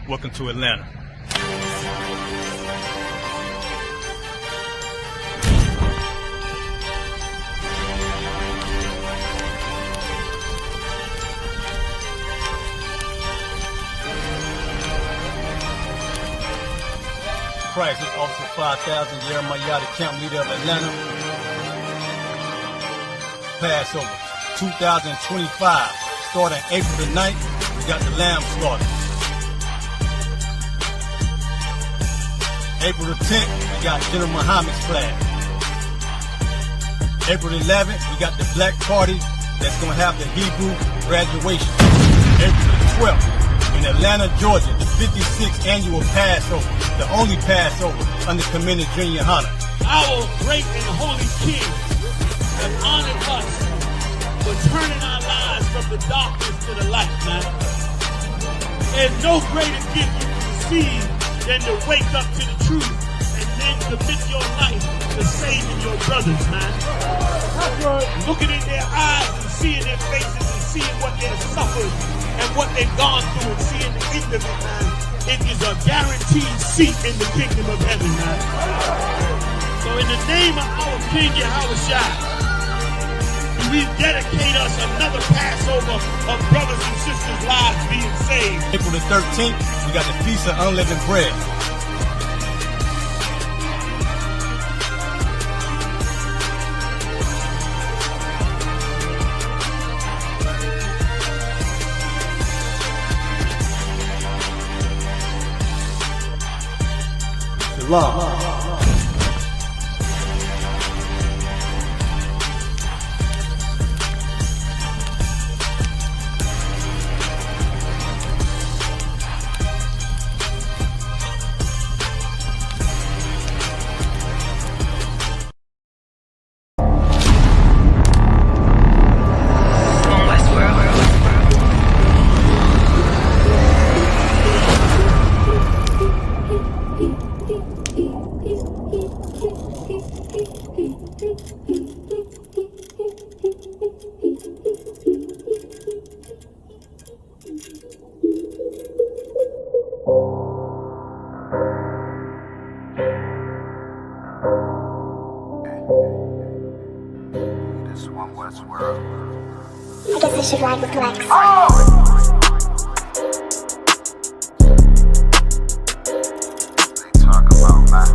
Welcome to Atlanta. Christ, this Officer 5000, Jeremiah, the camp leader of Atlanta. Passover 2025, starting April the 9th, we got the lamb slaughter. April the 10th, we got General Muhammad's flag. April the 11th, we got the black party that's going to have the Hebrew graduation. April the 12th, in Atlanta, Georgia, the 56th annual Passover, the only Passover under Commander Junior Hunter. Our great and holy King has honored us for turning our lives from the darkness to the light, man. There's no greater gift you can receive than to wake up to the truth and then commit your life to saving your brothers, man. Looking in their eyes and seeing their faces and seeing what they've suffered and what they've gone through and seeing the end of it, man. It is a guaranteed seat in the kingdom of heaven, man. So in the name of our King Yahushua, we dedicate us another Passover of brothers and sisters' lives being saved. April the 13th, we got the Feast of Unleavened Bread. Shalom. I guess I should ride with Lex. They talk about man.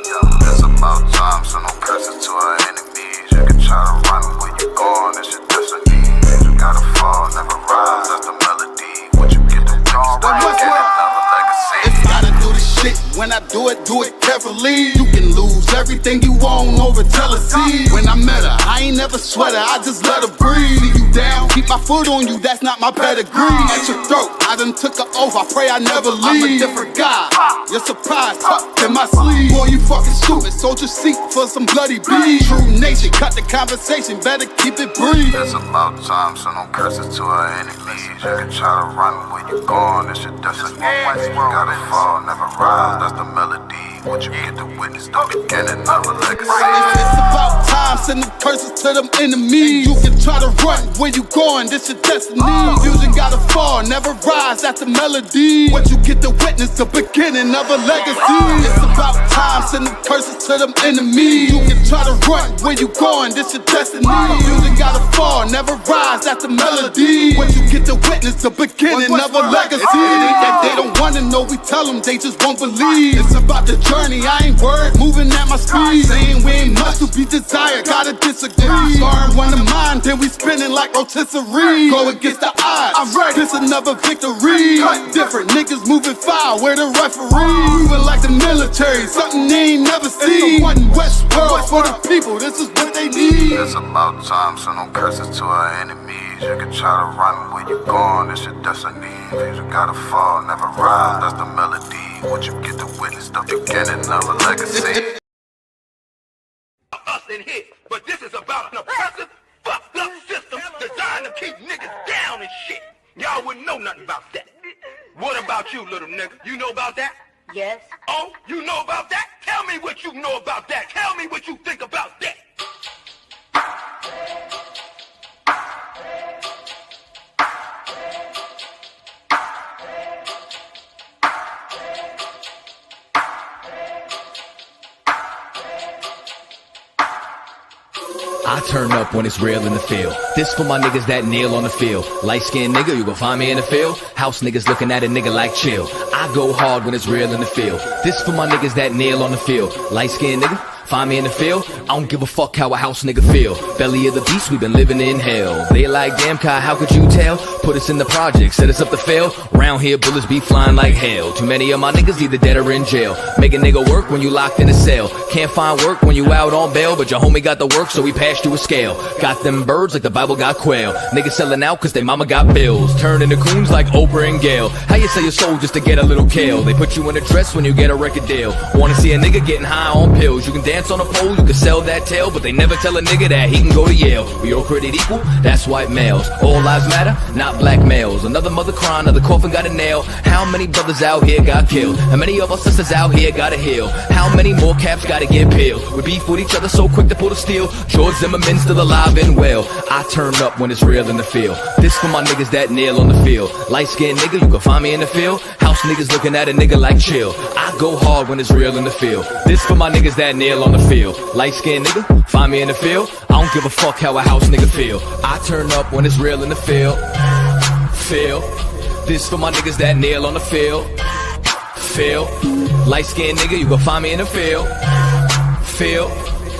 Yo, it's about time, so no curses to our enemies. You can try to run where you going, it's your destiny. You gotta fall, never rise, that's the melody. What you get to wrong, you get another legacy. If you gotta do the shit, when I do it carefully. You can lose everything you own over jealousy. When I met her, I ain't never sweat her, I just let her breathe. See you down, keep my foot on you, that's not my pedigree. At your throat, I done took her oath, I pray I never leave. I'm a different guy, you're surprised, tucked in my sleeve. Boy, you fucking stupid, soldier seat for some bloody beef. True nation, cut the conversation, better keep it brief. It's about time, so no curses to our enemies. You can try to run where you going, it's your destiny. You gotta fall, never rise, that's the melody. What you get to witness, the beginning of a legacy. It's about time, send them curses to them enemies. You can try to run where you going, this your destiny. Confusion gotta fall, never rise, that's the melody. What you get to witness, the beginning of a legacy. It's about time, send them curses to them enemies. You can try to run where you going, this your destiny. Confusion gotta fall, never rise, that's the melody. What you get to witness, the beginning of a legacy. They don't wanna know, we tell them, they just won't believe. It's about the journey, I ain't worried, moving at my speed. Saying we ain't much to be desired, gotta disagree. Sparring one of mine, then we spinning like rotisserie. Go against the odds, I'm ready, this another victory. Cut different, niggas moving foul, where the referee. Moving like the military, something they ain't never seen. It's a one West world for the people, this is what they need. It's about time, so no curses to our enemies. You can try to run where you going, it's your destiny. You gotta fall, never rise, that's the melody. What you get to witness, the beginning of a legacy. Us in here, but this is about an oppressive, fucked up system designed to keep niggas down and shit. Y'all wouldn't know nothing about that. What about you, little nigga? You know about that? Yes. Oh, you know about that? Tell me what you know about that. Tell me what you think about that. I turn up when it's real in the field. This for my niggas that kneel on the field. Light-skinned nigga, you gon' find me in the field. House niggas looking at a nigga like chill. I go hard when it's real in the field. This for my niggas that kneel on the field. Light-skinned nigga, find me in the field. I don't give a fuck how a house nigga feel. Belly of the beast, we been living in hell. They like, damn Kai, how could you tell? Put us in the project, set us up to fail. Round here, bullets be flying like hell. Too many of my niggas either dead or in jail. Make a nigga work when you locked in a cell. Can't find work when you out on bail, but your homie got the work, so we passed you a scale. Got them birds like the Bible got quail. Niggas selling out cause they mama got bills. Turning the coons like Oprah and Gail. How you sell your soul just to get a little kale? They put you in a dress when you get a record deal. Wanna see a nigga getting high on pills? You can dance on a pole, you can sell that tail, but they never tell a nigga that he can go to Yale. We all created equal, that's white males. All lives matter, not black males. Another mother crying, another coffin got a nail. How many brothers out here got killed? How many of our sisters out here gotta heal? How many more caps gotta get peeled? We beef with each other so quick to pull the steel. George Zimmerman still alive and well. I turn up when it's real in the field. This for my niggas that kneel on the field. Light-skinned nigga, you can find me in the field. House niggas looking at a nigga like chill. I go hard when it's real in the field. This for my niggas that kneel on the field. Light-skinned nigga, find me in the field. I don't give a fuck how a house nigga feel. I turn up when it's real in the field. Feel. This for my niggas that kneel on the field. Feel. Light-skinned nigga, you gon' find me in the field. Feel.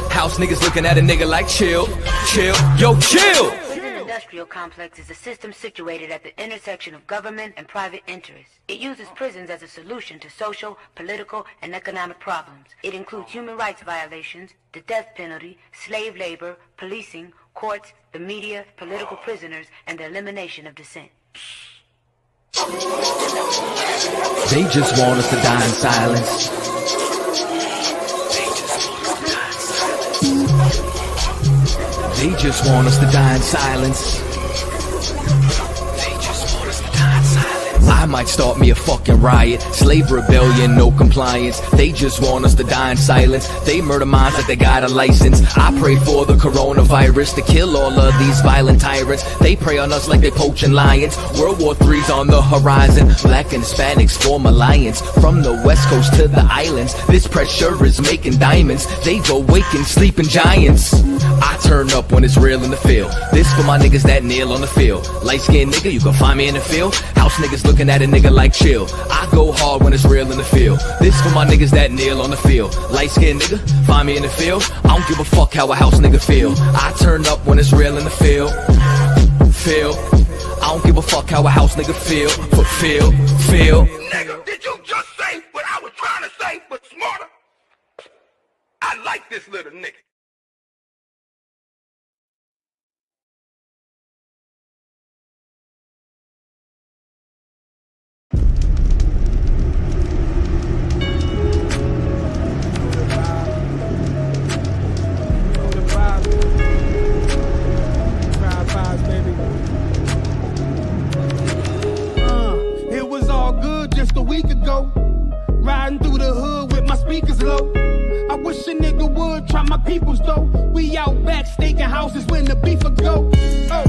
House niggas looking at a nigga like chill. Chill. Yo, chill! The industrial complex is a system situated at the intersection of government and private interests. It uses prisons as a solution to social, political, and economic problems. It includes human rights violations, the death penalty, slave labor, policing, courts, the media, political prisoners, and the elimination of dissent. They just want us to die in silence. They just want us to die in silence. They just want us to die in silence. I might start me a fucking riot. Slave rebellion, no compliance. They just want us to die in silence. They murder minds like they got a license. I pray for the coronavirus to kill all of these violent tyrants. They prey on us like they poaching lions. World War III's on the horizon. Black and Hispanics form alliance. From the west coast to the islands, this pressure is making diamonds. They've awakened sleeping giants. I turn up when it's real in the field. This for my niggas that kneel on the field. Light-skinned nigga, you can find me in the field. House niggas looking at a nigga like chill. I go hard when it's real in the field. This for my niggas that kneel on the field. Light-skinned nigga, find me in the field. I don't give a fuck how a house nigga feel. I turn up when it's real in the field. Feel. I don't give a fuck how a house nigga feel. But feel. Nigga, did you just say what I was trying to say, but smarter? I like this little nigga. Just a week ago, riding through the hood with my speakers low. I wish a nigga would try my peoples though. We out back staking houses when the beef would go. Oh,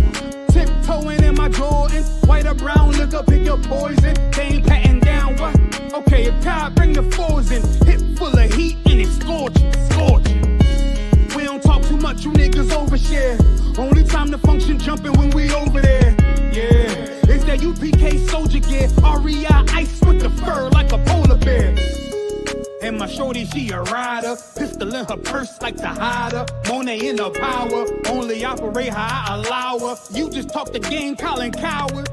tiptoeing in my Jordan, white or brown, look up, pick your poison. They ain't patting down what? Okay, if God bring the fours in, hip full of heat and it's scorching. We don't talk too much, you niggas overshare. Only time to function jumping when we over there. Yeah. It's that UPK soldier gear, REI ice with the fur like a polar bear. And my shorty, she a rider, pistol in her purse like to hide her. Monet in her power, only operate how I allow her. You just talk the game, Colin Coward.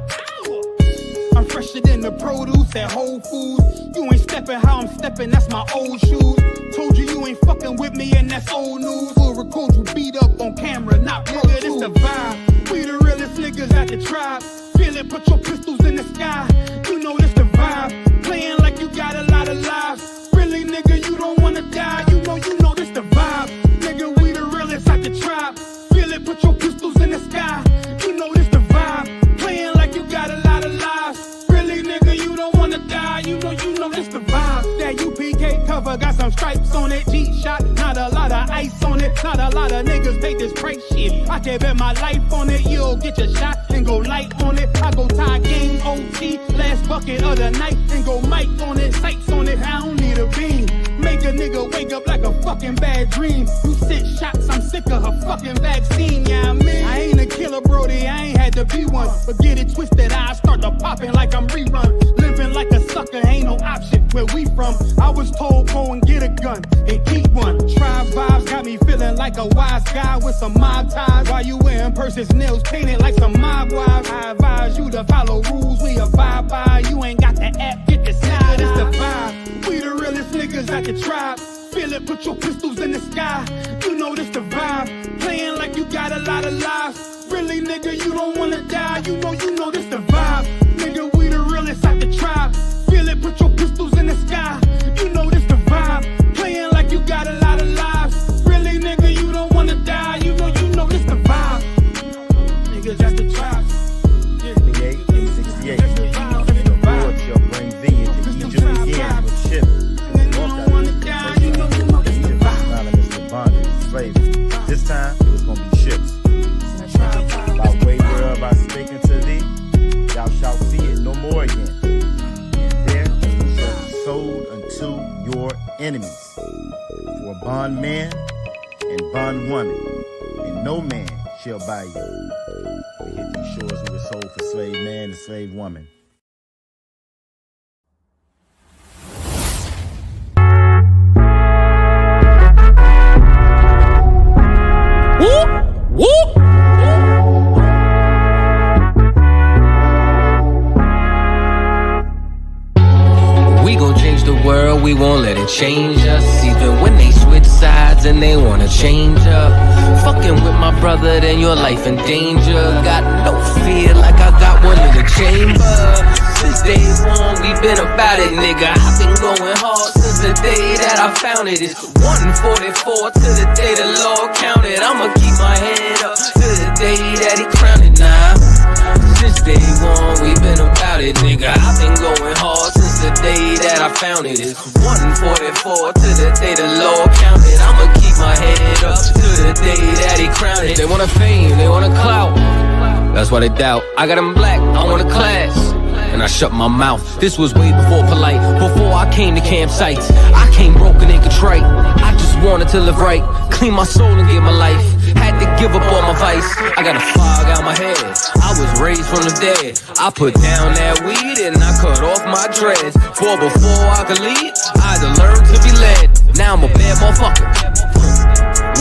I'm fresher than the produce at Whole Foods. You ain't stepping how I'm stepping, that's my old shoes. Told you you ain't fucking with me and that's old news. We'll record you beat up on camera, not pro tools. It's the vibe, we the realest niggas at the tribe. Feel it, put your pistols in the sky. You know this the vibe. Playing like you got a lot of lives. Really, nigga, you don't wanna die. You know this the vibe. Nigga, we the realest at the tribe. Feel it, put your pistols in the sky. You know this the vibe. Playing like you got a lot of lives. Really, nigga, you don't wanna die. You know this the vibe. That UPK cover got some stripes on it. G-shot, not a lot of ice on it. Not a lot of niggas pay this price shit. I can bet my life on it. You'll get your shot and go light on it. I go tie game OT, last bucket of the night, and go mic on it, sights on it. I don't need a beam. Make a nigga wake up like a fucking bad dream. You sent shots, I'm sick of her fucking vaccine, yeah, I mean. I ain't a killer, Brody, I ain't had to be one. But get it twisted, I start to popping like I'm rerun. Living like a sucker, ain't no option where we from. I was told go and get a gun and keep one. Tribe vibes got me feeling like a wise guy with some mob ties. While you wearing purses, nails painted like some mob wives. I advise you to follow rules we abide by. You ain't got the app, get the side, it's the vibe. We the realest niggas at the tribe. Feel it, put your pistols in the sky. You know this the vibe. Playing like you got a lot of lives. Really, nigga, you don't wanna die. You know this the vibe. Nigga, we the realest at the tribe. Feel it, put your pistols in the sky. You know this the vibe. Playing like you got a lot of lives. Really, nigga, you don't wanna die. You know this the vibe. Niggas at the tribe. 68 and 68. The Lord shall bring thee into Egypt again with ships. Slavery. This time it was gonna be ships. By way whereof I spake unto thee, thou shalt see it no more again. And there shall be sold unto your enemies for bondman and bondwoman, and no man shall buy you. We hit these shores, we were sold for slave man and slave woman. We gon' change the world, we won't let it change us. Even when they switch sides and they wanna change up. Fucking with my brother, then your life in danger. Got no fear like I got one in the chamber. Since day one, we been about it, nigga. I've been going hard since the day that I found it. It's 144 to the day the Lord counted. I'ma keep my head up to the day that he crowned it now. Since day one, we been about it, nigga. I've been going hard since the day that I found it. It's 144 to the day the Lord counted. I'ma keep my head up to the day that he crowned it. They want a fame, they want a clout. That's why they doubt. I got them black, I want a class. And I shut my mouth. This was way before polite, before I came to campsites. I came broken and contrite. I just wanted to live right, clean my soul and give my life. Had to give up all my vice. I got a fog out my head. I was raised from the dead. I put down that weed and I cut off my dreads. For before I could lead, I had to learn to be led. Now I'm a bad motherfucker.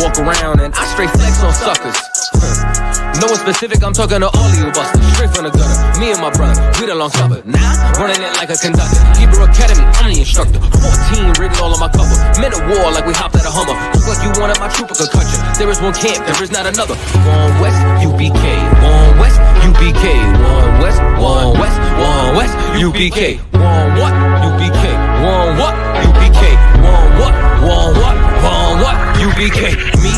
Walk around and I straight flex on suckers. No one specific, I'm talking to all of you busters. Straight from the gutter, me and my brother, we the long supper. Now, running it like a conductor. Hebrew Academy, I'm the instructor. 14 written all on my cover. Men of war like we hopped at a Hummer. Just like you wanted my trooper could cut you. There is one camp, there is not another. One West, UPK. One West, UPK. One West, one West, one West, UPK. One what? UPK. One what? UPK. One what? One what? One what? UPK. Me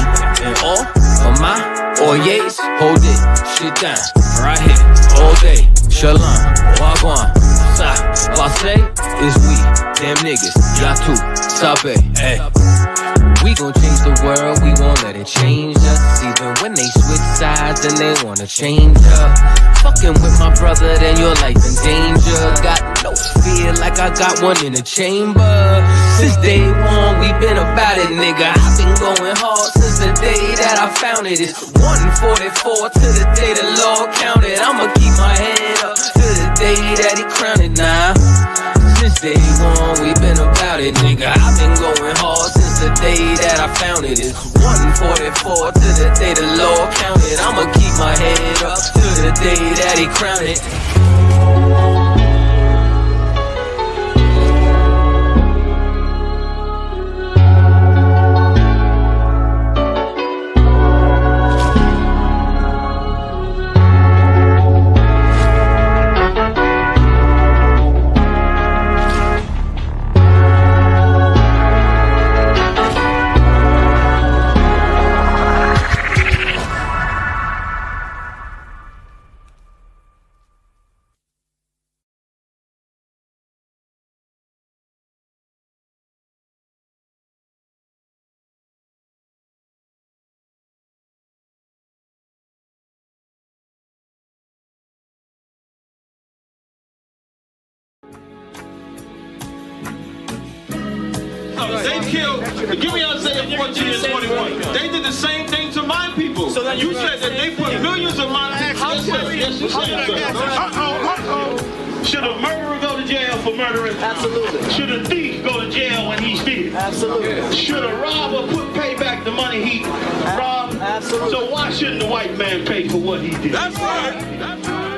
and all of my Oyes, hold it, shit down, right here, all day. Shalom, wagwan, sa, passe, is we, them niggas, yatu, sabe, hey. We gon' change the world, we won't let it change us. Even when they switch sides and they wanna change up. Fucking with my brother, then your life in danger. Got no fear like I got one in the chamber. Since day one, we been about it, nigga. I've been going hard since the day that I found it. It's 144 to the day the Lord counted. I'ma keep my head up to the day that he crowned it now. Since day one, we been about it, nigga. I've been going hard since the day that I found it. It's 144 to the day the Lord counted. I'ma keep my head up to the day that he crowned it. They killed, give me Isaiah 14 and 21. They did the same thing to my people. So you said that they put millions of my people. Yes, you said Should a murderer go to jail for murdering? Absolutely. Should a thief go to jail when he steals? Absolutely. Should a robber pay back the money he robbed? Absolutely. So why shouldn't the white man pay for what he did? That's right. That's right.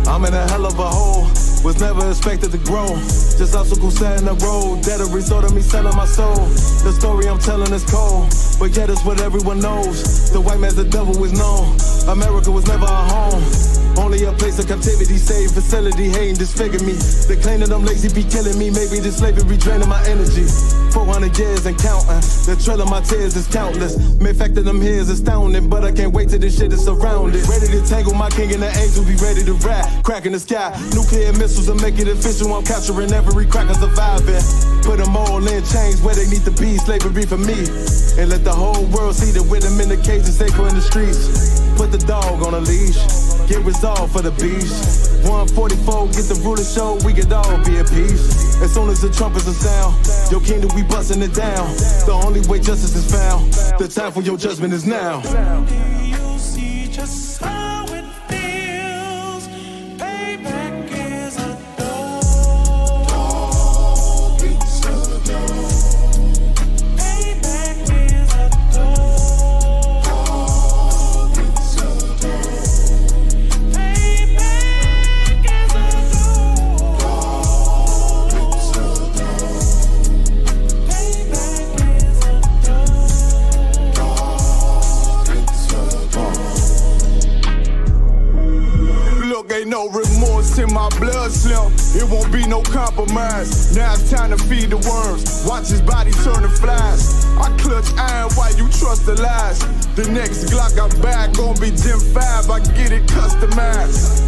I'm in a hell of a hole, was never expected to grow. Just obstacles set in the road, that a result of me selling my soul. The story I'm telling is cold, but yet it's what everyone knows. The white man's the devil is known. America was never our home, only a place of captivity, save facility, hating disfigure me. They claim that I'm lazy, be killing me. Maybe this slavery draining my energy. 400 years and counting, the trail of my tears is countless. Main fact that I'm here is astounding, but I can't wait till this shit is surrounded. Ready to tangle my king and the angels, be ready to rap. Cracking the sky, nuclear missiles and make it official. I'm capturing every cracker surviving. Put them all in chains where they need to be, slavery for me. And let the whole world see that with them in the cage and safer in the streets. Put the dog on a leash, get resolved for the beast. 144, get the ruler show, we could all be at peace. As soon as the trumpets are sound, your kingdom we busting it down. The only way justice is found, the time for your judgment is now. You see just how it feels. Payback is a dog. It's a dog. Payback is a dog. It's a dog. Payback is a dog. It's a dog. Payback is a Look, ain't no remorse in my blood slim. It won't be no compromise. Now it's time to feed the worms. Watch his body turn to flies. I clutch iron while you trust the lies. The next Glock I buy gon' be Gen 5. I get it customized.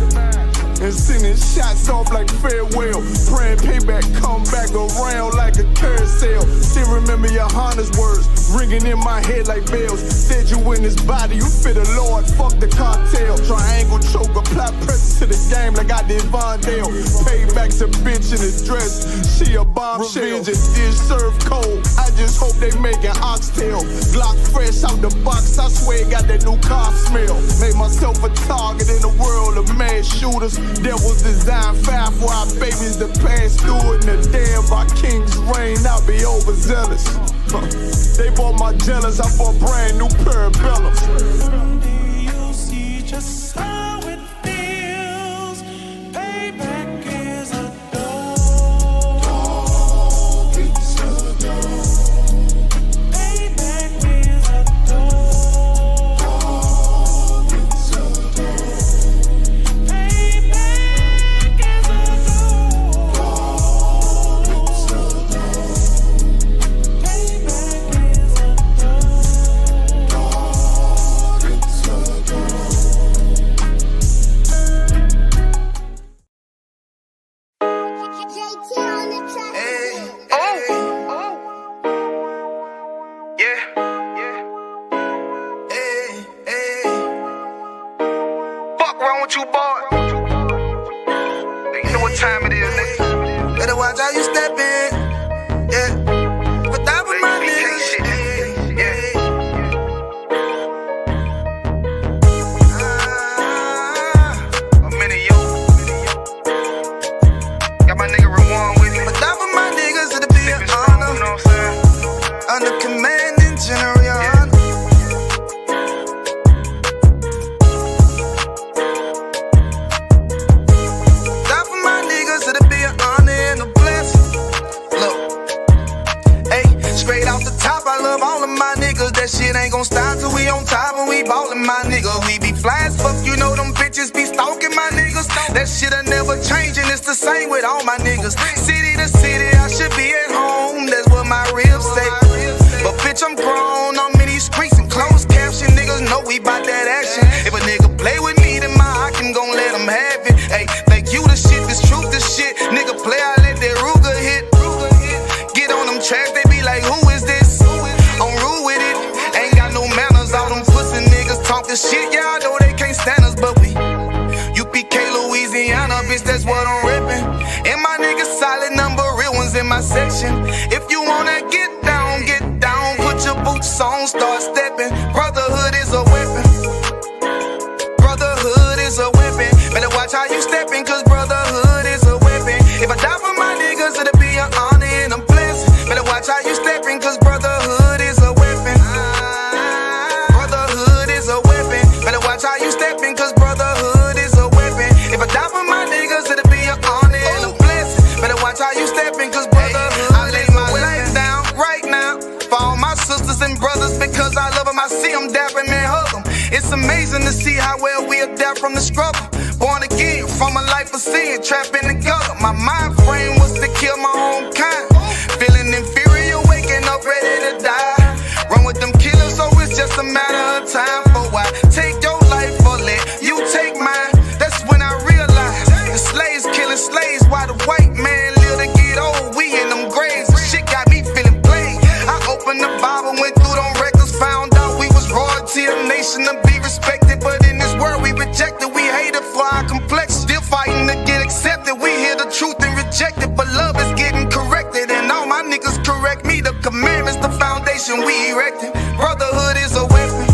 And sending shots off like farewell. Praying payback come back around like a carousel. Still remember your Honda's words ringing in my head like bells. Said you in this body, you fit a Lord, fuck the cartel. Triangle choke, apply pressure to the game like I did Vondale. Payback's a bitch in a dress, she a bombshell. Revenge is dish served cold, I just hope they making oxtail. Glock fresh out the box, I swear it got that new car smell. Made myself a target in the world of mass shooters. That was designed fire for our babies to pass through it. And the day of our king's reign, I'll be overzealous. They bought my jealous, I bought brand new parabellums. You see just how it feels. Payback is a dog. It's a dog. Payback is a dog. It's a dog. Payback is a dog. It's a dog. with you, boy. You know what time it is, nigga. Better watch how you step in. Yeah. But that was my niggas. A minute, yo. Got my nigga Rewan with me. But that was my niggas, it'll be an honor. You know what I'm saying? Under commanding general, your honor. That for my niggas, it'll be an honor and a blessing. Look, hey, straight off the top, I love all of my niggas. That shit ain't gon' stop till we on top and we ballin', my nigga. We be fly as fuck, you know them bitches be stalking my niggas. That shit'll never change, and it's the same with all my niggas. City to city, I should be at home. That's what my ribs say. But bitch, I'm grown. I'm in these streets and closed caption. Niggas know we bout that action. If a nigga play with me, then my Hakim gon' let him have it. Hey, think you the shit, this truth the shit. Nigga play, I let that Ruger hit. Get on them tracks, they be like, who is this? I'm rude with it. Ain't got no manners. All them pussy niggas talking shit. Yeah, I know they can't stand us, but we UPK, Louisiana, bitch, that's what I'm rippin'. And my niggas solid, number real ones in my section. If you wanna get down, put your boots on, start steppin'. Brotherhood is a weapon. Brotherhood is a weapon. Better watch how you steppin', cause brotherhood is a weapon. If I die for my niggas, it'll be an honor and a blessing. Better watch how you steppin', cause brotherhood is a weapon. Brotherhood is a weapon. Better watch how you steppin', cause brotherhood is a weapon. If I die for my niggas, it'll be an honor and a blessing. Better watch how you steppin', cause brotherhood I lay my life down right now for all my sisters and brothers, because I love them. I see them dapping and hug them. It's amazing to see how well we adapt from the struggle. Born again from a life of sin, trapped in the gutter. My mind frame was to kill my own kind. Feeling inferior, waking up ready to die. Run with them killers, so it's just a matter of time. For why take your life or let you take mine? That's when I realized the slaves killing slaves while the white man live to get old. We in them graves, the shit got me feeling played. I opened the Bible, went through them records, found out we was royalty, a nation to be respected. But in this world we rejected, we hated for our complex. Still fighting to get accepted. We hear the truth and reject it, but love is getting corrected. And all my niggas correct me. The commandments, the foundation we erected. Brotherhood is a weapon.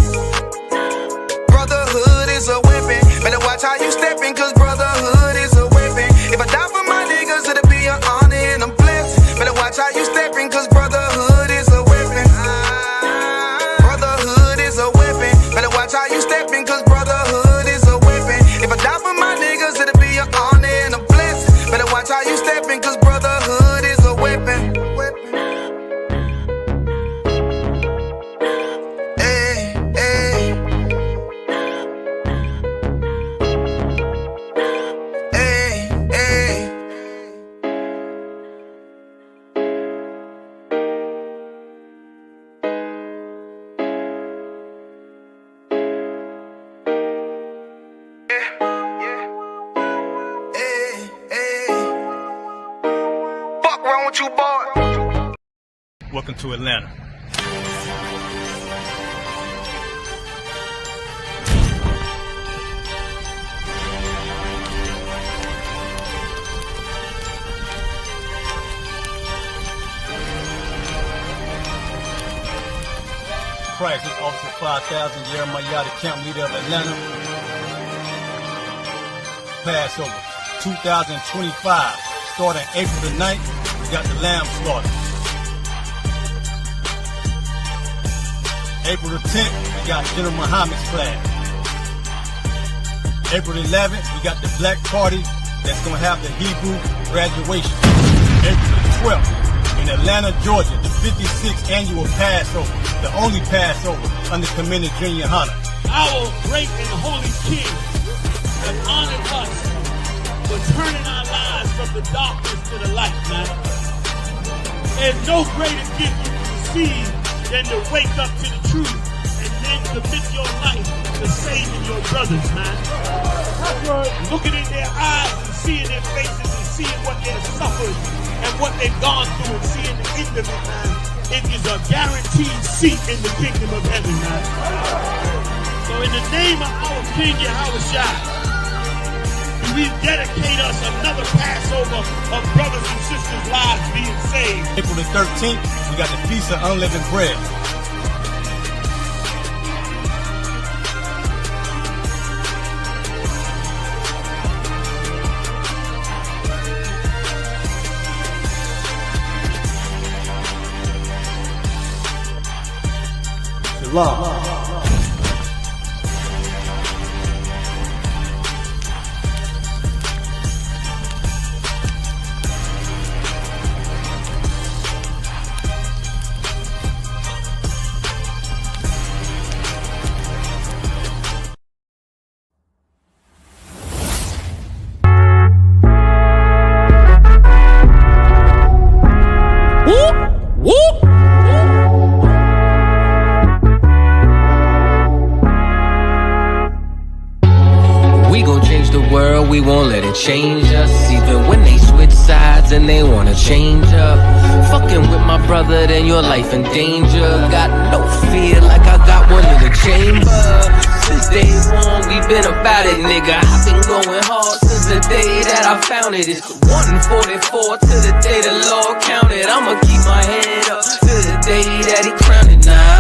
Brotherhood is a weapon. Better watch how you steppin', cause brotherhood is a weapon. If I die for my niggas, it'll be an honor and a blessing. Better watch how you steppin', cause brotherhood is a weapon. Brotherhood is a weapon. Better watch how you steppin', cause brotherhood is a weapon. If I die for my niggas, it'll be an honor and a blessing. Better watch how you steppin', cause brotherhood is a weapon. Hey, hey. Hey, hey. Fuck wrong with you, boy? Welcome to Atlanta. Christ, this Officer 5000, Jeremiah, the camp leader of Atlanta. Passover 2025, starting April the 9th, we got the lamb slaughter. April the 10th, we got General Muhammad's class. April the 11th, we got the black party that's gonna have the Hebrew graduation. April the 12th, in Atlanta, Georgia, the 56th annual Passover, the only Passover under Commander Junior Hunter. Our great and holy King has honored us for turning our lives from the darkness to the light, man. There's no greater gift you can receive than to wake up to the truth and then commit your life to saving your brothers, man. Looking in their eyes and seeing their faces and seeing what they've suffered and what they've gone through and seeing the end of it, man. It is a guaranteed seat in the kingdom of heaven, man. So in the name of our King Yahushua, we dedicate us another Passover of brothers and sisters' lives being saved. April the 13th, we got the Feast of Unleavened Bread. Shalom. we won't let it change us. Even when they switch sides and they wanna change up. Fucking with my brother, then your life in danger. Got no fear like I got one in the chamber. Since day one, we been about it, nigga. I've been going hard since the day that I found it. It's 144 to the day the Lord counted. I'ma keep my head up to the day that he crowned it now.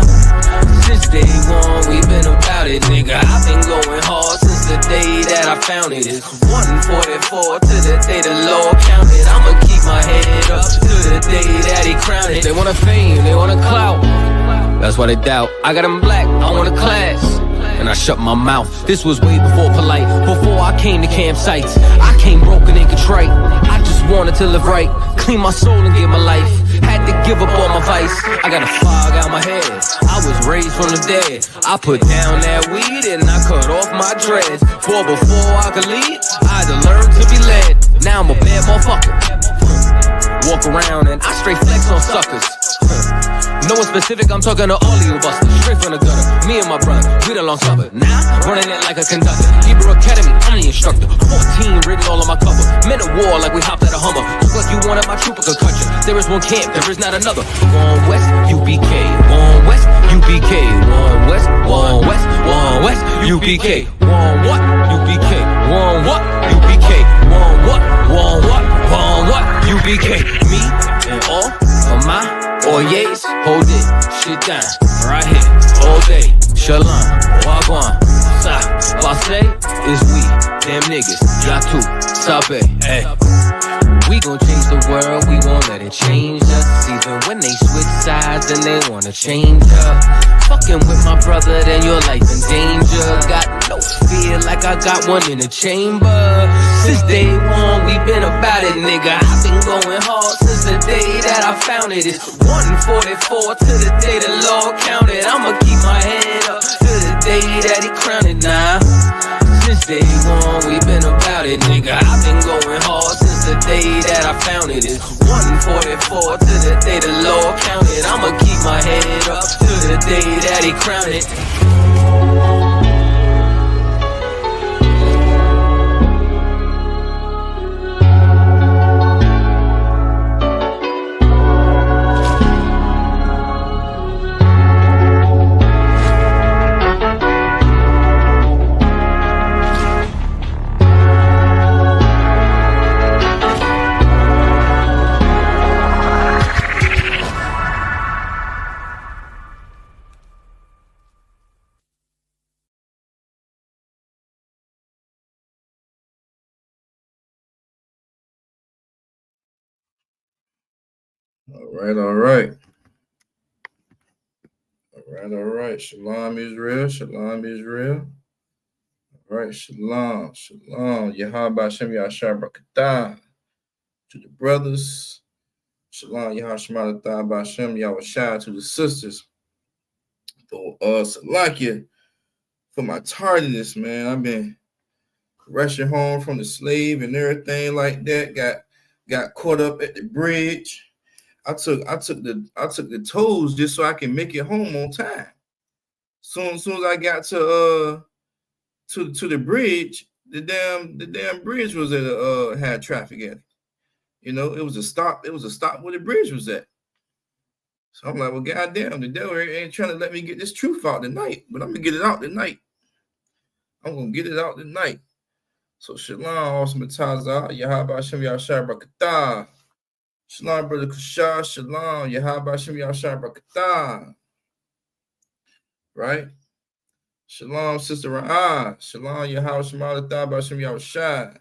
Since day one, we been about it, nigga. I've been going hard since the day that I found it. It's 144 to the day the Lord counted. I'ma keep my head up to the day that he crowned it. They want a fame, they want a clout. That's why they doubt. I got them black, I want a class. And I shut my mouth. This was way before polite, before I came to campsites. I came broken and contrite. I just wanted to live right, clean my soul and give my life. Had to give up all my vice. I got a fog out my head. I was raised from the dead. I put down that weed and I cut off my dreads. For before I could lead, I had to learn to be led. Now I'm a bad motherfucker. Walk around and I straight flex on suckers. No one specific, I'm talking to all of you busters. Straight from the gutter, me and my brother, we the long suffer. Now, running it like a conductor. Hebrew Academy, I'm the instructor. 14 written all on my cover. Men of war like we hopped at a Hummer. Look like you wanted my trooper could cut you. There is one camp, there is not another. One West, UPK. One West, UPK. One West, one West, one West, UPK. One what? UPK. One what? UPK. One what? One what? One what? UPK. Me and all of my Oyes, hold it, shit down, right here, all day. Shalom, wagwan, sa, passe, is we, them niggas, yatu, sabe, hey. We gon' change the world, we won't let it change us. Even when they switch sides and they wanna change up. Fucking with my brother, then your life in danger. Got no fear like I got one in the chamber. Since day one, we been about it, nigga. I've been going hard since the day that I found it. It's 144 to the day the Lord counted. I'ma keep my head up to the day that he crowned it now. Since day one, we been about it, nigga. I've been going hard since the day that I found it. It's 144 to the day the Lord counted. I'ma keep my head up to the day that he crowned it. All right. All right. Shalom Israel. Shalom Israel. All right. Shalom. Shalom. Yahweh Shem Yashar Barakatah. To the brothers. Shalom. Yahweh Shema Bashem Yahweh Shai. To the sisters. For Salakia. For my tardiness, man. I've been rushing home from the slave and everything like that. Got caught up at the bridge. I took the tolls just so I can make it home on time. Soon as I got to the bridge, the damn bridge was at had traffic at it. You know, it was a stop where the bridge was at. So I'm like, well, goddamn, the devil ain't trying to let me get this truth out tonight, but I'm gonna get it out tonight. So shalom, awesome taza, Yahweh Shem Yashar Barakatah. Shalom, brother Kushah. Shalom, Yahweh Shem Yashar Barakatah. Right? Shalom, sister Ra'ah. Shalom, Yahweh Shem Yashar.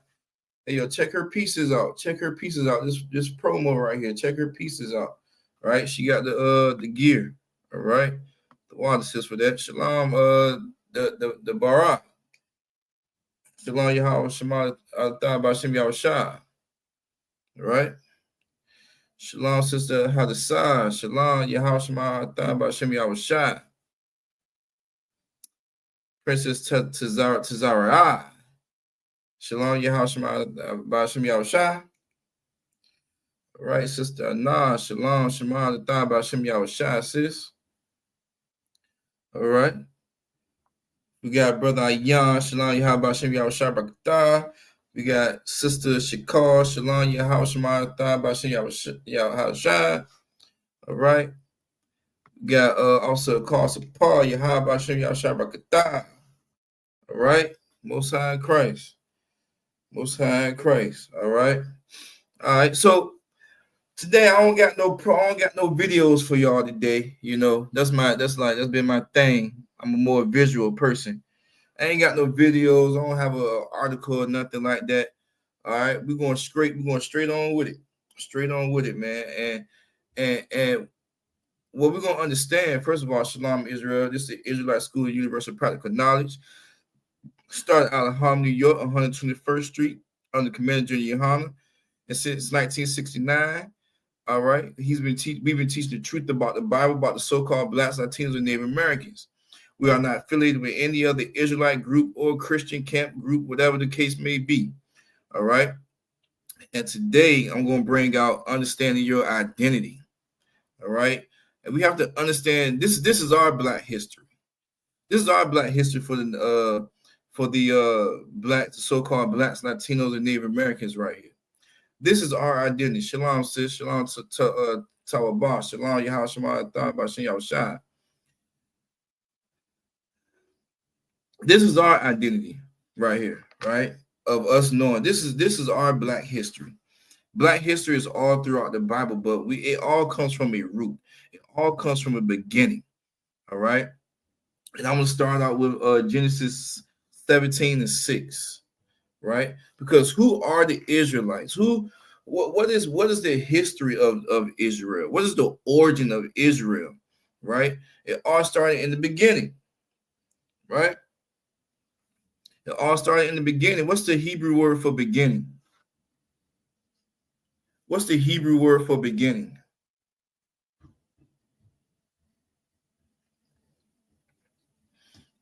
Hey, yo, check her pieces out. This promo right here. Check her pieces out. Right? She got the gear. All right. The water sis for that. Shalom, the bara. Shalom, Yahweh Shem Yashar. All right. Shalom, sister Hadassah. Shalom, Yahweh Shema Bashem Yahushua. Princess Tazara. Shalom, Yahweh Shema Bashem Yahushua. All right, sister Anah. Shalom, Shema Bashem Yahushua, sis. All right. We got brother Ayan. Shalom, Yahweh Bashem Yahushua Barakatah. We got Sister Shakar, Shalom, Yahweh Shemai, Thah, Bashin, Yahweh Shai. All right. We got also call Paul, Yahweh Bashin, Yahweh Shai Barakatah. All right. Most High in Christ. Most High in Christ. All right. All right. So today I don't got no videos for y'all today. You know, that's been my thing. I'm a more visual person. I ain't got no videos. I don't have an article or nothing like that. All right, we're going straight on with it. Straight on with it, man. And what we're gonna understand, first of all, Shalom Israel. This is the Israelite School of Universal Practical Knowledge. Started out of Harlem, New York, 121st Street, under Commander Junior Yohana. And since 1969, all right, we've been teaching the truth about the Bible, about the so-called Blacks, Latinos, and Native Americans. We are not affiliated with any other Israelite group or Christian camp group, whatever the case may be. All right. And today I'm going to bring out understanding your identity. All right. And we have to understand this is our Black history. This is our Black history for the Black, so-called Blacks, Latinos, and Native Americans right here. This is our identity. Shalom, sis. Shalom to Tawabah. Shalom, Yahweh Shema, Thah, Bashin, Yahweh Shai. This is our identity right here, right? Of us knowing this is our Black history. Black history is all throughout the Bible, but it all comes from a root. It all comes from a beginning. All right. And I'm gonna start out with Genesis 17:6, right? Because who are the Israelites? What is the history of Israel? What is the origin of Israel? Right? It all started in the beginning, right? It all started in the beginning. What's the Hebrew word for beginning? What's the Hebrew word for beginning?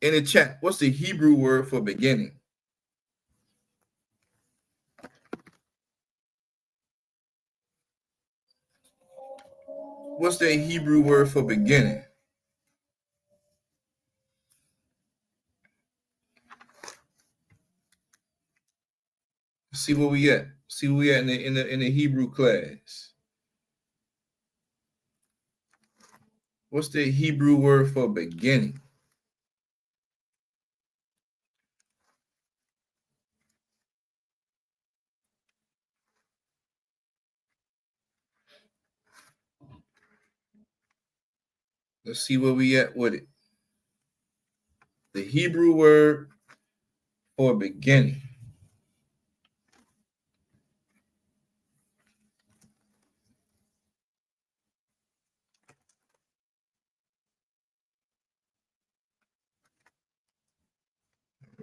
In the chat, what's the Hebrew word for beginning? What's the Hebrew word for beginning? See where we at. See where we at in the Hebrew class. What's the Hebrew word for beginning? Let's see where we at with it. The Hebrew word for beginning.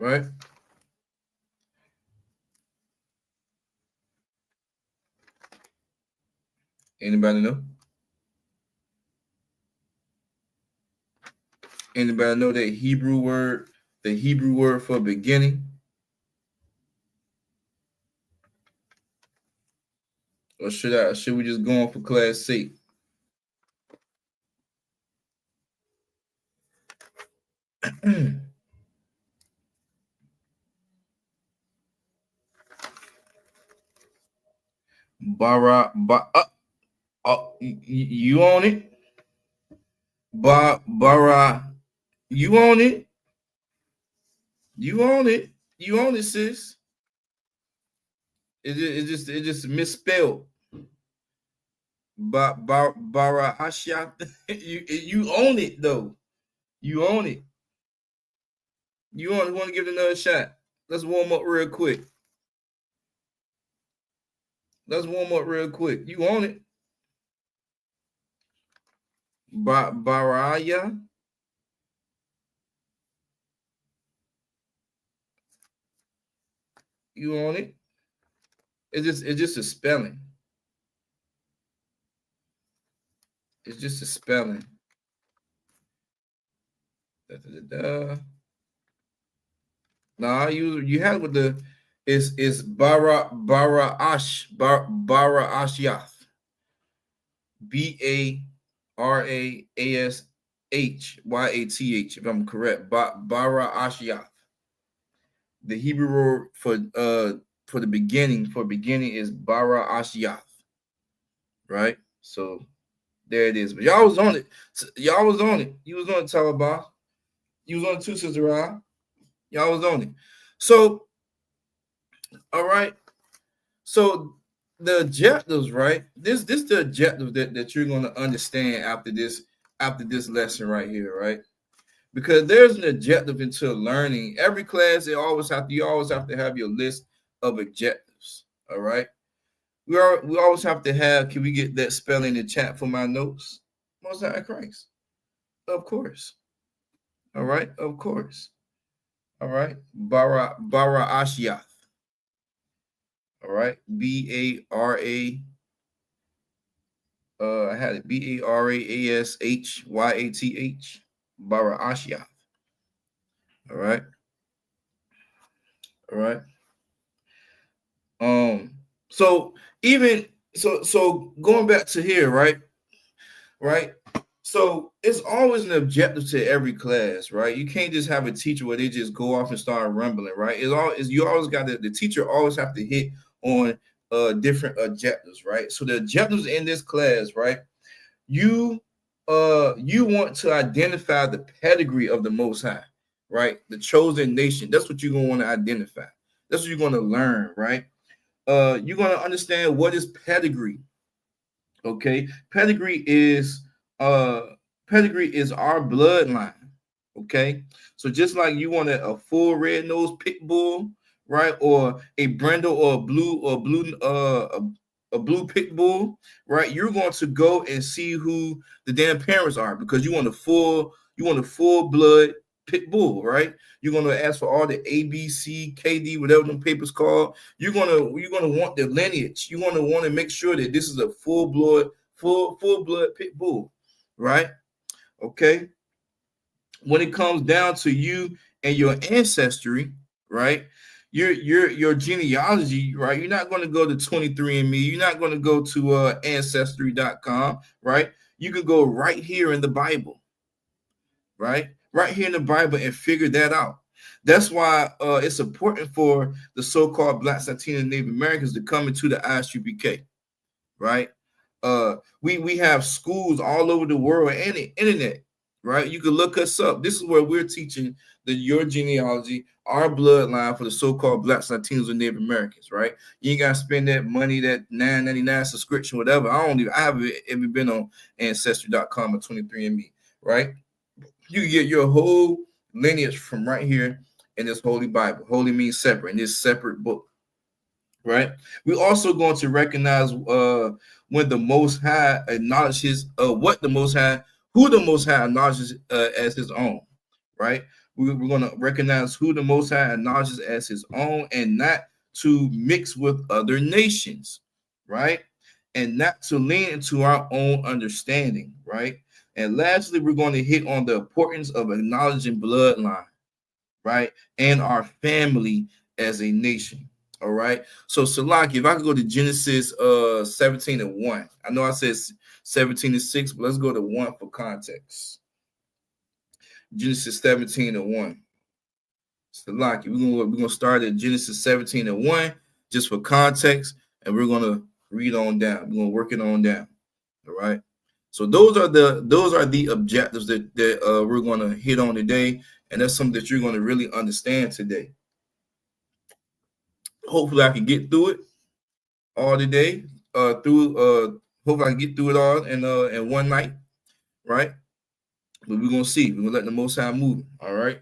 Right? Anybody know? Anybody know that Hebrew word, the Hebrew word for beginning? Or should we just go on for class sake? You on it? Bara, you on it? You on it? You on it, sis? It just misspelled. Bara Asha. You own it though. You own it. You want to give it another shot? Let's warm up real quick. Let's warm up real quick. You own it. Baraya. You own it. It's just a spelling. It's just a spelling. Nah, you had with the it's Bara Asyath. Barasyath, if I'm correct. Bara Asyath. The Hebrew word for for beginning is Bara Ashiath, right? So there it is. But y'all was on it. Y'all was on it. You was on it, Taliban. You was on it too, Sister Ra. Y'all was on it. So, all right. So the objectives, right? This the objective that you're going to understand after this lesson right here, right? Because there's an objective into learning. Every class, you always have to have your list of objectives. All right. We always have to have. Can we get that spelling in the chat for my notes? Most High Christ, of course. All right, of course. All right, Bara Ashiath. All right, BARA. I had it BARASHYATH. Bara Ashiath. All right. All right. So going back to here, right? So it's always an objective to every class, right? You can't just have a teacher where they just go off and start rumbling, right? You always got the teacher always have to hit on different objectives, right? So the objectives in this class, right? You want to identify the pedigree of the Most High, right? The chosen nation. That's what you're gonna want to identify. That's what you're gonna learn, right? You're gonna understand what is pedigree. Okay, pedigree is our bloodline. Okay, so just like you want a full red nosed pit bull, right, or a brindle or a blue pit bull, right? You're going to go and see who the damn parents are because you want a full blood pit bull, right? You're gonna ask for all the ABC, KD, whatever them papers called. You're gonna want the lineage. You're gonna want to make sure that this is a full blood pit bull, right? Okay. When it comes down to you and your ancestry, right? Your genealogy, right? You're not going to go to 23andMe. You're not going to go to ancestry.com, right? You can go right here in the Bible, right? Right here in the Bible and figure that out. That's why it's important for the so-called Blacks, Latino, and Native Americans to come into the ISUPK, right? We have schools all over the world and the internet, right? You can look us up. This is where we're teaching your genealogy, our bloodline for the so-called Blacks, Latinos, and Native Americans, right? You ain't gotta spend that money, that $9.99 subscription, whatever. I haven't ever been on Ancestry.com or 23andMe, right? You can get your whole lineage from right here in this Holy Bible. Holy means separate, in this separate book, right? We're also going to recognize when the Most High acknowledges who the Most High acknowledges as his own, right? We're going to recognize who the Most High acknowledges as his own and not to mix with other nations, right? And not to lean into our own understanding, right? And lastly, we're going to hit on the importance of acknowledging bloodline, right? And our family as a nation. All right. So Salaki, if I could go to Genesis 17:1. I know I said 17:6, but let's go to 1 for context. Genesis 17:1. Salaki, we're gonna start at Genesis 17:1 just for context, and we're gonna read on down. We're gonna work it on down. All right. So those are the objectives that we're gonna hit on today, and that's something that you're gonna really understand today. Hopefully, I can get through it all today. Hopefully, I can get through it all in one night, right? But we're gonna see. We're gonna let the Most High move. All right.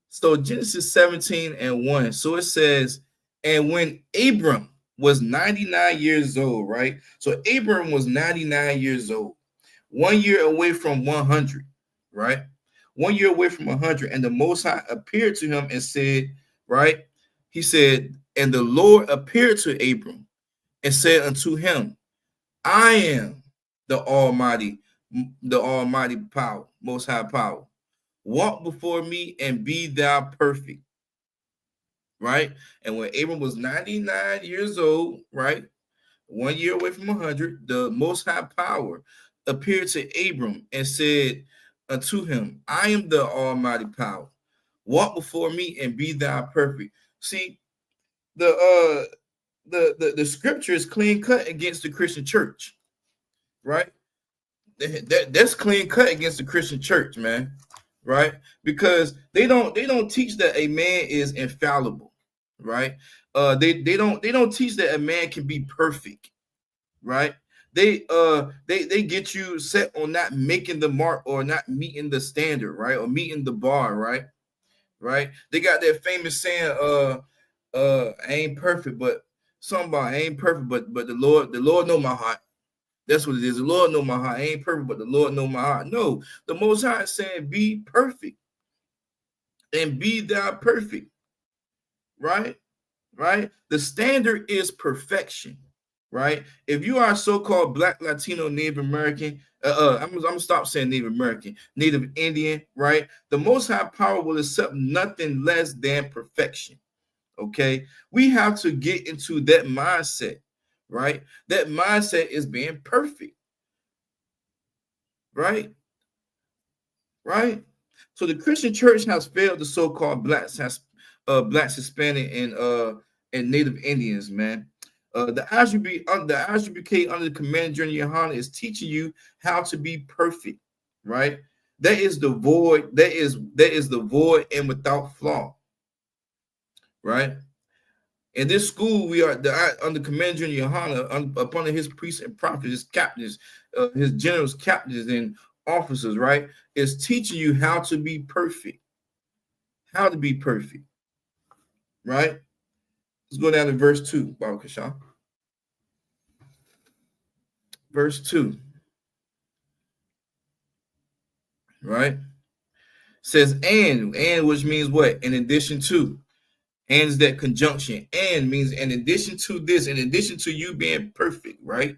So Genesis 17:1. So it says, and when Abram was 99 years old, right? So Abram was 99 years old. 1 year away from 100, right? 1 year away from 100. And the Most High appeared to him and said, right? He said, and the Lord appeared to Abram and said unto him, I am the Almighty power, Most High power. Walk before me and be thou perfect, right? And when Abram was 99 years old, right? 1 year away from 100, the Most High power appeared to Abram and said unto him, I am the Almighty power. Walk before me and be thou perfect. See, the the scripture is clean cut against the Christian church, right? That's clean cut against the Christian church, man, right? Because they don't teach that a man is infallible, right? They don't teach that a man can be perfect, right? They get you set on not making the mark or not meeting the standard, right? Or meeting the bar, right? Right? They got that famous saying, I ain't perfect, but somebody ain't perfect, but the Lord know my heart. That's what it is. The Lord know my heart. I ain't perfect, but the Lord know my heart. No, the Most High is saying, be perfect and be thou perfect, right? Right? The standard is perfection, right? If you are so-called Black, Latino, Native American, I'm gonna stop saying Native American, Native Indian, right? The Most High Power will accept nothing less than perfection. Okay, we have to get into that mindset, right? That mindset is being perfect, right? Right? So the Christian church has failed the so-called blacks, blacks, Hispanic, and Native Indians, man. The ISUPK under the command of General Yohana is teaching you how to be perfect, right? That is the void, that is the void and without flaw, right? In this school, we are under command of General Yohana, upon his priests and prophets, his captains, his generals, captains, and officers, right? Is teaching you how to be perfect. How to be perfect, right? Let's go down to verse 2, Baba Kashan. Verse 2, right? Says, and which means what? In addition to. And is that conjunction. And means in addition to this, in addition to you being perfect, right?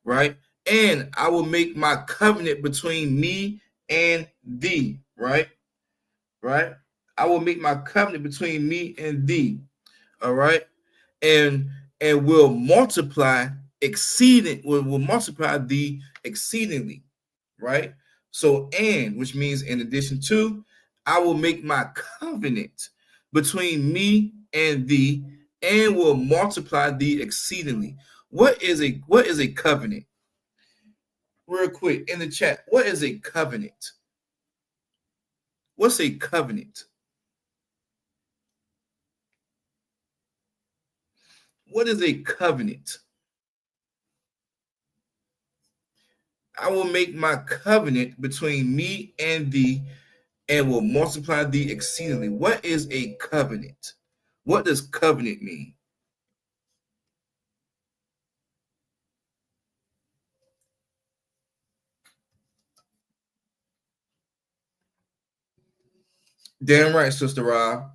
Right? And I will make my covenant between me and thee, right? Right? I will make my covenant between me and thee, all right? And will multiply will multiply thee exceedingly, right? So, and which means in addition to, I will make my covenant between me and thee and will multiply thee exceedingly. What is a covenant? Real quick in the chat, what is a covenant? What's a covenant? What is a covenant? I will make my covenant between me and thee and will multiply thee exceedingly. What is a covenant? What does covenant mean? Damn right, Sister Rob.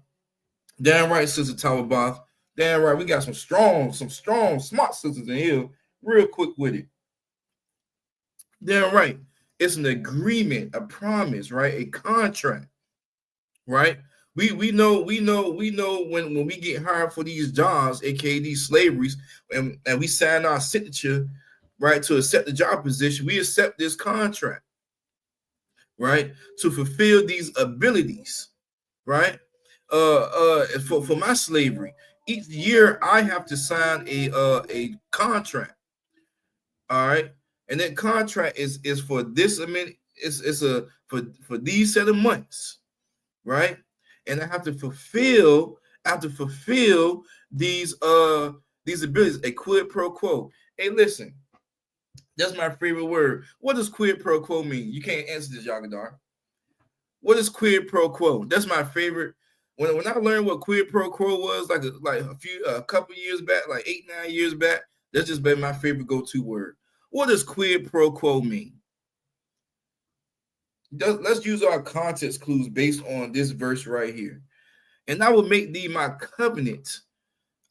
Damn right, Sister Tawabath. Damn right, we got some strong, smart sisters in here. Real quick with it. Damn right. It's an agreement, a promise, right? A contract, right? We know when we get hired for these jobs, aka these slaveries, and we sign our signature, right, to accept the job position, we accept this contract, right, to fulfill these abilities, right? For my slavery, each year I have to sign a contract, all right, and that contract is for this. I mean, it's a for these set of months, right? And I have to fulfill these abilities, a quid pro quo. Hey, listen, that's my favorite word. What does quid pro quo mean? You can't answer this, Yagadar. What is quid pro quo? That's my favorite. When I learned what quid pro quo was, like a couple years back, like 8-9 years back, that's just been my favorite go-to word. What does quid pro quo mean? Let's use our context clues based on this verse right here. And I will make thee my covenant.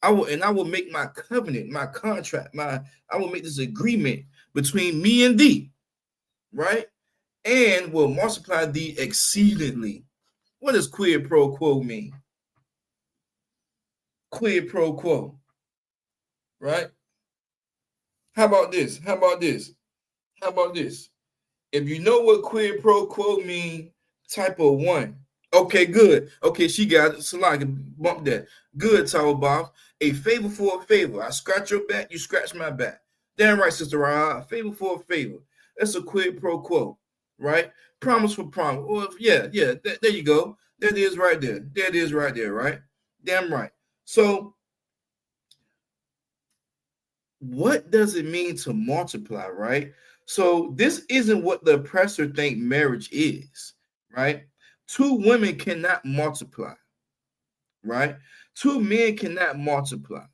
I will make my covenant, my contract, I will make this agreement between me and thee, right? And will multiply thee exceedingly. What does quid pro quo mean? Quid pro quo, right? How about this? If you know what quid pro quo mean, type of 1. Okay, good. Okay, she got it. So like bump that. Good, Tower Bob. A favor for a favor. I scratch your back, you scratch my back. Damn right, Sister Raya. A favor for a favor. That's a quid pro quo, right? Promise for promise. Well, yeah. There you go. There it is right there. There it is right there, right? Damn right. So what does it mean to multiply, right? So this isn't what the oppressor think marriage is, right? Two women cannot multiply, right? Two men cannot multiply,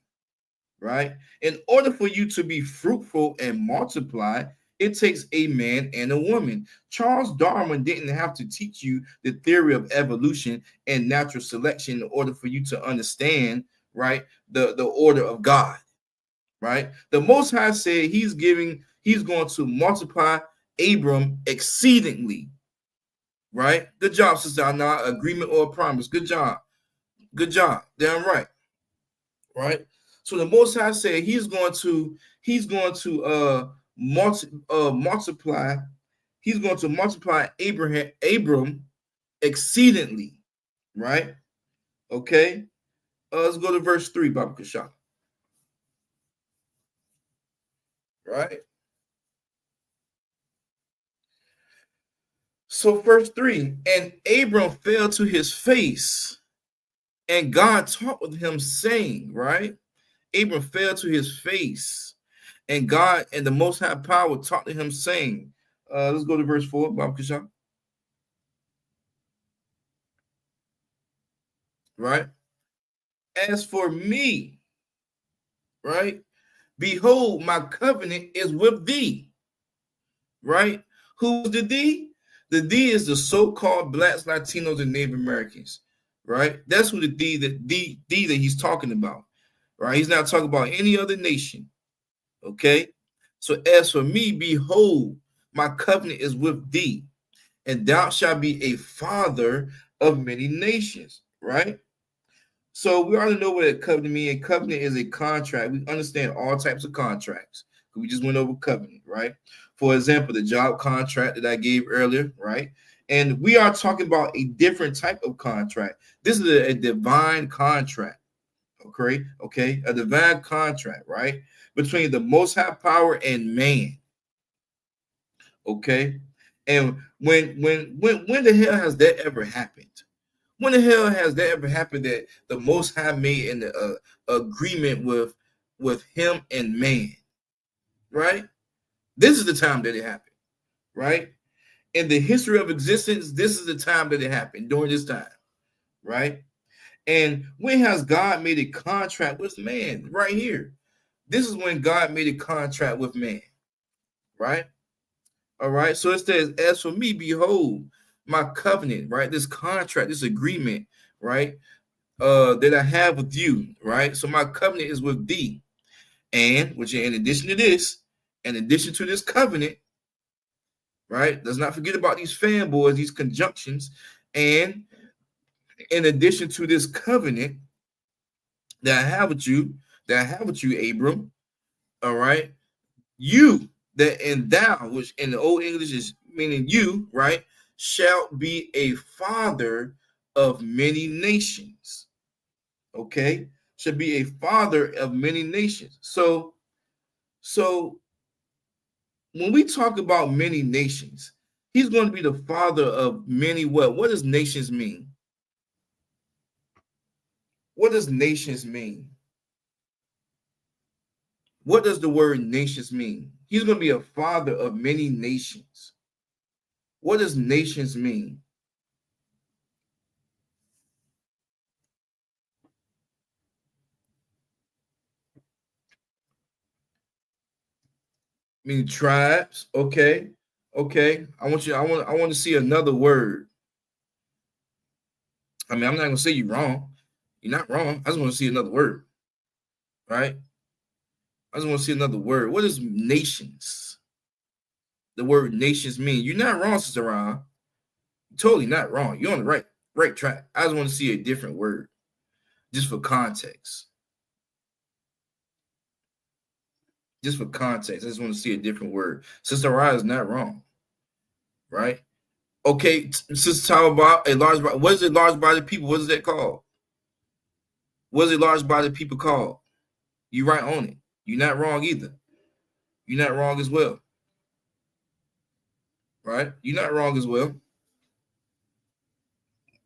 right? In order for you to be fruitful and multiply, it takes a man and a woman. Charles Darwin didn't have to teach you the theory of evolution and natural selection in order for you to understand, right, the order of God, right? The Most High said he's going to multiply Abram exceedingly, right? Good job, Sister Anna. Agreement or promise. Good job. Good job. Damn right. Right. So the Most High said he's going to multiply. He's going to multiply Abram exceedingly. Right. Okay. Let's go to verse 3, Baba Kasha. Right. So verse 3, and Abram fell to his face, and God talked with him, saying, right? Abram fell to his face, and God and the Most High Power talked to him, saying, let's go to verse 4, Bob Kishan. Right? As for me, right? Behold, my covenant is with thee. Right? Who's the thee? The thee is the so-called blacks, Latinos, and Native Americans. Right? That's who the thee that he's talking about. Right? He's not talking about any other nation. Okay? So as for me, behold, my covenant is with thee, and thou shalt be a father of many nations. Right? So we already know what a covenant means. A covenant is a contract. We understand all types of contracts. We just went over covenant, right? For example, the job contract that I gave earlier, right? And we are talking about a different type of contract. This is a divine contract, okay? A divine contract, right? Between the Most High Power and man, okay? And when the hell has that ever happened? When the hell has that ever happened that the Most High made an agreement with him and man, right? This is the time that it happened, right? In the history of existence, this is the time that it happened, during this time, right? And when has God made a contract with man? Right here. This is when God made a contract with man, right? All right. So it says, as for me, behold, my covenant, right? This contract, this agreement, right? That I have with you, right? So my covenant is with thee. And which in addition to this, in addition to this covenant, right? Let's not forget about these fanboys, these conjunctions. And in addition to this covenant that I have with you, Abram, all right, you that and thou, which in the old English is meaning you, right, shall be a father of many nations. Okay, should be a father of many nations. So when we talk about many nations, he's going to be the father of many. What does nations mean? What does nations mean? What does the word nations mean? He's going to be a father of many nations. What does nations mean? Mean tribes. Okay. I want to see another word. I mean, I'm not gonna say you're wrong. You're not wrong. I just want to see another word. Right? I just want to see another word. What is nations? The word nations mean. You're not wrong, Sister Ron. You're totally not wrong. You're on the right track. I just want to see a different word. Just for context. Just for context. I just want to see a different word. Sister Ron is not wrong. Right? Okay, since talking about a large body, what is a large body of people? What is that called? What is a large body of people called? You right on it. You're not wrong either. You're not wrong as well. Right? You're not wrong as well.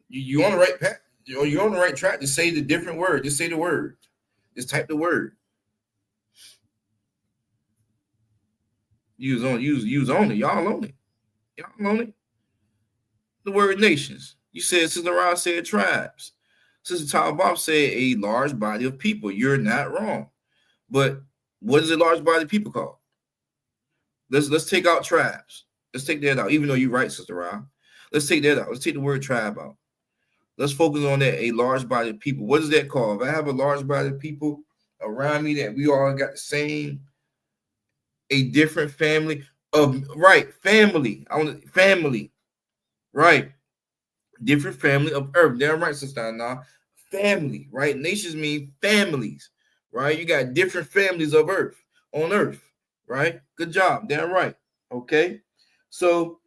You on the right path. You're on the right track to say the different word. Just say the word. Just type the word. Use on it. Y'all on it. Y'all on it. The word nations. You said Sister Ra said tribes. Sister Talbot said a large body of people. You're not wrong. But what is a large body of people called? Let's take out tribes. Let's take that out. Even though you're right, Sister Ra. Let's take that out. Let's take the word tribe out. Let's focus on that. A large body of people. What is that called? If I have a large body of people around me that we all got the same, a different family of right family. I want family, right? Different family of earth. Damn right, Sister Now. Family, right? Nations mean families, right? You got different families of earth on earth, right? Good job. Damn right. Okay. So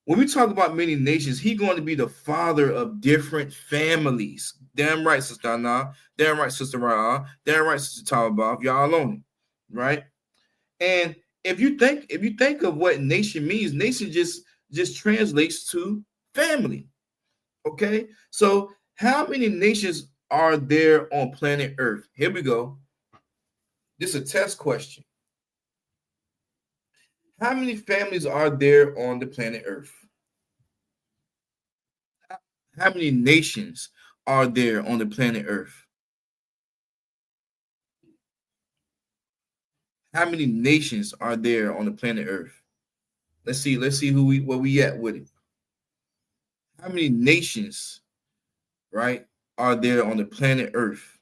when we talk about many nations, he's going to be the father of different families. Damn right, Sister Anna. Damn right, Sister Ra. Damn right, Sister Talabah. Y'all on it, right? And if you think of what nation means, nation just translates to family. Okay, so how many nations are there on planet Earth? Here we go. This is a test question. How many families are there on the planet Earth? How many nations are there on the planet Earth? How many nations are there on the planet Earth? Let's see where we at with it. How many nations, right, are there on the planet Earth?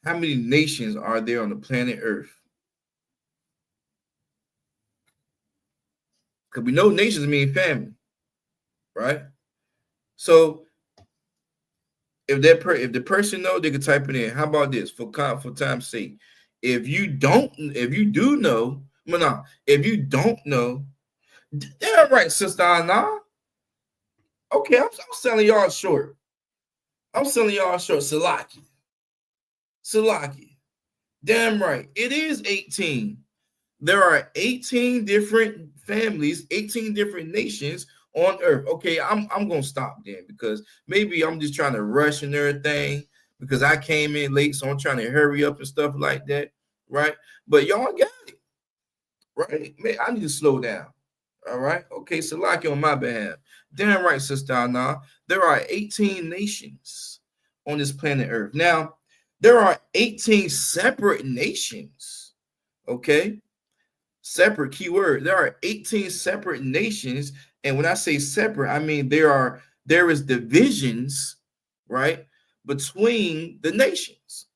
How many nations are there on the planet Earth? Because we know nations mean family, right? So if the person know, they can type it in. How about this for time's sake? If you do know, if you don't know, damn right, Sister Anna. Okay, I'm selling y'all short. Salaki. Damn right. It is 18. There are 18 different families, 18 different nations on earth. Okay, I'm gonna stop then because maybe I'm just trying to rush and everything because I came in late, so I'm trying to hurry up and stuff like that, right? But y'all got it, right? Man, I need to slow down. All right. Okay, Salaki on my behalf. Damn right, Sister Anna. There are 18 nations on this planet Earth. Now, there are 18 separate nations. Okay. Separate keyword. There are 18 separate nations. And when I say separate, I mean there is divisions, right, between the nations.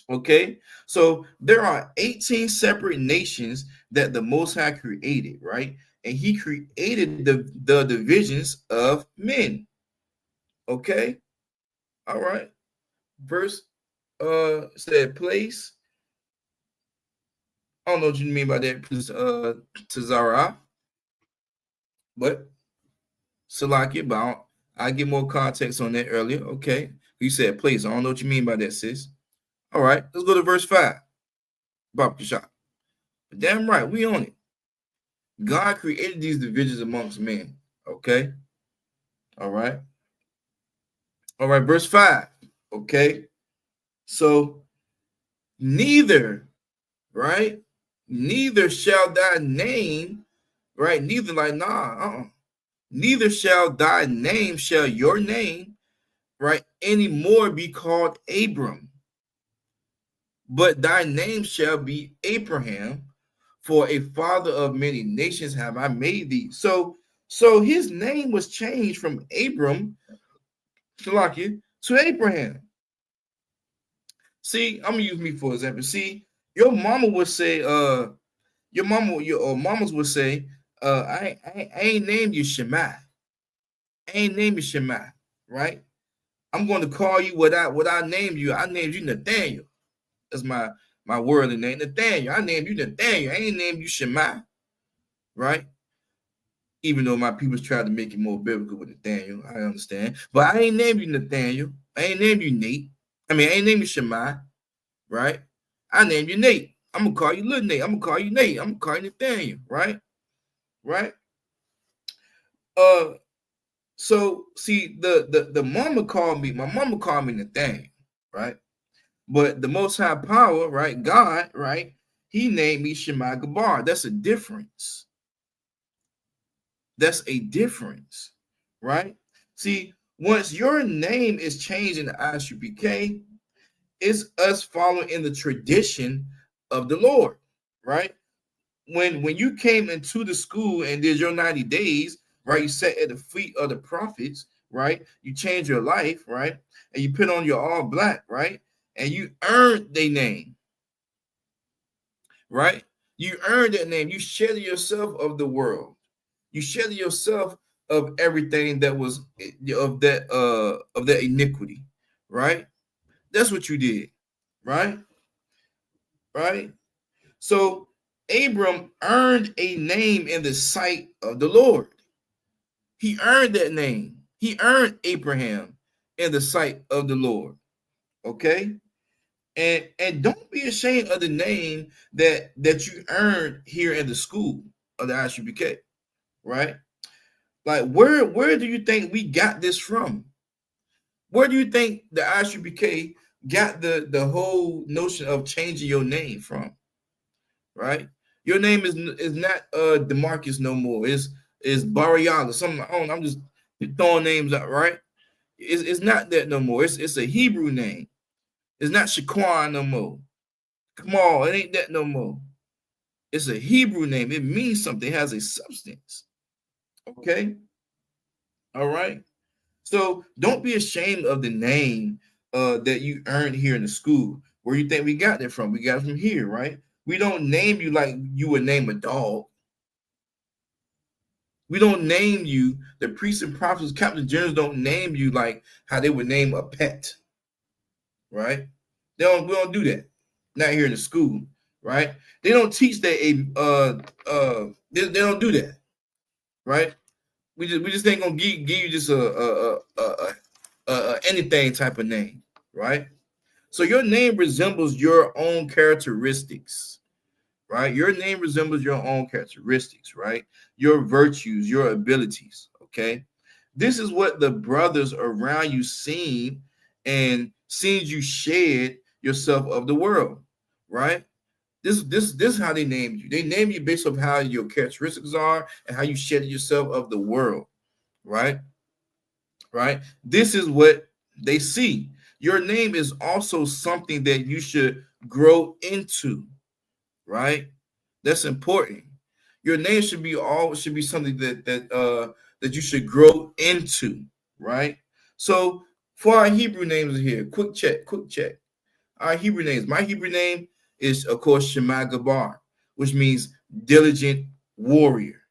Okay, so there are 18 separate nations that the Most High created, right? And he created the divisions of men. Okay, all right. Verse said place. I don't know what you mean by that, Tazara. But Salakia, but I get more context on that earlier. Okay, you said place. I don't know what you mean by that, sis. All right, let's go to verse 5. Bob Kishak. Damn right, we on it. God created these divisions amongst men. Okay. All right. All right, verse 5. Okay. So neither, right? Neither shall thy name, right? Neither like neither shall thy name, shall your name, right, anymore be called Abram, but thy name shall be Abraham, for a father of many nations have I made thee. So his name was changed from Abram to Abraham. See, I'm gonna use me for example. See, your mama would say, your mamas would say, I ain't named you Shema. I ain't named you Shema, right? I'm going to call you what I named you. I named you Nathaniel. That's my my worldly name, Nathaniel. I named you Nathaniel. I ain't named you Shema, right? Even though my people tried to make it more biblical with Nathaniel, I understand. But I ain't named you Nathaniel. I ain't named you Nate. I ain't named you Shema, right? I named you Nate. I'm gonna call you little Nate. I'm gonna call you Nate. I'm gonna call you Nathaniel, right? Right? So see, the mama called me, my mama called me Nathaniel, right? But the most high power, right? God, right? He named me Shema Gabar. That's a difference. That's a difference, right? See, once your name is changed in the ISUPK, it's us following in the tradition of the Lord, right? When you came into the school and did your 90 days, right? You sat at the feet of the prophets, right? You changed your life, right? And you put on your all black, right? And you earned their name, right? You earned that name. You shed yourself of the world. You shed yourself of everything that was of that iniquity, right? That's what you did, right? Right? So Abram earned a name in the sight of the Lord. He earned that name. He earned Abraham in the sight of the Lord. Okay? And don't be ashamed of the name that you earned here in the school of the ISUPK, right? Like where do you think we got this from? Where do you think the ISUPK got the whole notion of changing your name from? Right? Your name is not DeMarcus no more. It's Bariala. Something I don't know, I'm just throwing names out, right? It's not that no more. It's a Hebrew name. It's not Shaquan no more. Come on, it ain't that no more. It's a Hebrew name. It means something. It has a substance. Okay? All right. So don't be ashamed of the name that you earned here in the school. Where you think we got that from? We got it from here, right? We don't name you like you would name a dog. We don't name you, the priests and prophets, captain generals don't name you like how they would name a pet, right? We don't do that. Not here in the school, right? They don't teach that they don't do that, right? We just ain't gonna give you just a anything type of name, right? So your name resembles your own characteristics, right? Your name resembles your own characteristics, right? Your virtues, your abilities, okay? This is what the brothers around you seen and seen you shed yourself of the world, right? This is how they named you. They named you based on how your characteristics are and how you shed yourself of the world, right? Right? This is what they see. Your name is also something that you should grow into, right? That's important. Your name should be something that you should grow into, right? So for our Hebrew names here, quick check. Our Hebrew names. My Hebrew name is, of course, Shema Gabar, which means diligent warrior,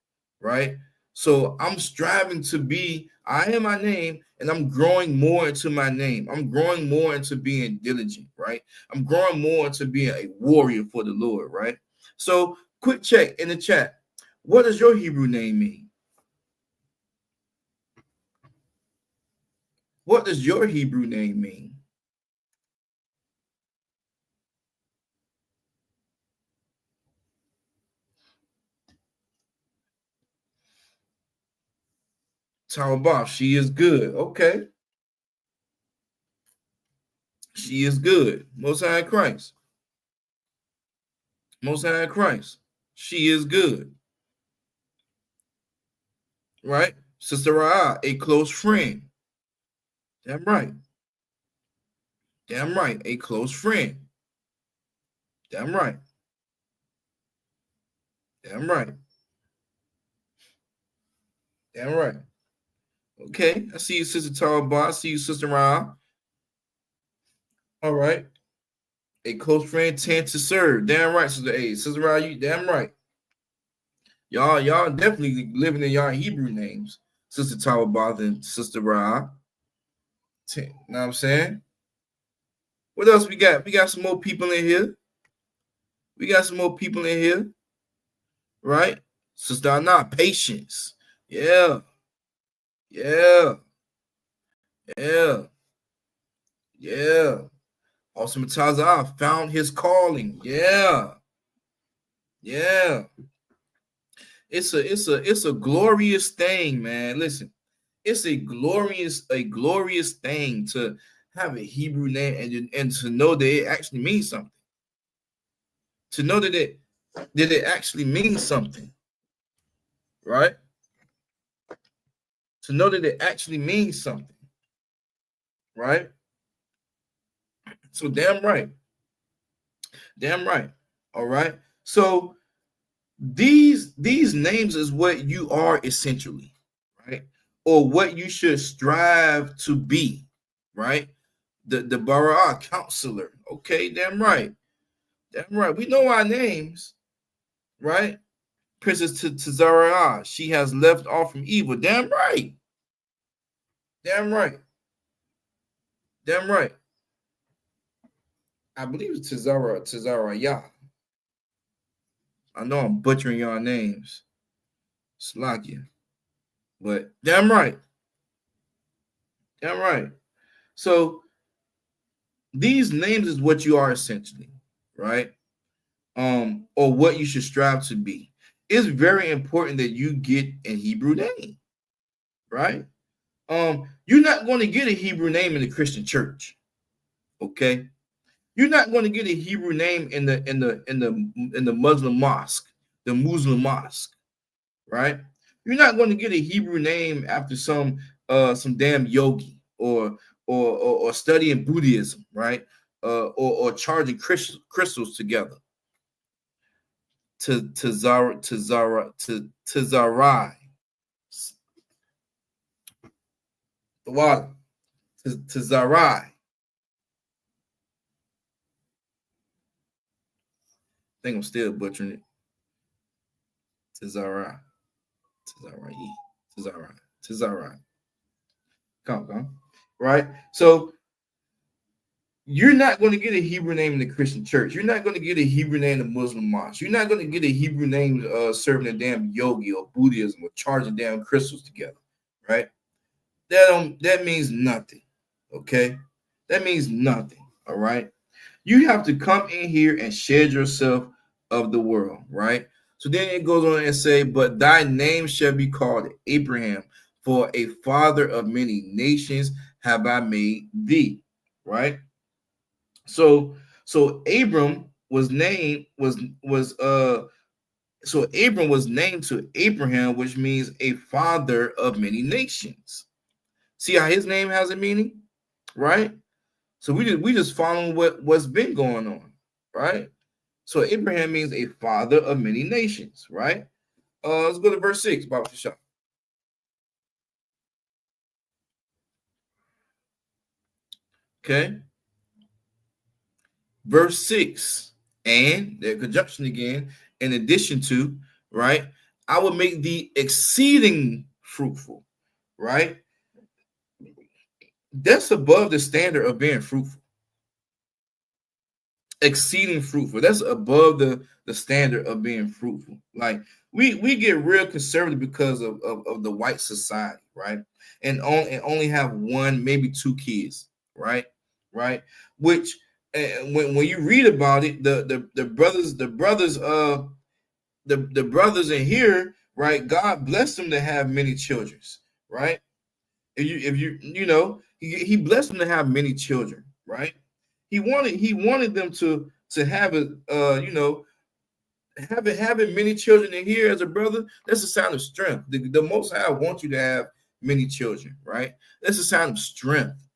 right? So I'm striving to be, I am my name, and I'm growing more into my name. I'm growing more into being diligent, right? I'm growing more into being a warrior for the Lord, right? So quick check in the chat. What does your Hebrew name mean? What does your Hebrew name mean? Tawabah, she is good. Okay. She is good. Most High in Christ. Most High in Christ. She is good. Right? Sister Ra'a, a close friend. Damn right. Damn right. A close friend. Damn right. Damn right. Damn right. Okay. I see you, Sister Tawabah. I see you, Sister Ra'a. All right. A close friend tend to serve. Damn right, Sister A. Sister Ra'a, you damn right. Y'all definitely living in y'all Hebrew names. Sister Tawabah and Sister Ra'a. You know what I'm saying? What else we got? We got some more people in here. We got some more people in here, right? Sister Anna, patience. Yeah. Yeah. Yeah. Yeah. Awesome Taza found his calling. Yeah. Yeah. It's a glorious thing, man. Listen, it's a glorious thing to have a Hebrew name and to know that it actually means something. To know that it actually means something, right? To know that it actually means something, right? So damn right. Damn right. All right. So these names is what you are essentially, right? Or what you should strive to be, right? The Bara counselor. Okay, damn right. Damn right. We know our names, right? Princess Tazara, she has left off from evil. Damn right. Damn right. Damn right. I believe it's Tazara Yah. I know I'm butchering y'all names. Slakia. But damn right. Damn right. So these names is what you are essentially, right? Or what you should strive to be. It's very important that you get a Hebrew name, right? You're not going to get a Hebrew name in the Christian church, okay? You're not going to get a Hebrew name in the Muslim mosque, the Muslim mosque, right? You're not going to get a Hebrew name after some damn yogi or studying Buddhism, right? Or charging crystals together. Tazarai. The water. Tazarai. I think I'm still butchering it. Tazarai. Come. Right? So you're not going to get a Hebrew name in the Christian church. You're not going to get a Hebrew name in the Muslim mosque. You're not going to get a Hebrew name serving a damn yogi or Buddhism or charging damn crystals together, right? That means nothing, okay? That means nothing, all right? You have to come in here and shed yourself of the world, right? So then it goes on and say, but thy name shall be called Abraham, for a father of many nations have I made thee, right? So Abram was named so Abram was named to Abraham, which means a father of many nations. See how his name has a meaning, right? So we just following what's been going on, right? So Abraham means a father of many nations, right? Let's go to verse 6, Baba Shah. Okay. Verse 6, and the conjunction again, in addition to, right? I will make thee exceeding fruitful, right? That's above the standard of being fruitful. Exceeding fruitful. That's above the standard of being fruitful. Like we get real conservative because of the white society, right? And only have one, maybe two kids, right? Right? Which when you read about it, the brothers in here, right? God blessed them to have many children, right? If you know, he blessed them to have many children, right? He wanted them to have it, having many children in here as a brother. That's a sign of strength. The Most High wants you to have many children, right? That's a sign of strength,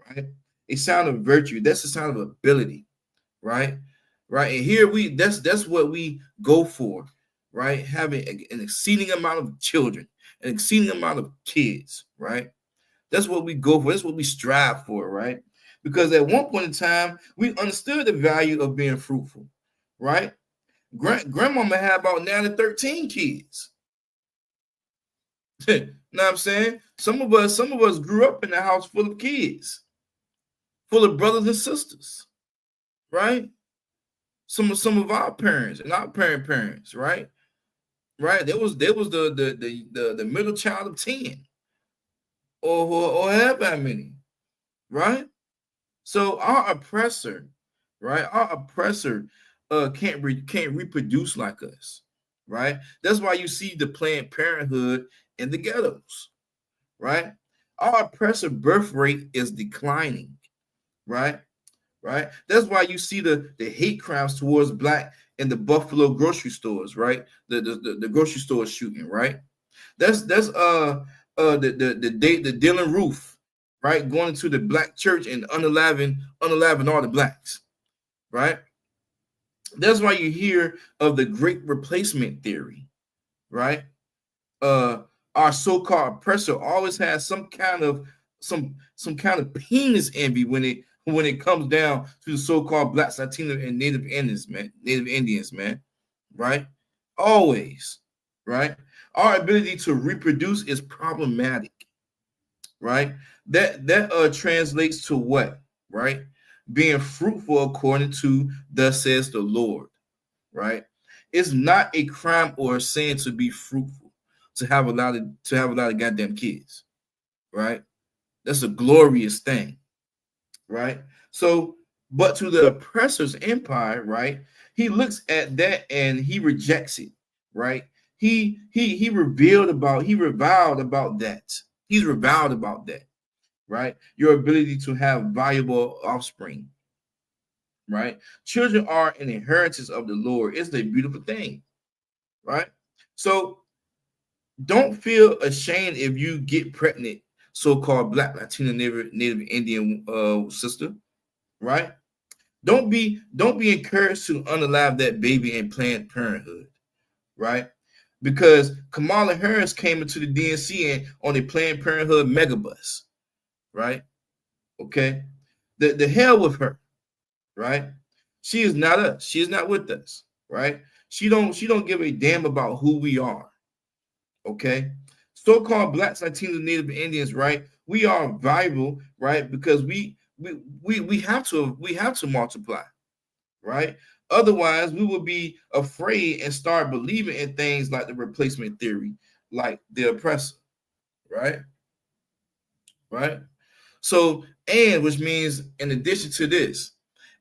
right? A sign of virtue. That's a sign of ability, right? Right. And here that's what we go for, right? Having an exceeding amount of children, an exceeding amount of kids, right? That's what we go for. That's what we strive for, right? Because at one point in time, we understood the value of being fruitful, right? Grandmama had about 9 to 13 kids. Know what I'm saying? Some of us grew up in a house full of kids, full of brothers and sisters, right? some of our parents and our parents, right? Right? There was the middle child of 10 or however many, right? So our oppressor, right? Our oppressor can't reproduce like us, right? That's why you see the Planned Parenthood in the ghettos, right? Our oppressor birth rate is declining, right? Right? That's why you see the hate crimes towards black in the Buffalo grocery stores, right? The grocery store shooting, right? That's the Dylan Roof, right? Going into the black church and unaliving all the blacks, right? That's why you hear of the great replacement theory, right? uh our so-called oppressor always has some kind of penis envy when it comes down to the so-called blacks, Latino, and Native Indians, man, right? Always, right? Our ability to reproduce is problematic, right? That translates to what, right? Being fruitful according to thus says the Lord, right? It's not a crime or a sin to be fruitful, to have a lot of goddamn kids, right? That's a glorious thing, right? So, but to the oppressor's empire, right? He looks at that and he rejects it, right? He reviled about that. He's reviled about that, right? Your ability to have valuable offspring, right? Children are an inheritance of the Lord. It's a beautiful thing, right? So don't feel ashamed if you get pregnant, so-called black, Latino, Native Indian sister, right? Don't be encouraged to unalive that baby in Planned Parenthood, right? Because Kamala Harris came into the DNC and on a Planned Parenthood megabus, right? Okay, the hell with her, right? She is not us. She is not with us, right? She don't give a damn about who we are. Okay, so-called blacks, Latinos, Native Indians, right? We are valuable, right? Because we have to multiply, right? Otherwise, we will be afraid and start believing in things like the replacement theory, like the oppressor, right? Right. So, and which means in addition to this,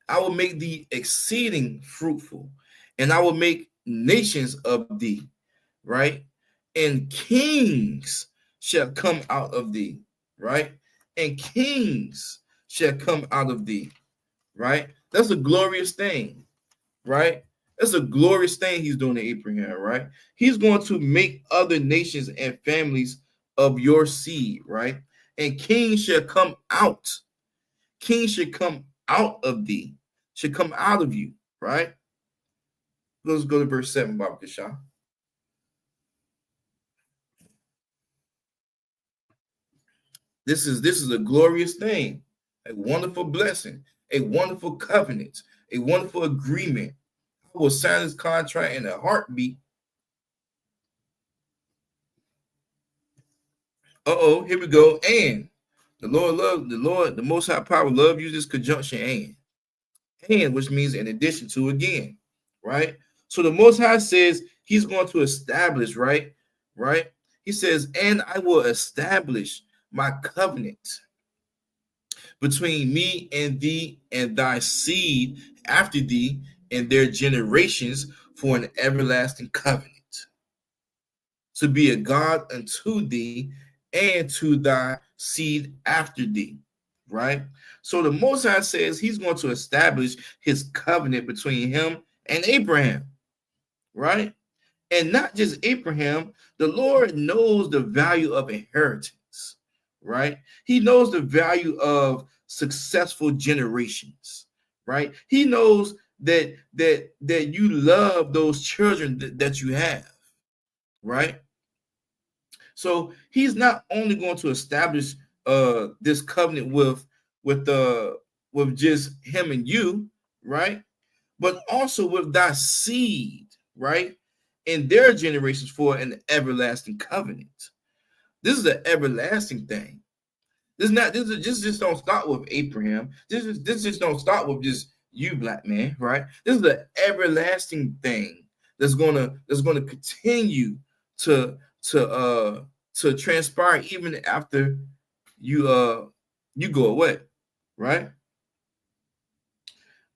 I will make thee exceeding fruitful, and I will make nations of thee, right? And kings shall come out of thee, right? And kings shall come out of thee, right? That's a glorious thing, right? That's a glorious thing he's doing to Abraham, right? He's going to make other nations and families of your seed, right? And kings shall come out. Kings should come out of thee, should come out of you, right? Let's go to verse 7, Baba Kasha. This is a glorious thing, a wonderful blessing, a wonderful covenant, a wonderful agreement. I will sign this contract in a heartbeat. Here we go. And the Most High Power love uses conjunction and, which means in addition to again, right? So the Most High says he's going to establish, right? Right? He says, and I will establish my covenant between me and thee and thy seed after thee and their generations for an everlasting covenant, to be a God unto thee and to thy seed after thee, right? So the Most High says he's going to establish his covenant between him and Abraham, right? And not just Abraham, the Lord knows the value of inheritance, right? He knows the value of successful generations, right? He knows that you love those children that you have, right? So he's not only going to establish this covenant with just him and you, right? But also with thy seed, right? In their generations for an everlasting covenant. This is an everlasting thing. This just don't start with Abraham. This just don't start with just you, black man, right? This is the everlasting thing that's gonna continue to transpire even after you go away, right?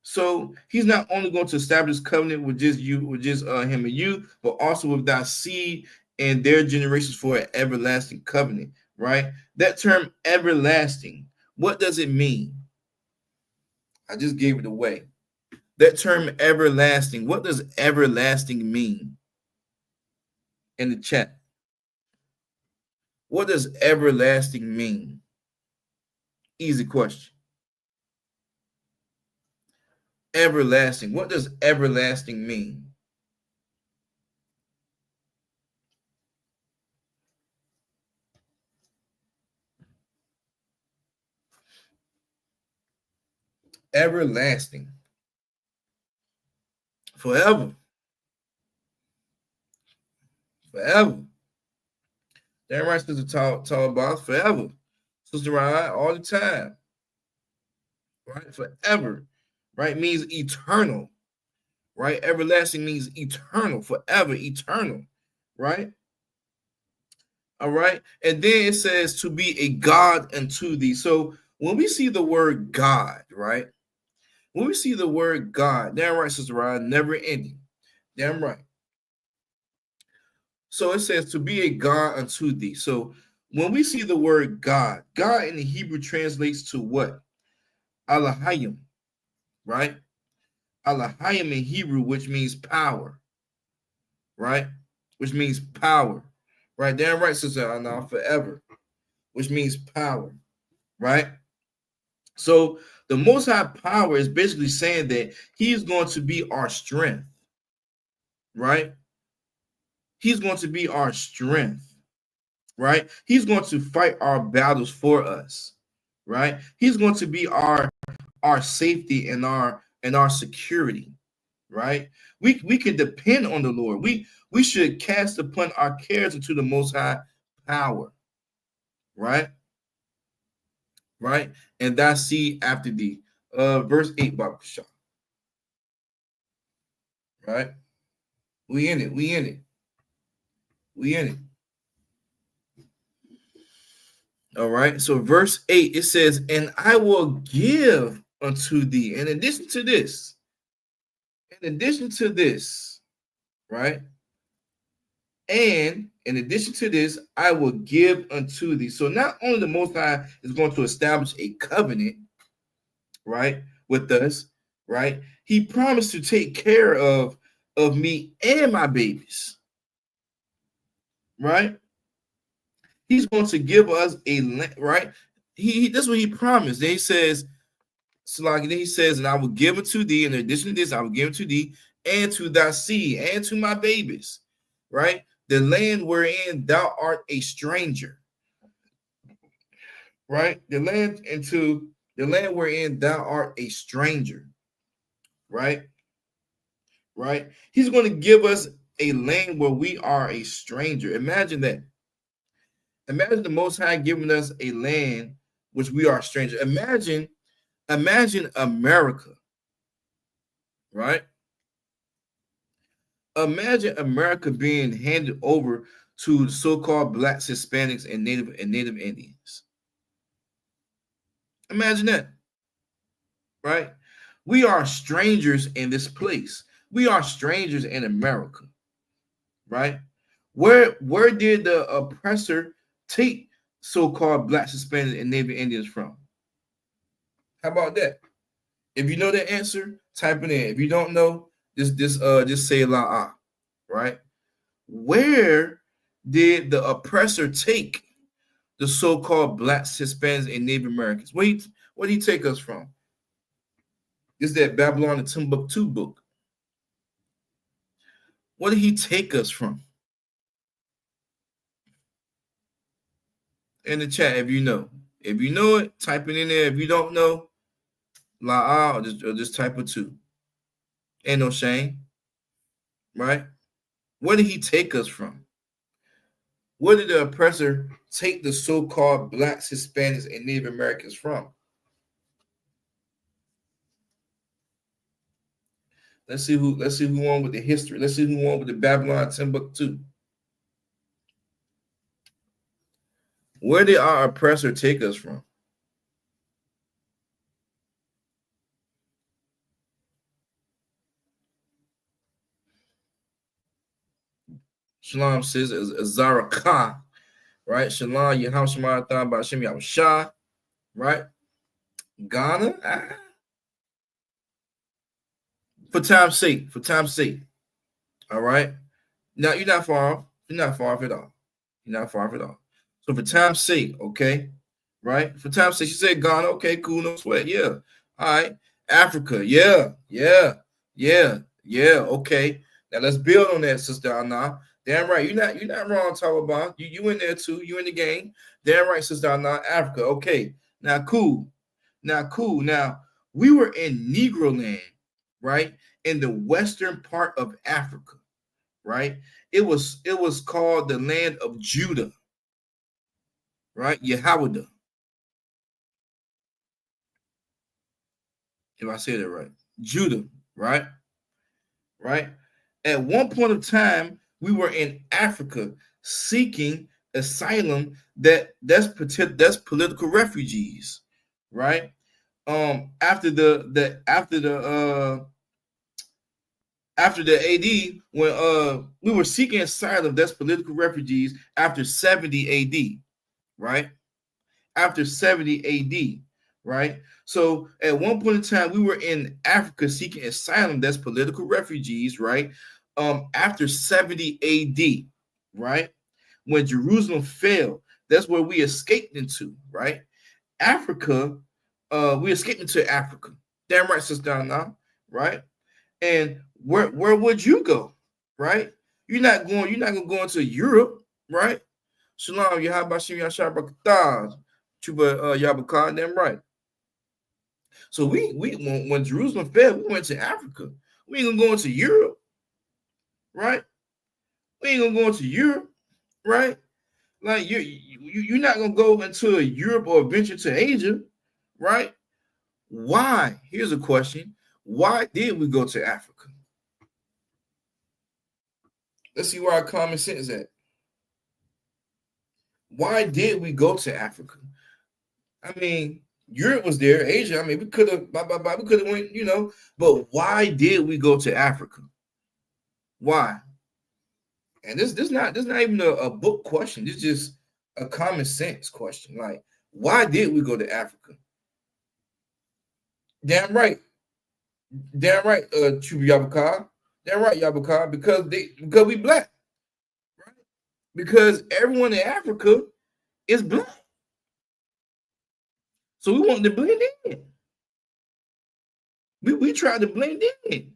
So he's not only going to establish covenant with just you, with just him and you, but also with thy seed and their generations for an everlasting covenant, right? That term everlasting, what does it mean? I just gave it away. That term everlasting, what does everlasting mean? In the chat. What does everlasting mean? Easy question. Everlasting. What does everlasting mean? Everlasting. Forever. Forever. Damn right, Sister talk about forever. Sister Ryan, all the time. Right? Forever. Right? Means eternal. Right? Everlasting means eternal, forever, eternal. Right? All right. And then it says to be a God unto thee. So when we see the word God, right? When we see the word God, damn right, Sister Ryan, never ending. Damn right. So it says to be a God unto thee. So when we see the word God, God in the Hebrew translates to what? Elohim, right? Elohim in Hebrew, which means power, right? Which means power, right? Damn right, Sister Anna, forever, which means power, right? So the Most High power is basically saying that He's going to be our strength, right? He's going to be our strength, right? He's going to fight our battles for us, right? He's going to be our safety and our security, right? We can depend on the Lord. We should cast upon our cares into the Most High power, right? Right? And thy seed after thee. Verse 8, Baba Shah. Right? We in it. We in it. We in it. All right. So verse 8, it says, and I will give unto thee. In addition to this, right? And in addition to this, I will give unto thee. So not only the Most High is going to establish a covenant, right, with us, right? He promised to take care of me and my babies, right? He's going to give us a land, right? He that's what he promised. Then he says, then he says, and I will give it to thee. In addition to this, I will give it to thee and to thy seed and to my babies, right? The land wherein thou art a stranger, right? The land wherein thou art a stranger, right? Right? He's going to give us a land where we are a stranger. Imagine that. Imagine the Most High giving us a land which we are a stranger. Imagine America, right? Imagine America being handed over to the so-called blacks, Hispanics, and Native Indians. Imagine that, right? We are strangers in this place. We are strangers in America, right? Where did the oppressor take so-called blacks, Hispanics, and Native Indians from? How about that? If you know the answer, type it in. If you don't know, just say la, right? Where did the oppressor take the so-called blacks, Hispanics, and Native Americans? Where did he take us from? This is that Babylon and Timbuktu book. What did he take us from? In the chat, if you know. If you know it, type it in there. If you don't know, la, or just type it too. Ain't no shame, right? Where did he take us from? Where did the oppressor take the so-called blacks, Hispanics, and Native Americans from? Let's see who won with the history. Let's see who won with the Babylon Timbuktu. Where did our oppressor take us from? Shalom says Azaraka, right? Shalom, Yaham Shemarathon by Shem Shah, right? Ghana. For time's sake. All right. Now you're not far off. You're not far off at all. So for time's sake, okay, right? For time's sake, she said Ghana. Okay, cool, no sweat. Yeah. All right. Africa. Yeah. Okay. Now let's build on that, Sister Anna. Damn right. You're not wrong, Taliban. You in there too. You in the game. Damn right, Sister Anna. Africa. Okay. Now cool. Now we were in Negro land, right? In the western part of Africa, right? It was called the land of Judah, right? Yahweh. If I say that right. Judah, right? Right? At one point of time, we were in Africa seeking asylum that's political refugees, right? After the AD, when we were seeking asylum, that's political refugees after 70 AD, right? After 70 AD, right? So at one point in time, we were in Africa seeking asylum, that's political refugees, right? After 70 AD, right? When Jerusalem fell, that's where we escaped into, right? Africa, we escaped into Africa. Damn right, Sister Anna, right? And where would you go, right? You're not gonna go into Europe, right? Shalom, Yahabashim Yashabakatah, Chuba Yabakah, damn right. So when Jerusalem fell, we went to Africa. We ain't gonna go into Europe, right? We ain't gonna go into Europe, right? Like you're not gonna go into Europe or venture to Asia, right? Why? Here's a question. Why did we go to Africa? Let's see where our common sense is at. Why did we go to Africa? I mean, Europe was there, Asia. I mean, we could have went, but why did we go to Africa? Why? And this not even a book question. This is just a common sense question. Like, why did we go to Africa? Damn right, Chuba Yabaka. Damn right, Yabaka, because we black, right? Because everyone in Africa is black. So we wanted to blend in. We tried to blend in.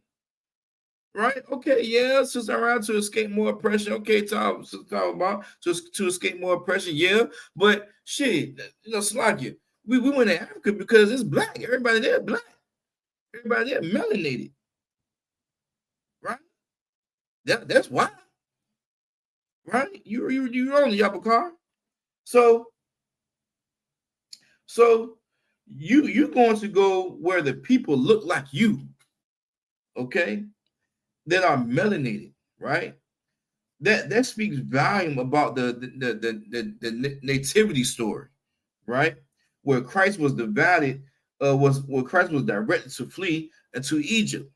Right? Okay, yeah, since around to escape more oppression. Okay, talk about to escape more oppression, yeah. But shit, Slovakia, we went to Africa because it's black. Everybody there black. Everybody there melanated. Right? That's why. Right? You're on the Yabakar. So you're going to go where the people look like you, okay? That are melanated, right? That speaks volume about the nativity story, right? Where Christ was divided, where Christ was directed to flee into Egypt,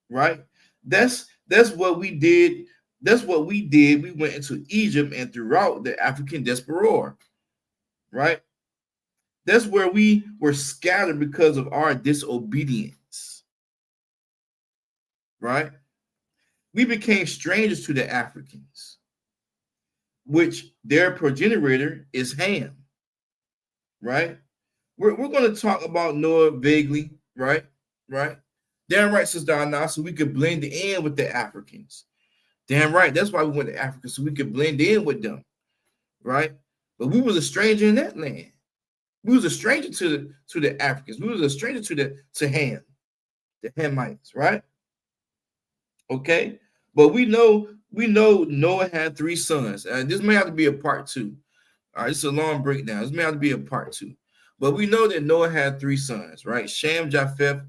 right? That's what we did. That's what we did. We went into Egypt and throughout the African diaspora, right? That's where we were scattered because of our disobedience, right? We became strangers to the Africans, which their progenitor is Ham, right? We're going to talk about Noah vaguely, right? Damn right, Sister Anna, so we could blend in with the Africans. Damn right, that's why we went to Africa, so we could blend in with them, right? But we was a stranger in that land. We was a stranger to the Africans. We was a stranger to Ham, the Hamites, right? Okay, but we know Noah had 3 sons. This may have to be a part 2. All right, it's a long breakdown. This may have to be a part 2. But we know that Noah had 3 sons, right? Shem, Japheth,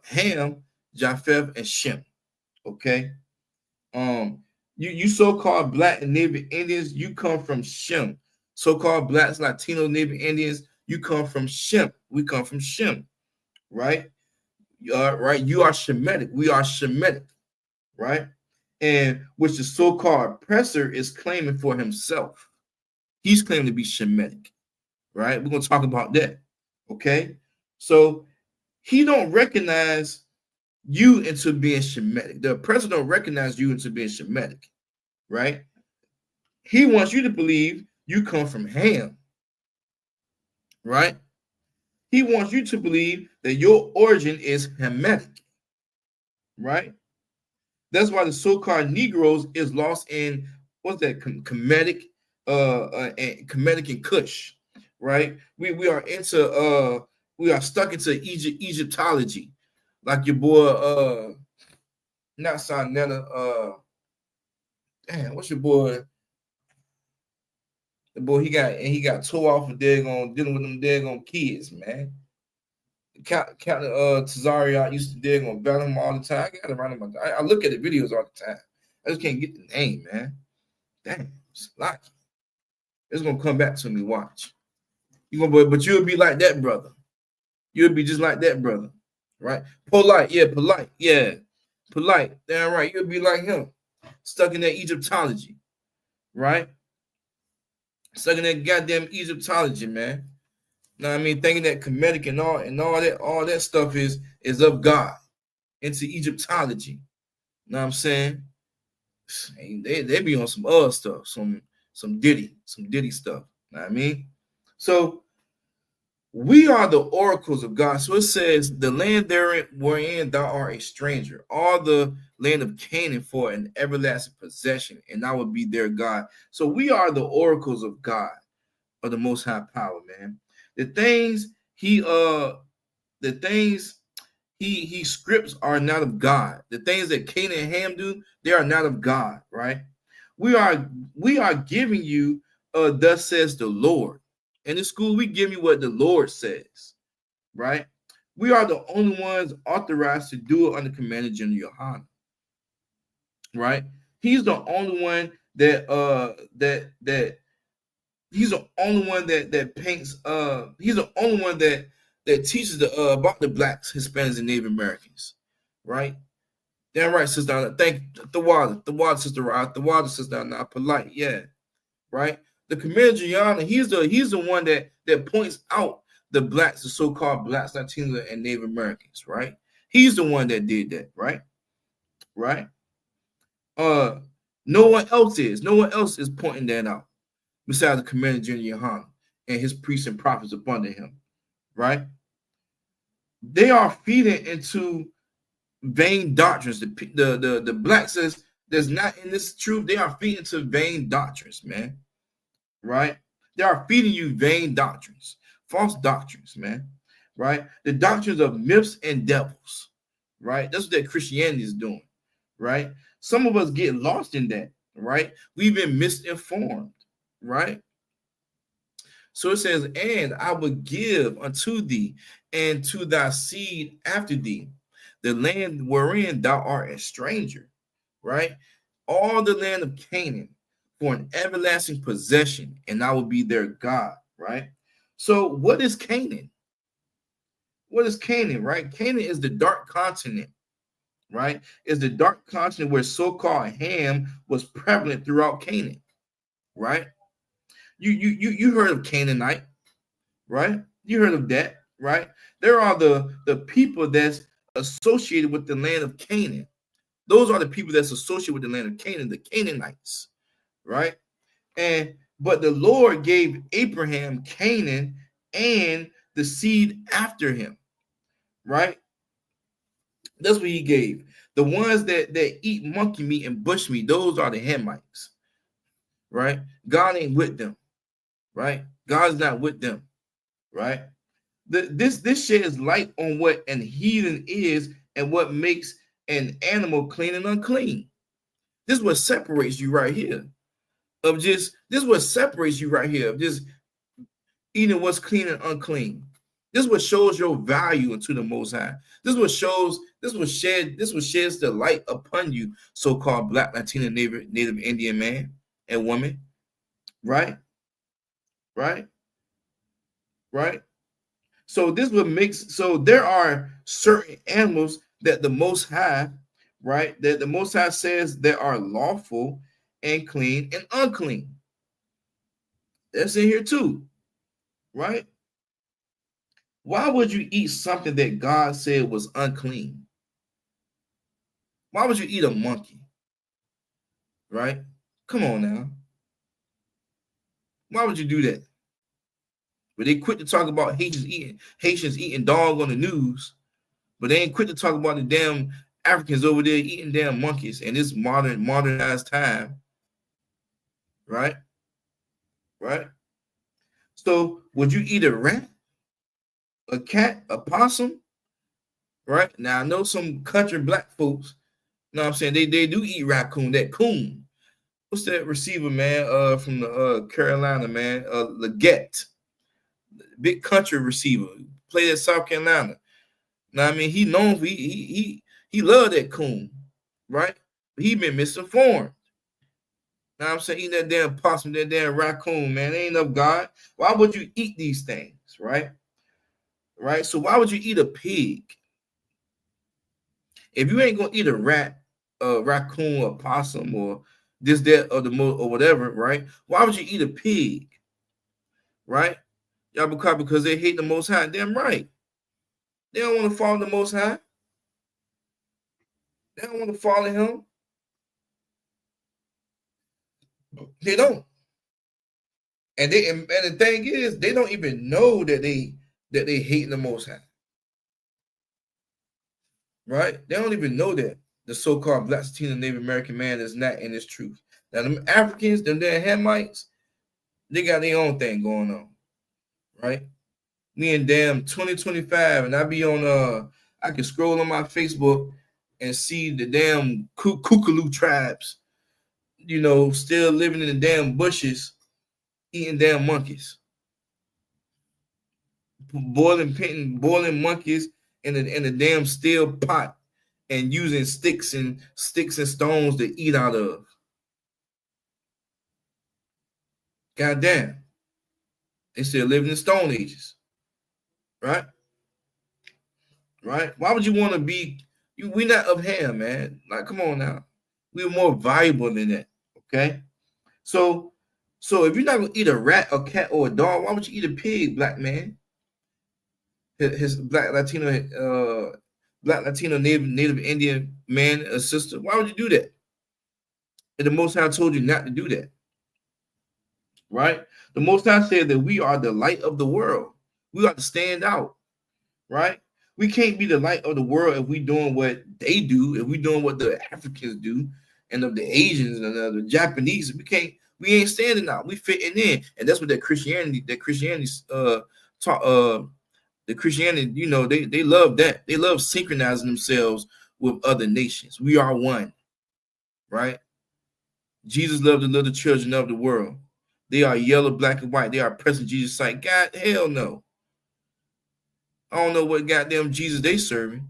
Ham, Japheth, and Shem. Okay. You so-called Black and Native Indians, you come from Shem. So-called Blacks, Latino, Native Indians, you come from Shem. We come from Shem, right? Right. You are Shemitic. We are Shemitic, right? And which the so-called oppressor is claiming for himself. He's claiming to be Shemitic, right? We're gonna talk about that. Okay. So he don't recognize you into being Shemitic. The oppressor don't recognize you into being Shemitic, right? He wants you to believe you come from Ham, right? He wants you to believe that your origin is Hamitic, right? That's why the so-called Negroes is lost in what's that? Kemetic, and Kemetic and Kush, right? We are stuck into Egyptology, like your boy not Sonetta, damn, what's your boy? The boy he got tore off of dealing with them daggone kids, man. Captain Tazariot used to daggone battle him all the time. I gotta run him. I look at the videos all the time. I just can't get the name, man. Damn, it's lucky. It's gonna come back to me. Watch. But you'll be like that brother. You'll be just like that brother, right? Polite, yeah. Polite, damn right. You'll be like him, stuck in that Egyptology, right? Stuck in that goddamn Egyptology, man. Know what I mean? Thinking that Kemetic and all that stuff is of God, into Egyptology. Know what I'm saying? They be on some other stuff, some Diddy stuff. Know what I mean? So we are the oracles of God. So it says, the land therein wherein thou art a stranger, all the land of Canaan for an everlasting possession, and I will be their God. So we are the oracles of God, of the Most High Power, man. The things he scripts are not of God. The things that Canaan and Ham do, they are not of God, right? We are giving you thus says the Lord. In the school, we give you what the Lord says, right? We are the only ones authorized to do it under Commander General Yohana, right? He's the only one that he's the only one that paints. He's the only one that teaches about the Blacks, Hispanics, and Native Americans, right? Damn right, sister. Thank the water, sister. The water, sister. Not polite, yeah, right. The Commander General, he's the one that points out the Blacks, the so-called Blacks, Latinos, and Native Americans, right? He's the one that did that, right? Right. No one else is pointing that out besides the Commander General Yohana and his priests and prophets up under him, right? They are feeding into vain doctrines. The Black says there's not in this truth. They are feeding into vain doctrines, man, right? They are feeding you vain doctrines, false doctrines, man, right? The doctrines of myths and devils, right? That's what that Christianity is doing, right? Some of us get lost in that, right? We've been misinformed, right? So it says, and I will give unto thee and to thy seed after thee the land wherein thou art a stranger, right? All the land of Canaan for an everlasting possession, and I will be their God, right? So what is Canaan? What is Canaan, right? Canaan is the dark continent, right? It's the dark continent where so-called Ham was prevalent throughout Canaan, right? You heard of Canaanite, right? You heard of that, right? There are the people that's associated with the land of Canaan. Those are the people that's associated with the land of Canaan, the Canaanites, right? But the Lord gave Abraham Canaan and the seed after him, right? That's what he gave. The ones that eat monkey meat and bush meat, those are the Hamites, right? God ain't with them, right? God's not with them, right? This sheds light on what an heathen is and what makes an animal clean and unclean. This is what separates you right here. This is what separates you right here of just eating what's clean and unclean. This is what shows your value unto the Most High. This is what shows sheds the light upon you, so-called Black, Latino, Native Indian man and woman, right? Right? Right? So this would mix. So there are certain animals that the Most High, right? That the Most High says that are lawful and clean and unclean. That's in here too, right? Why would you eat something that God said was unclean? Why would you eat a monkey? Right? Come on now. Why would you do that? But they quit to talk about Haitians eating dog on the news, but they ain't quit to talk about the damn Africans over there eating damn monkeys in this modernized time. Right? Right? So would you eat a rat, a cat, a possum? Right? Now I know some country black folks, you know what I'm saying, they do eat raccoon, that coon. What's that receiver, man? From the Carolina, man. Leggett. Big country receiver. Played at South Carolina. Now, I mean, he known for he loved that coon, right? But he been misinformed. Now I'm saying, eating that damn possum, that damn raccoon, man. They ain't of God. Why would you eat these things, right? Right? So why would you eat a pig? If you ain't gonna eat a rat, a raccoon, or possum, or this, that, or or whatever, right? Why would you eat a pig? Right? Y'all because they hate the Most High. Damn right. They don't want to follow the Most High. They don't want to follow him. They don't. And the thing is, they don't even know that they hate the Most High. Right? They don't even know that the so-called Black, Latino, Native American man is not in his truth. Now, them Africans, them damn Hamites, they got their own thing going on. Right? We in damn 2025, and I be on I can scroll on my Facebook and see the damn Kookaloo tribes, you know, still living in the damn bushes, eating damn monkeys, boiling monkeys in a damn steel pot, and using sticks and stones to eat out of. God damn, they still living in Stone Ages, right? Right? Why would you want to be? We not of Ham, man. Like, come on now. We're more valuable than that. Okay. So if you're not gonna eat a rat, a cat, or a dog, why would you eat a pig, black man? His black Latino, Native Indian man or sister. Why would you do that? And the Most High told you not to do that. Right? The Most High said that we are the light of the world. We ought to stand out. Right? We can't be the light of the world if we doing what they do, if we doing what the Africans do, and of the Asians and the Japanese. We ain't standing out. We fitting in. And that's what that Christianity taught the Christianity, you know, they love that. They love synchronizing themselves with other nations. We are one. Right? Jesus loved the little children of the world. They are yellow, black, and white. They are present Jesus' sight. God, hell no. I don't know what goddamn Jesus they serving,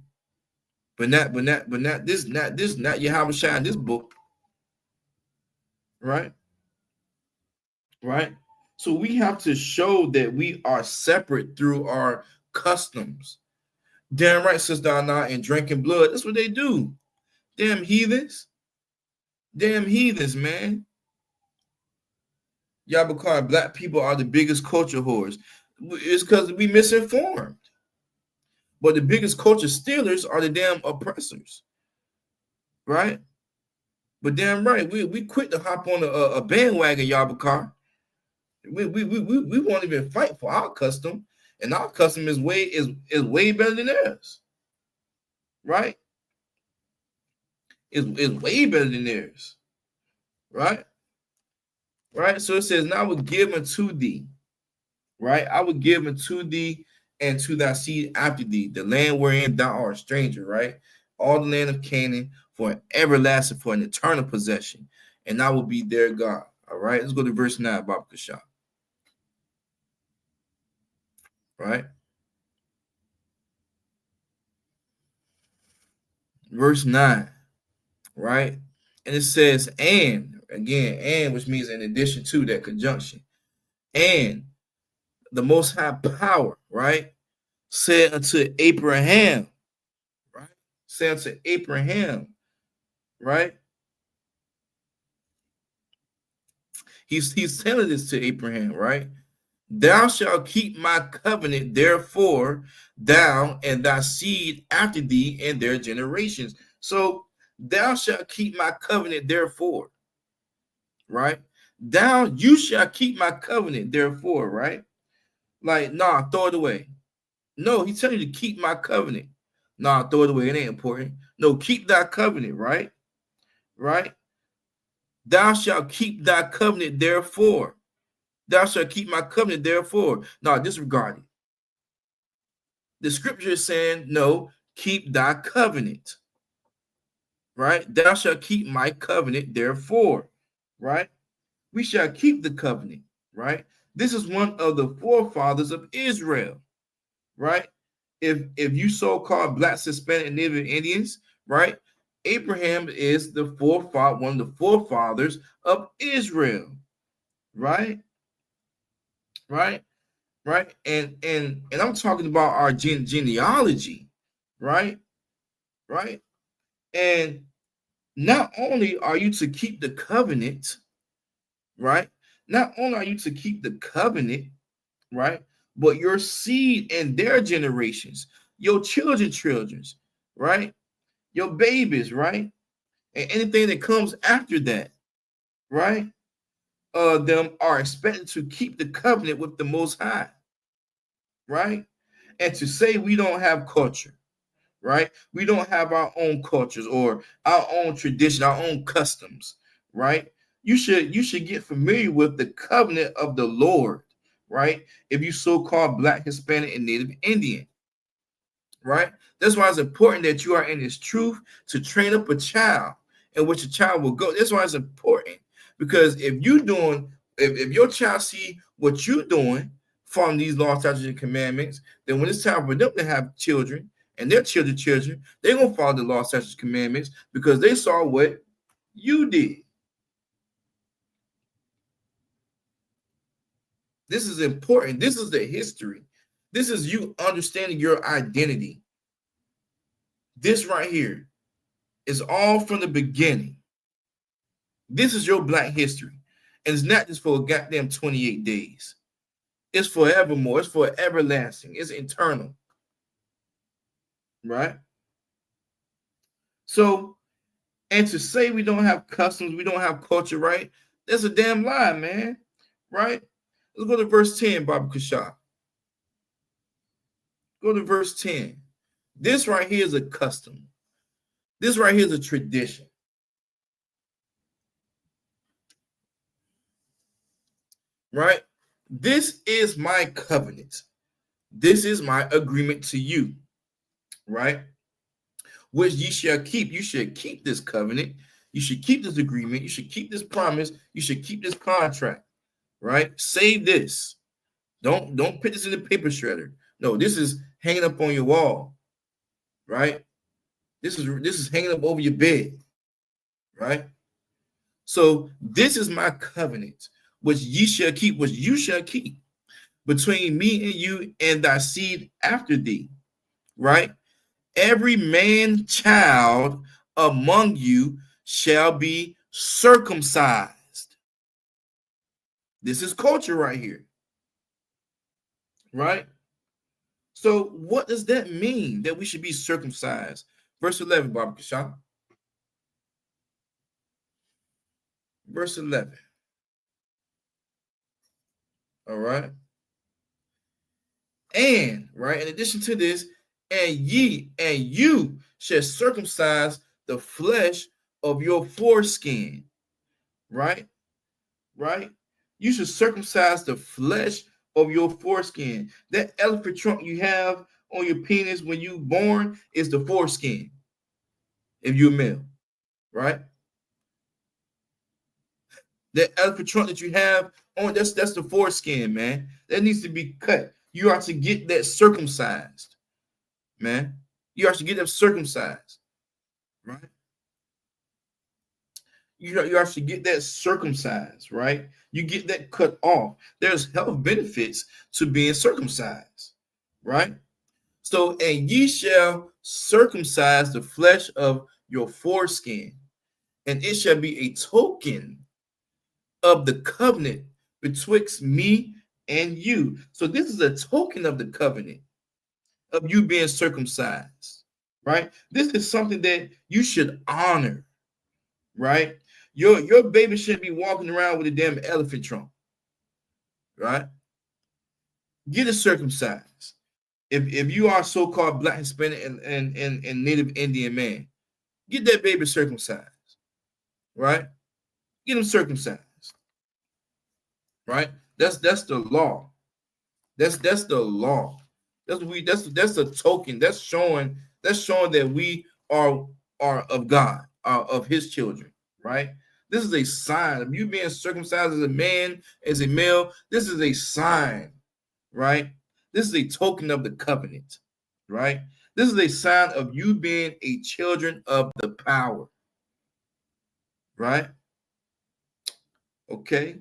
but not Yahweh Shai in this book, right? Right. So we have to show that we are separate through our customs. Damn right, Sister Anna, and drinking blood. That's what they do. Damn heathens. Damn heathens, man. Y'all because black people are the biggest culture whores. It's because we misinformed. But the biggest culture stealers are the damn oppressors, right? But damn right, we quit to hop on a bandwagon, Yabakar. We won't even fight for our custom, and our custom is way better than theirs, right? Is way better than theirs, right? Right. So it says, "Now I will give unto thee." Right? I will give unto thee and to thy seed after thee, the land wherein thou art a stranger, right? All the land of Canaan for an everlasting, for an eternal possession, and I will be their God. All right, let's go to verse 9, Baba Kasha. Right? verse 9, right? And it says, and again, and which means in addition to that conjunction, and the Most High power, right, said unto Abraham, right, said unto Abraham, right? He's telling this to Abraham, right? Thou shalt keep my covenant, therefore, thou and thy seed after thee and their generations. So thou shalt keep my covenant, therefore, right? You shall keep my covenant, therefore, right? Like, nah, throw it away. No, he's telling you to keep my covenant. Nah, throw it away. It ain't important. No, keep thy covenant, right? Right? Thou shalt keep thy covenant, therefore. Thou shalt keep my covenant, therefore. No, disregard it. The scripture is saying, no, keep thy covenant. Right? Thou shalt keep my covenant, therefore. Right? We shall keep the covenant. Right? This is one of the forefathers of Israel. Right? If you so-called Black, Hispanic, and Native Indians, right? Abraham is the forefather, one of the forefathers of Israel. Right? Right? Right? And I'm talking about our genealogy, right? Right? And not only are you to keep the covenant, right? Not only are you to keep the covenant, right? But your seed and their generations, your children's, right? Your babies, right? And anything that comes after that, right? Them are expected to keep the covenant with the Most High, right? And to say we don't have culture, right? We don't have our own cultures or our own tradition, our own customs, right? You should get familiar with the covenant of the Lord, right? If you so-called Black, Hispanic, and Native Indian, right? That's why it's important that you are in this truth to train up a child in which a child will go. That's why it's important, because if your child see what you're doing from these laws, statutes, and commandments, then when it's time for them to have children and their children, they're gonna follow the law, statutes, and commandments because they saw what you did. This is important. This is the history. This is you understanding your identity. This right here is all from the beginning. This is your Black history. And it's not just for a goddamn 28 days. It's forevermore. It's for everlasting. It's eternal. Right? So, and to say we don't have customs, we don't have culture, right? That's a damn lie, man. Right? Let's go to verse 10, Baba Kashab. Go to verse 10. This right here is a custom. This right here is a tradition. Right? This is my covenant. This is my agreement to you. Right? Which ye shall keep. You should keep this covenant. You should keep this agreement. You should keep this promise. You should keep this contract. Right? Save this. Don't put this in the paper shredder. No, this is hanging up on your wall. Right? This is hanging up over your bed. Right? So this is my covenant, which ye shall keep, which you shall keep between me and you and thy seed after thee. Right? Every man child among you shall be circumcised. This is culture right here. Right? So what does that mean that we should be circumcised? Verse 11, Baba Kashab. Verse 11. All right. And, right, in addition to this, and you shall circumcise the flesh of your foreskin. Right? Right? You should circumcise the flesh of your foreskin. That elephant trunk you have on your penis when you born is the foreskin. If you're male, right? That elephant trunk that you have on, that's the foreskin, man. That needs to be cut. You are to get that circumcised, man. You are to get them circumcised. right? You actually get that circumcised, right? You get that cut off. There's health benefits to being circumcised, right? So, and ye shall circumcise the flesh of your foreskin, and it shall be a token of the covenant betwixt me and you. So, this is a token of the covenant of you being circumcised, right? This is something that you should honor, right? Your baby shouldn't be walking around with a damn elephant trunk, right? Get it circumcised. If you are so-called Black, Hispanic, and Native Indian man, get that baby circumcised, right? Get him circumcised, right? That's the law. That's the law. That's a token. That's showing that we are of God, are of His children, right? This is a sign of you being circumcised as a man, as a male. This is a sign, right? This is a token of the covenant, right? This is a sign of you being a children of the power, right? Okay.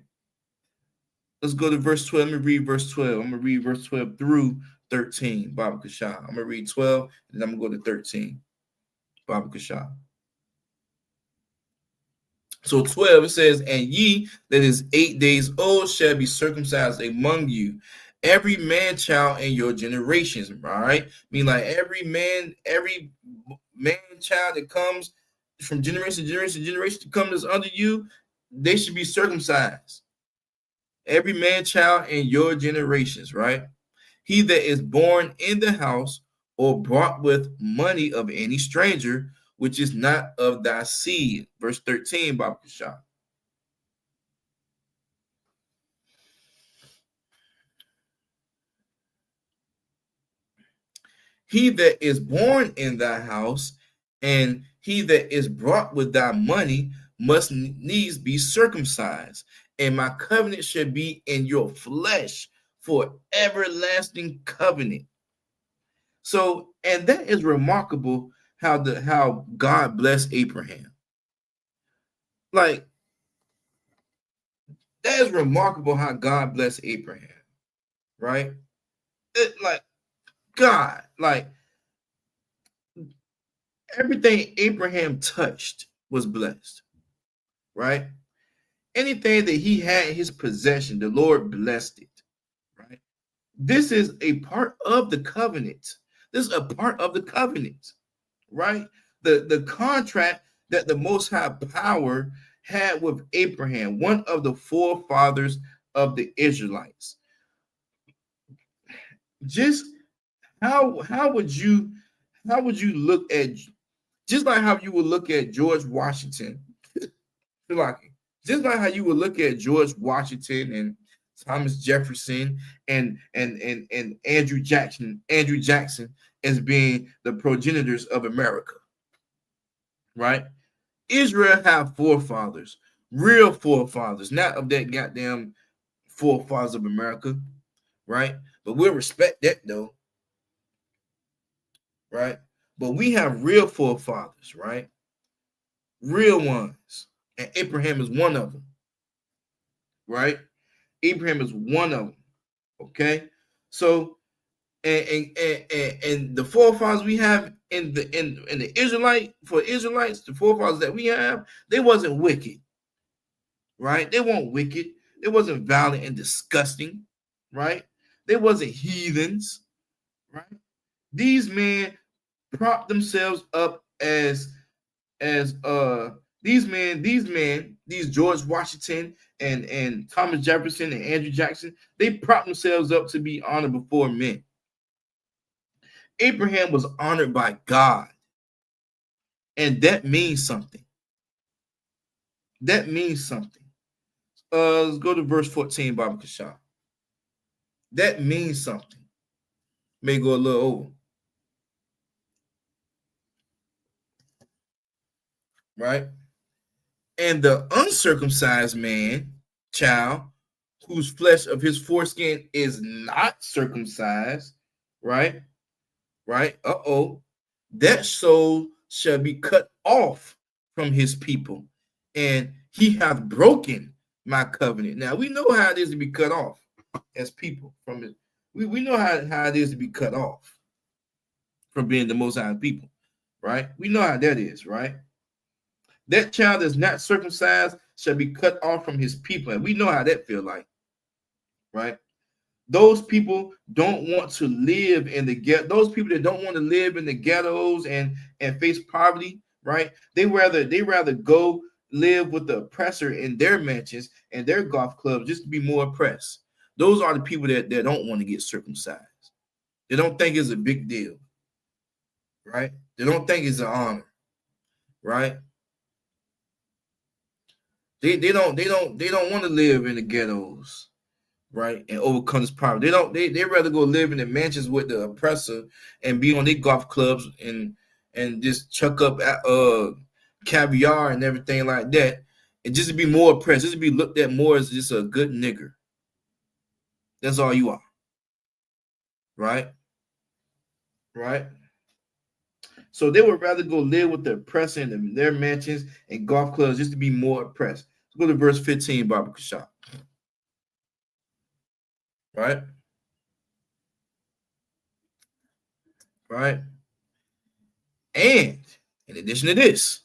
Let's go to verse 12. Let me read verse 12. I'm going to read verse 12 through 13, Baba Kasha. I'm going to read 12, and then I'm going to go to 13, Baba Kasha. So 12, it says, and ye that is 8 days old shall be circumcised among you, every man child in your generations, all right? I mean, like every man child that comes from generation to generation to generation to come that's under you, they should be circumcised. Every man child in your generations, right? He that is born in the house or brought with money of any stranger, which is not of thy seed. Verse 13, Baba Kasha. He that is born in thy house and he that is brought with thy money must needs be circumcised, and my covenant shall be in your flesh for everlasting covenant. So, and that is remarkable how God blessed Abraham. Like, that is remarkable how God blessed Abraham, right? Like, God, like, everything Abraham touched was blessed, right? Anything that he had in his possession, the Lord blessed it, right? This is a part of the covenant. This is a part of the covenant, right? The contract that the Most High Power had with Abraham, one of the forefathers of the Israelites. Just how would you look at, just like how you would look at George Washington, just like how you would look at George Washington and Thomas Jefferson and Andrew Jackson as being the progenitors of America, right? Israel have forefathers, real forefathers, not of that goddamn forefathers of America, right? But we'll respect that though, right? But we have real forefathers, right? Real ones. And Abraham is one of them, right? Abraham is one of them. Okay. So and the forefathers we have in the Israelites, the forefathers that we have, they wasn't wicked, right? They weren't wicked. They wasn't violent and disgusting, right? They wasn't heathens, right? These men prop themselves up as these George Washington and Thomas Jefferson and Andrew Jackson, they prop themselves up to be honored before men. Abraham was honored by God, and that means something. That means something. Let's go to verse 14, Baba Kasha. That means something. May go a little over. Right? And the uncircumcised man, child, whose flesh of his foreskin is not circumcised, right? Right? That soul shall be cut off from his people, and he hath broken my covenant. Now we know how it is to be cut off as people from it. We know how it is to be cut off from being the Most High people, right? We know how that is, right? That child that's not circumcised shall be cut off from his people, and we know how that feel like, right? Those people don't want to live in the ghetto. Those people that don't want to live in the ghettos and face poverty, right? They rather go live with the oppressor in their mansions and their golf clubs just to be more oppressed. Those are the people that don't want to get circumcised. They don't think it's a big deal, right? They don't think it's an honor, right? They don't want to live in the ghettos, right, and overcome this poverty. They rather go live in the mansions with the oppressor and be on their golf clubs and just chuck up caviar and everything like that, and just to be more oppressed, just to be looked at more as just a good nigger. That's all you are, right? Right. So they would rather go live with the oppressor in their mansions and golf clubs just to be more oppressed. Let's go to verse 15, Baba Kashab. Right? Right? And in addition to this,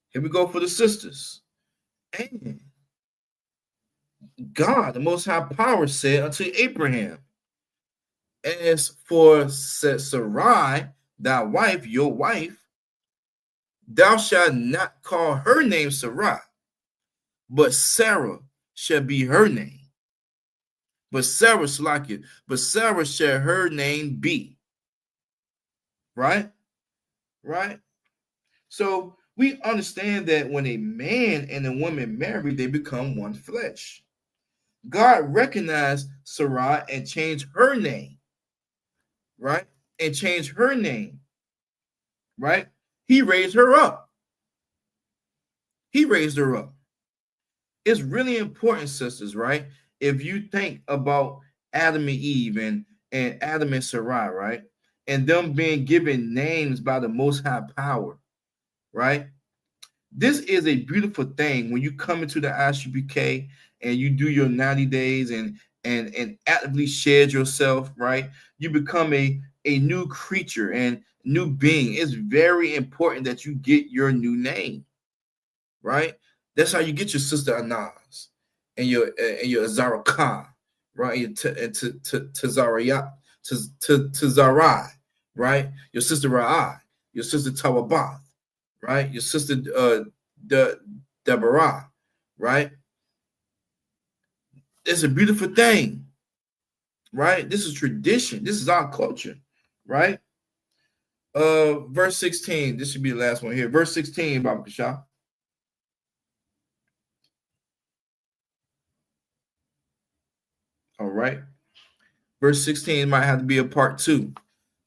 here we go for the sisters. And God, the Most High Power, said unto Abraham, as for Sarai, thy wife, your wife, thou shalt not call her name Sarai, but Sarah shall be her name. But Sarah shall her name be. Right? Right? So we understand that when a man and a woman marry, they become one flesh. God recognized Sarai and changed her name. Right? And changed her name. Right? He raised her up. He raised her up. It's really important, sisters, right? If you think about Adam and Eve and Adam and Sarai, right? And them being given names by the Most High Power, right? This is a beautiful thing when you come into the ISUPK and you do your 90 days and actively shed yourself, right? You become a new creature and new being. It's very important that you get your new name, right? That's how you get your sister Anaz and your Azara Khan, right? And to Zarai, right? Your sister Ra'ai, your sister Tawabath, right? Your sister Deborah, right? It's a beautiful thing, right? This is tradition. This is our culture, right? Verse 16. This should be the last one here. Verse 16, Baba Kasha. All right. Verse 16 might have to be a part 2.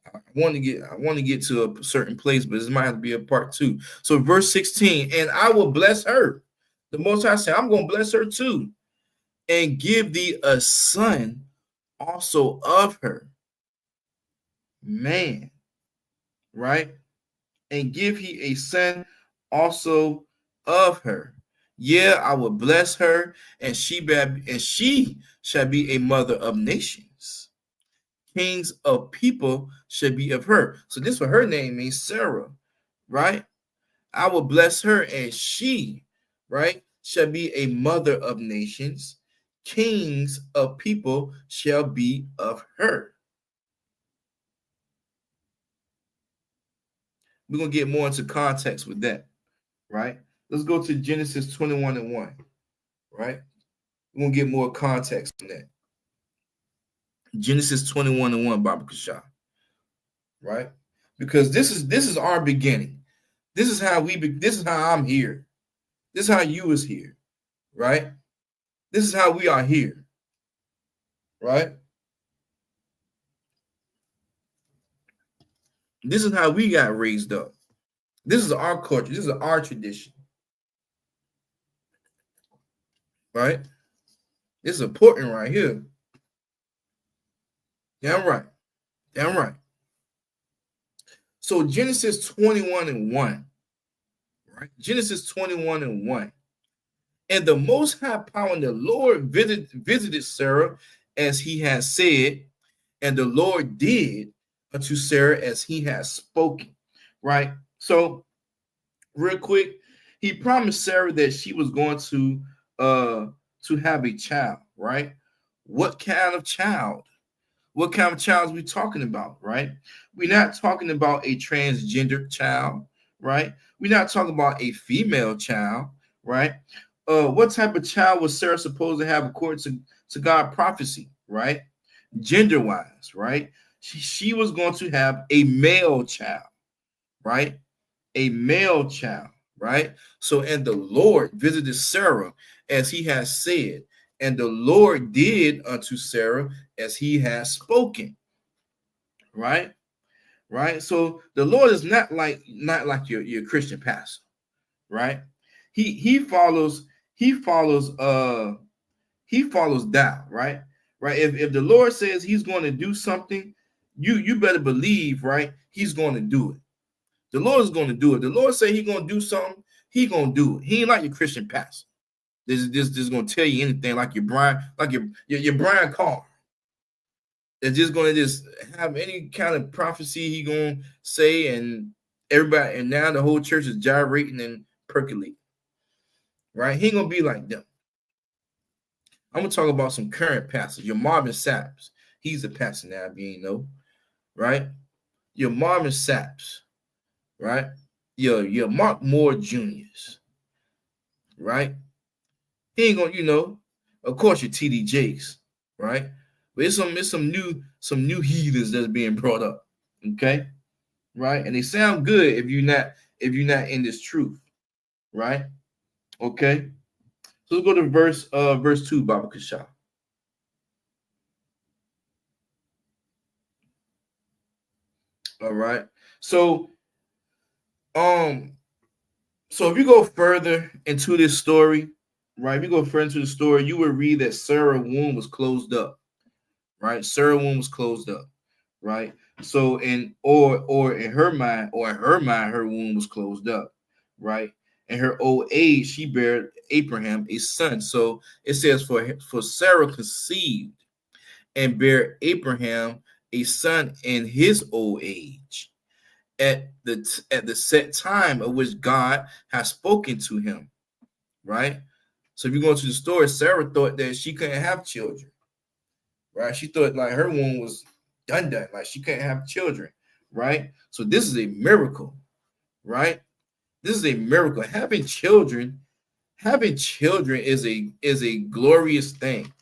I want to get to a certain place, but this might have to be a part 2. So verse 16, and I will bless her. The Most High said, I'm going to bless her too, and give thee a son also of her. Man, right? And give he a son also of her. Yeah, I will bless her, and she shall be a mother of nations. Kings of people shall be of her. So this what her name means, Sarah, right? I will bless her, and she, right, shall be a mother of nations. Kings of people shall be of her. We're going to get more into context with that, right? Let's go to Genesis 21:1, right? We're going to get more context on that. Genesis 21:1, Baba Kasha, right? Because this is our beginning. This is how I'm here. This is how you is here, right? This is how we are here, right? This is how we got raised up. This is our culture. This is our tradition, right? This is important right here. Damn right. Damn right. So Genesis 21:1, Right? Genesis 21 and 1. And the Most High Power and the Lord visited Sarah as he had said, and the Lord did unto Sarah as he had spoken. Right? So, real quick, he promised Sarah that she was going to have a child, right? What kind of child? What kind of child are we talking about, right? We're not talking about a transgender child, right? We're not talking about a female child, right? What type of child was Sarah supposed to have according to God prophecy, right? Gender wise, right? She was going to have a male child, right? A male child, right? So, and the Lord visited Sarah as he has said, and the Lord did unto Sarah as he has spoken, right? Right. So the Lord is not like your Christian pastor, right? He follows down, right? Right. If the Lord says he's going to do something, you better believe, right? He's going to do it. The Lord is going to do it. The Lord say he's going to do something, he going to do it. He ain't like your Christian pastor. This is going to tell you anything like your Brian Carr. It's just going to just have any kind of prophecy he going to say, and everybody, and now the whole church is gyrating and percolating. Right? He ain't going to be like them. I'm going to talk about some current pastors. Your Marvin Saps. He's a pastor now, being right? Your Marvin Saps. Right? Your Mark Moore Juniors, right? He ain't gonna, of course, your TD Jakes, right? But it's some new heathens that's being brought up, okay, right? And they sound good if you're not in this truth, right? Okay. So let's go to verse 2, Baba Kasha. All right. So if you go further into this story, right? If you go further into the story, you will read that Sarah's womb was closed up, right? Sarah's womb was closed up, right? So in her mind, her womb was closed up, right? In her old age, she bare Abraham a son. So it says for Sarah conceived and bare Abraham a son in his old age, at the set time of which God has spoken to him, right? So if you go into the story, Sarah thought that she couldn't have children, right? She thought like her womb was done, like she couldn't have children, right? So this is a miracle, right? This is a miracle. Having children is a glorious thing.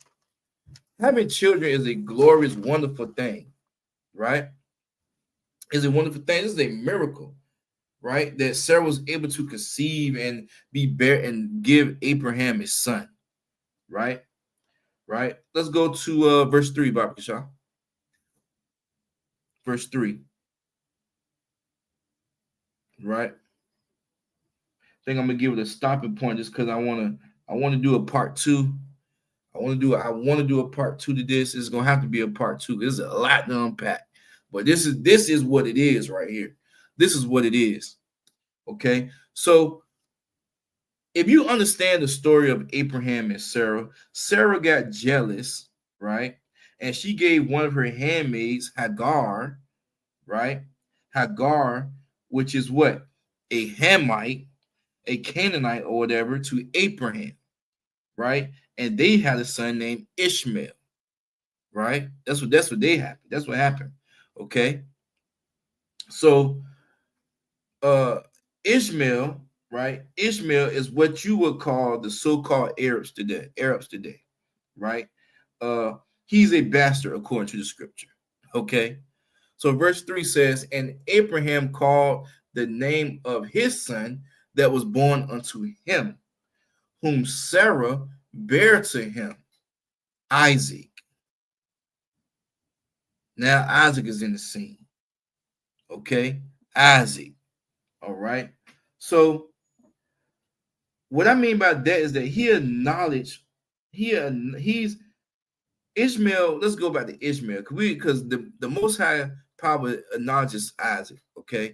Having children is a glorious, wonderful thing, right? Is a wonderful thing. This is a miracle, right? That Sarah was able to conceive and bear and give Abraham his son, right? Right. Let's go to verse 3, Baba Kasha. Verse 3. Right. I think I'm gonna give it a stopping point just because I want to do a part 2. I want to do a part 2 to this. It's gonna have to be a part 2. There's a lot to unpack, but this is what it is right here. This is what it is. Okay. So if you understand the story of Abraham and Sarah, Sarah got jealous, right? And she gave one of her handmaids, Hagar, right? Hagar, which is what? A Hamite, a Canaanite or whatever, to Abraham, right? And they had a son named Ishmael, right? That's what they happened. That's what happened. Okay. So Ishmael, right? Ishmael is what you would call the so-called Arabs today, right? He's a bastard according to the scripture. Okay. So verse 3 says, and Abraham called the name of his son that was born unto him, whom Sarah bare to him, Isaac. Now Isaac is in the scene. Okay. Isaac. All right. So what I mean by that is that he acknowledged he's Ishmael. Let's go back to Ishmael because the Most High Power acknowledges Isaac. Okay,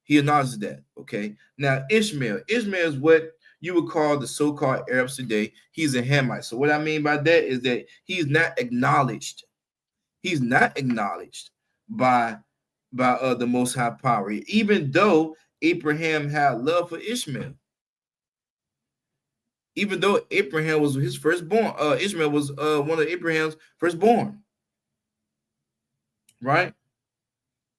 He acknowledges that. Okay. Now Ishmael is what you would call the so-called Arabs today. He's a Hamite. So what I mean by that is that he's not acknowledged. He's not acknowledged by the Most High Power, even though Abraham had love for Ishmael. Even though Abraham was his firstborn, Ishmael was one of Abraham's firstborn. Right?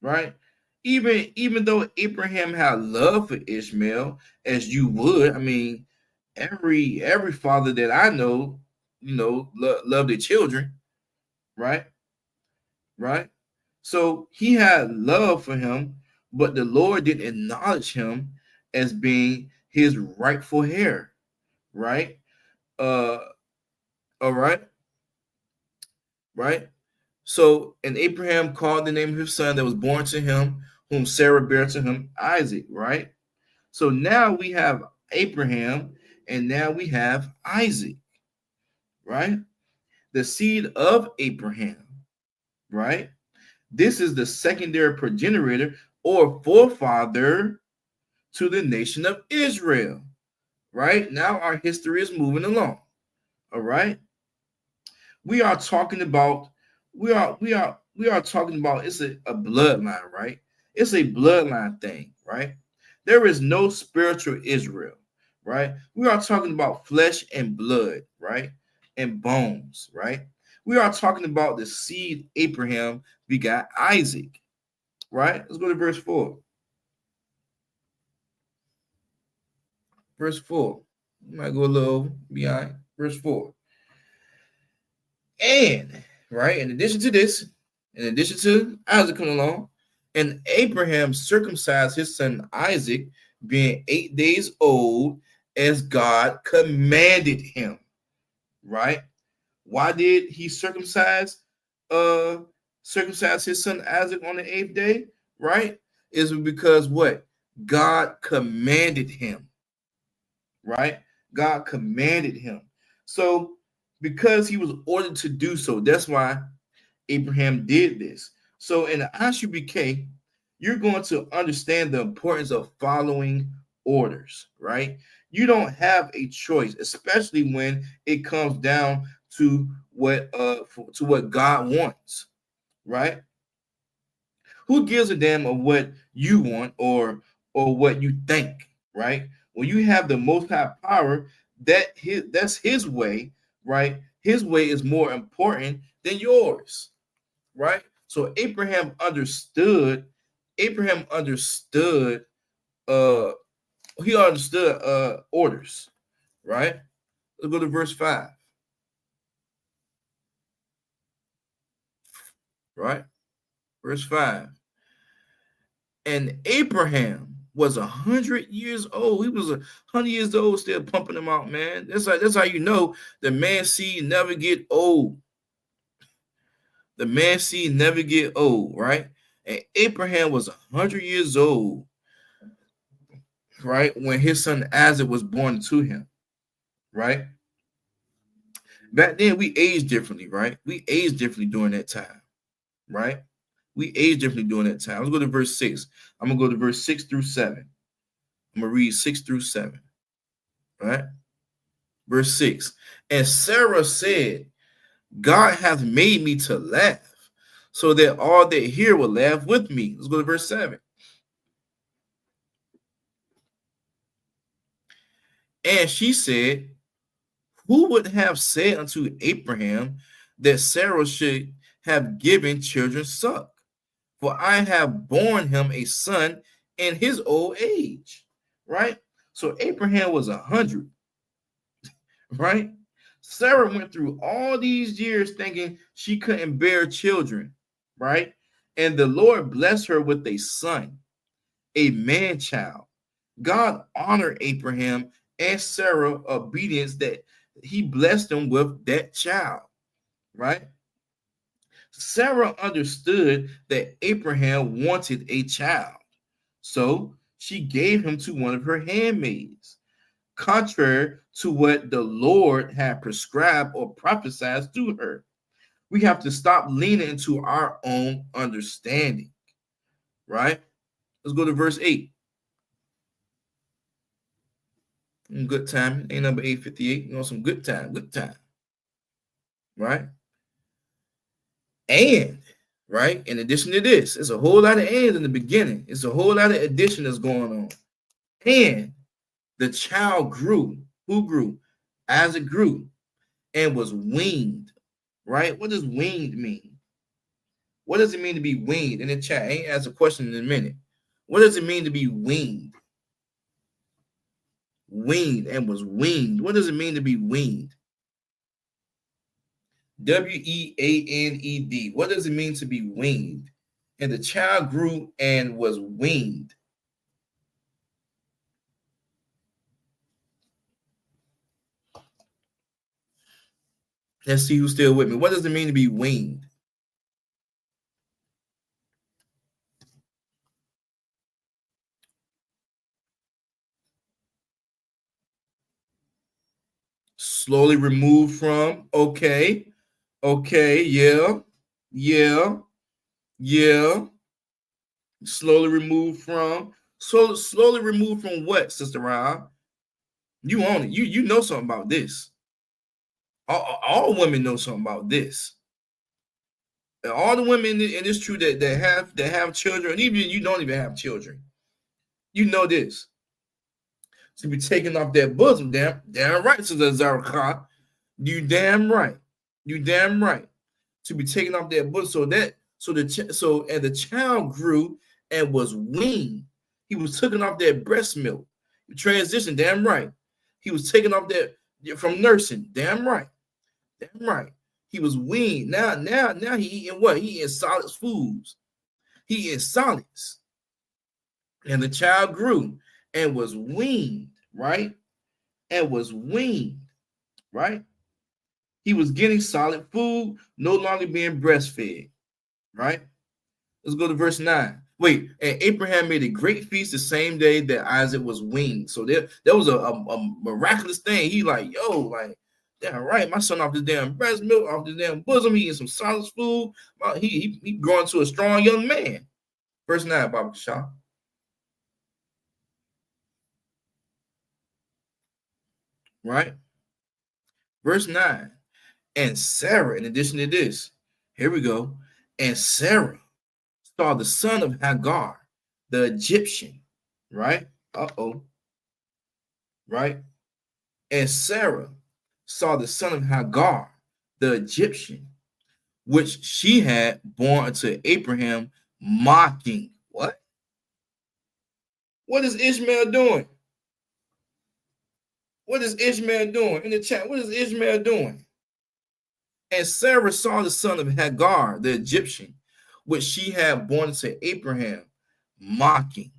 Right? Even though Abraham had love for Ishmael, as you would, I mean, every father that I know, love their children, right? Right? So he had love for him, but the Lord didn't acknowledge him as being his rightful heir, right? All right, right. So, and Abraham called the name of his son that was born to him, whom Sarah bare to him, Isaac, right? So now we have Abraham, and now we have Isaac, right? The seed of Abraham, right? This is the secondary progenitor or forefather to the nation of Israel, right? Now our history is moving along, all right? We are talking about it's a bloodline, right? It's a bloodline thing, right? There is no spiritual Israel, right? We are talking about flesh and blood, right? And bones, right? We are talking about the seed Abraham begot Isaac, right? Let's go to verse 4. Verse 4. You might go a little behind. Verse 4. And, right, in addition to this, in addition to Isaac coming along, and Abraham circumcised his son Isaac, being 8 days old, as God commanded him. Right? Why did he circumcise his son Isaac on the 8th day? Right? Is because what? God commanded him. Right? God commanded him. So because he was ordered to do so, that's why Abraham did this. So in the ISUPK, you're going to understand the importance of following orders, right? You don't have a choice, especially when it comes down to what God wants, right? Who gives a damn of what you want or what you think, right? When you have the Most High power, that's His way, right? His way is more important than yours, right? So Abraham understood orders, right? Let's go to verse 5. Right? Verse 5. And Abraham was 100 years old. He was 100 years old, still pumping them out, man. That's how you know the man's seed never get old. The man's seed never get old, right? And Abraham was 100 years old, right, when his son Isaac was born to him, right? Back then, we aged differently, right? We aged differently during that time, right? We aged differently during that time. Let's go to verse 6. I'm going to go to verse 6 through 7. I'm going to read 6 through 7, right? Verse 6. And Sarah said, God hath made me to laugh, so that all that hear will laugh with me. Let's go to verse 7. And she said, who would have said unto Abraham that Sarah should have given children suck? For I have borne him a son in his old age. Right? So Abraham was 100. Right? Sarah went through all these years thinking she couldn't bear children. Right? And the Lord blessed her with a son, a man child. God honored Abraham and Sarah obedience that he blessed them with that child, right? Sarah understood that Abraham wanted a child, so she gave him to one of her handmaids, contrary to what the Lord had prescribed or prophesied to her. We have to stop leaning into our own understanding, right? Let's go to verse 8. Good time. Ain't number 858. You know, some good time. Good time. Right? And, right? In addition to this, there's a whole lot of ands in the beginning. It's a whole lot of addition that's going on. And the child grew. Who grew? Isaac grew and was weaned. Right? What does weaned mean? What does it mean to be weaned? In the chat, I ain't asked a question in a minute. What does it mean to be weaned? Weaned and was weaned. What does it mean to be weaned? W-E-A-N-E-D. What does it mean to be weaned? And the child grew and was weaned. Let's see who's still with me. What does it mean to be weaned? Slowly removed from. Okay. Okay. Yeah. Slowly removed from. So slowly removed from what, Sister Rob? You own it. You know something about this. All women know something about this. And all the women in this truth that have children, even you don't even have children, you know this. To be taking off that bosom, damn right, Sister Zaraka. You damn right. To be taking off that bosom, so the child grew and was weaned. He was taking off that breast milk. Transition, damn right. He was taking off that from nursing, damn right. He was weaned. Now he eating what? He eating solid foods. He eating solids. And the child grew and was weaned, right? He was getting solid food, no longer being breastfed, right? Let's go to verse 9. Wait, and Abraham made a great feast the same day that Isaac was weaned. So there was a miraculous thing. He like, yo, like, damn right, my son off this damn breast milk, off this damn bosom, he eating some solid food. He growing to a strong young man. Verse 9, Baba Shah. Right? Verse 9. And Sarah, in addition to this, here we go. And Sarah saw the son of Hagar, the Egyptian, right? Right? And Sarah saw the son of Hagar, the Egyptian, which she had born unto Abraham, mocking. What? What is Ishmael doing? What is Ishmael doing? In the chat, what is Ishmael doing? And Sarah saw the son of Hagar, the Egyptian, which she had born to Abraham, mocking.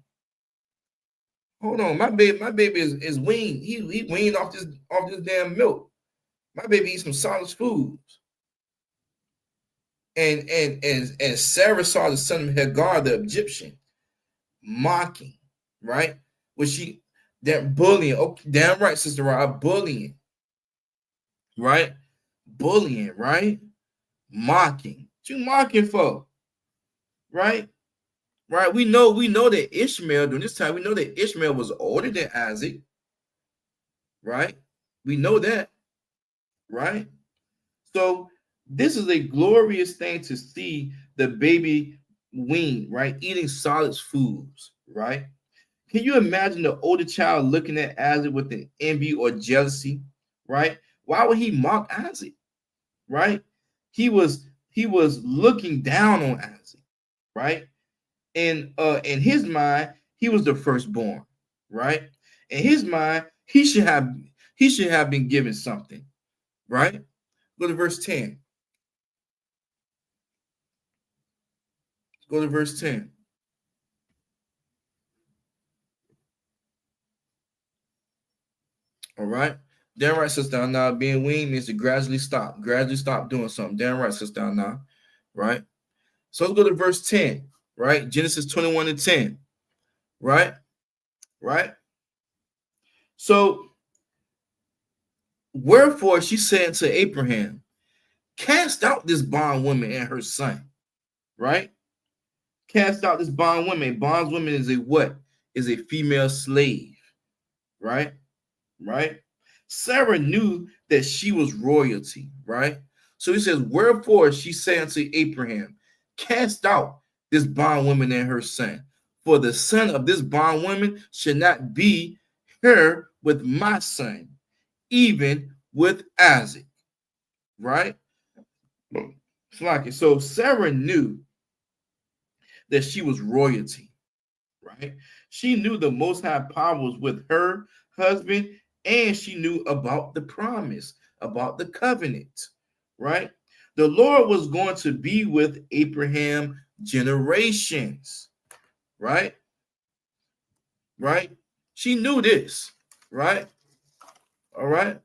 Hold on, my baby is weaned. He weaned off this damn milk. My baby eats some solid foods. And Sarah saw the son of Hagar, the Egyptian, mocking, right? Was she that bullying? Okay, damn right, Sister Rob, bullying, right? Bullying, right? Mocking. What you mocking for? Right? Right? We know that Ishmael, during this time, we know that Ishmael was older than Isaac. Right? We know that. Right? So this is a glorious thing to see the baby weaned, right? Eating solid foods, right? Can you imagine the older child looking at Isaac with an envy or jealousy, right? Why would he mock Isaac, right? He was looking down on Isaac, right? And in his mind, he was the firstborn, right? In his mind, he should have been given something, right? Go to verse 10. Go to verse 10. All right. Damn right, Sister Now. Being weaned means to gradually stop doing something. Damn right, Sister Now. Right. So let's go to verse 10. Right. Genesis 21 and 10. Right. Right. So, wherefore she said to Abraham, cast out this bondwoman and her son. Right. Cast out this bondwoman. Bondwoman is a what? Is a female slave. Right. right? Sarah knew that she was royalty, right? So he says, wherefore she said unto Abraham, cast out this bondwoman and her son, for the son of this bondwoman should not be her with my son, even with Isaac, right? It's like it. So Sarah knew that she was royalty, right? She knew the Most High power was with her husband, and she knew about the promise, about the covenant, right? The Lord was going to be with Abraham generations, right? Right? She knew this, right? All right.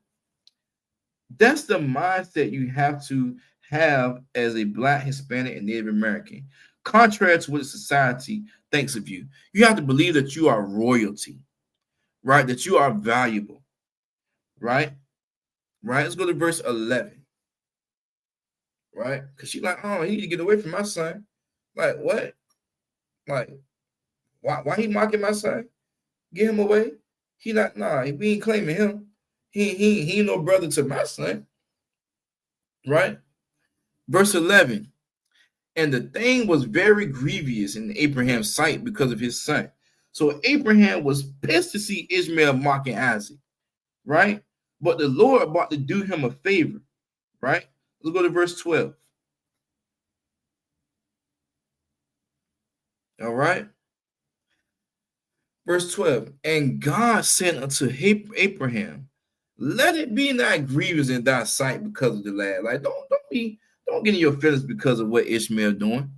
That's the mindset you have to have as a Black, Hispanic, and Native American. Contrary to what society thinks of you, you have to believe that you are royalty, right? That you are valuable, right? Right? Let's go to verse 11, right? Because she's like, oh, he need to get away from my son. Like, what? Like, why he mocking my son? Get him away. He not, nah, we ain't claiming him. He ain't no brother to my son, right? Verse 11. And the thing was very grievous in Abraham's sight because of his son. So Abraham was pissed to see Ishmael mocking Isaac, right? But the Lord about to do him a favor, right? Let's go to verse 12. All right. Verse 12. And God said unto Abraham, let it be not grievous in thy sight because of the lad. Like, don't get in your feelings because of what Ishmael doing.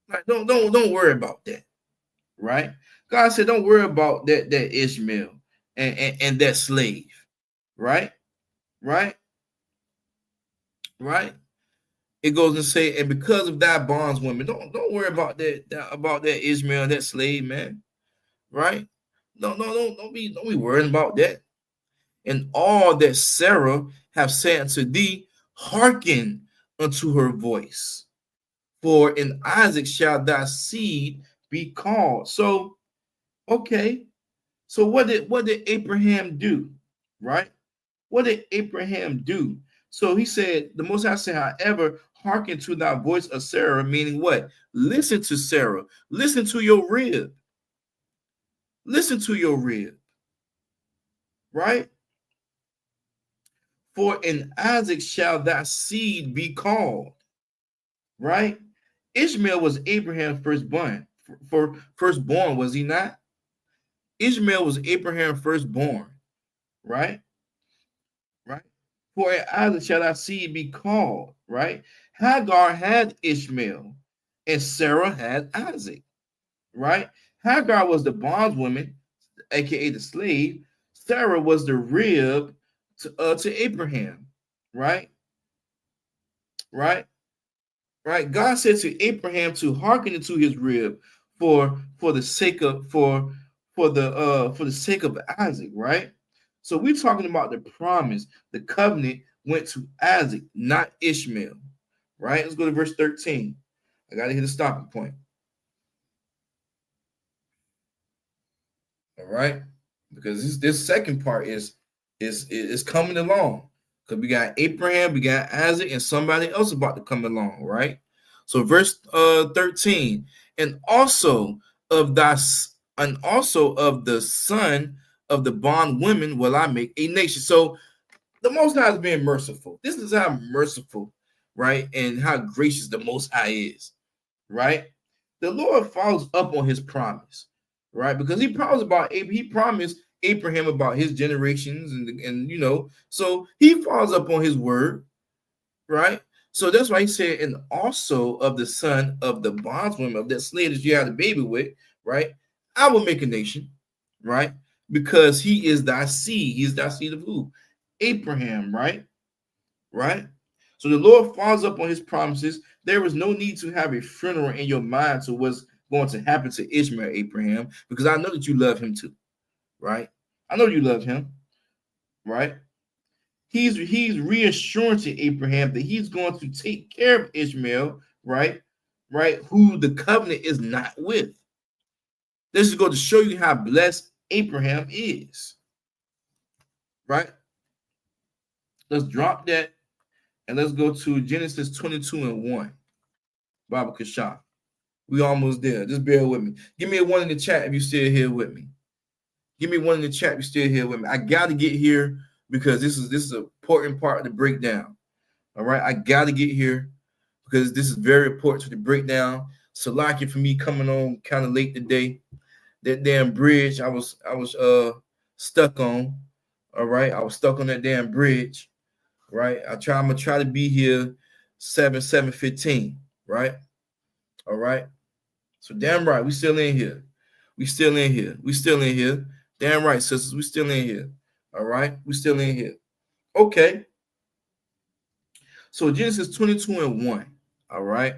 Like, don't worry about that. Right? God said, don't worry about that Ishmael and that slave. Right? Right? Right? It goes and say, and because of thy bondswoman, don't worry about that Ishmael, that slave, man. Right? Don't be worrying about that. And all that Sarah have said unto thee, hearken unto her voice. For in Isaac shall thy seed be called. So, okay. So what did Abraham do? Right? What did Abraham do? So he said, the Most High said, however, hearken to thy voice of Sarah, meaning what? Listen to Sarah. Listen to your rib. Listen to your rib. Right? For in Isaac shall thy seed be called. Right? Ishmael was Abraham's firstborn. Firstborn, was he not? Ishmael was Abraham's firstborn. Right? Right? For in Isaac shall thy seed be called. Right? Hagar had Ishmael, and Sarah had Isaac. Right? Hagar was the bondwoman, aka the slave. Sarah was the rib to Abraham. Right? Right? Right? God said to Abraham to hearken into his rib for the sake of the sake of Isaac, right? So we're talking about the promise, the covenant went to Isaac, not Ishmael, right? Let's go to verse 13. I gotta hit a stopping point. All right, because this second part is coming along. Because we got Abraham, we got Isaac, and somebody else about to come along, right? So verse 13, and also of the son of the bondwomen will I make a nation. So the Most High is being merciful. This is how merciful, right? And how gracious the Most High is, right? The Lord follows up on his promise, right? Because he promised Abraham about his generations and so he follows up on his word, right? So that's why he said, and also of the son of the bondswoman of that slave that you had a baby with, right? I will make a nation, right? Because he is thy seed. He is thy seed of who? Abraham, right? Right? So the Lord follows up on his promises. There is no need to have a funeral in your mind to what's going to happen to Ishmael, Abraham, because I know that you love him too, right? I know you love him, right? He's reassuring to Abraham that he's going to take care of Ishmael, right? Right? Who the covenant is not with. This is going to show you how blessed Abraham is. right? Let's drop that and let's go to Genesis 22:1. Baba Kasha. We almost there. Just bear with me. Give me a one in the chat if you're still here with me. Give me one in the chat if you're still here with me. I gotta get here because this is an important part of the breakdown. All right, I gotta get here because this is very important to the breakdown. So lucky for me coming on kind of late today. That damn bridge I was stuck on. All right, I was stuck on that damn bridge. Right, I'm gonna try to be here 7:15. Right, all right. So damn right, we still in here. We still in here. We still in here. Damn right, sisters, we still in here. All right, we still in here. Okay. So Genesis 22:1. All right.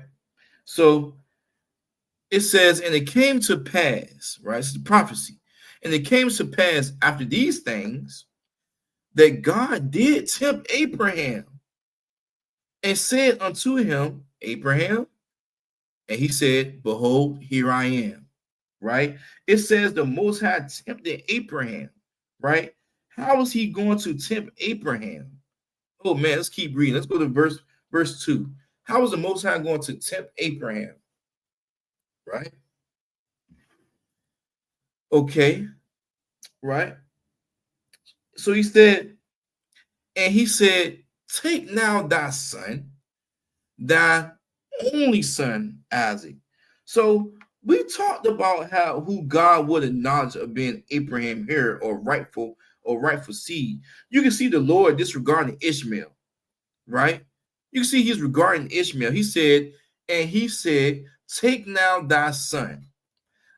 So it says, and it came to pass, right? It's the prophecy. And it came to pass after these things that God did tempt Abraham and said unto him, Abraham, and he said, behold, here I am, right? It says the Most High tempted Abraham, right? How is he going to tempt Abraham? Oh man, let's keep reading. Let's go to verse 2. How is the Most High going to tempt Abraham? Right? Okay. Right? So he said, take now thy son, thy only son, Isaac. So we talked about who God would acknowledge of being Abraham here or rightful seed. You can see the Lord disregarding Ishmael, right? You can see he's regarding Ishmael. He said, take now thy son,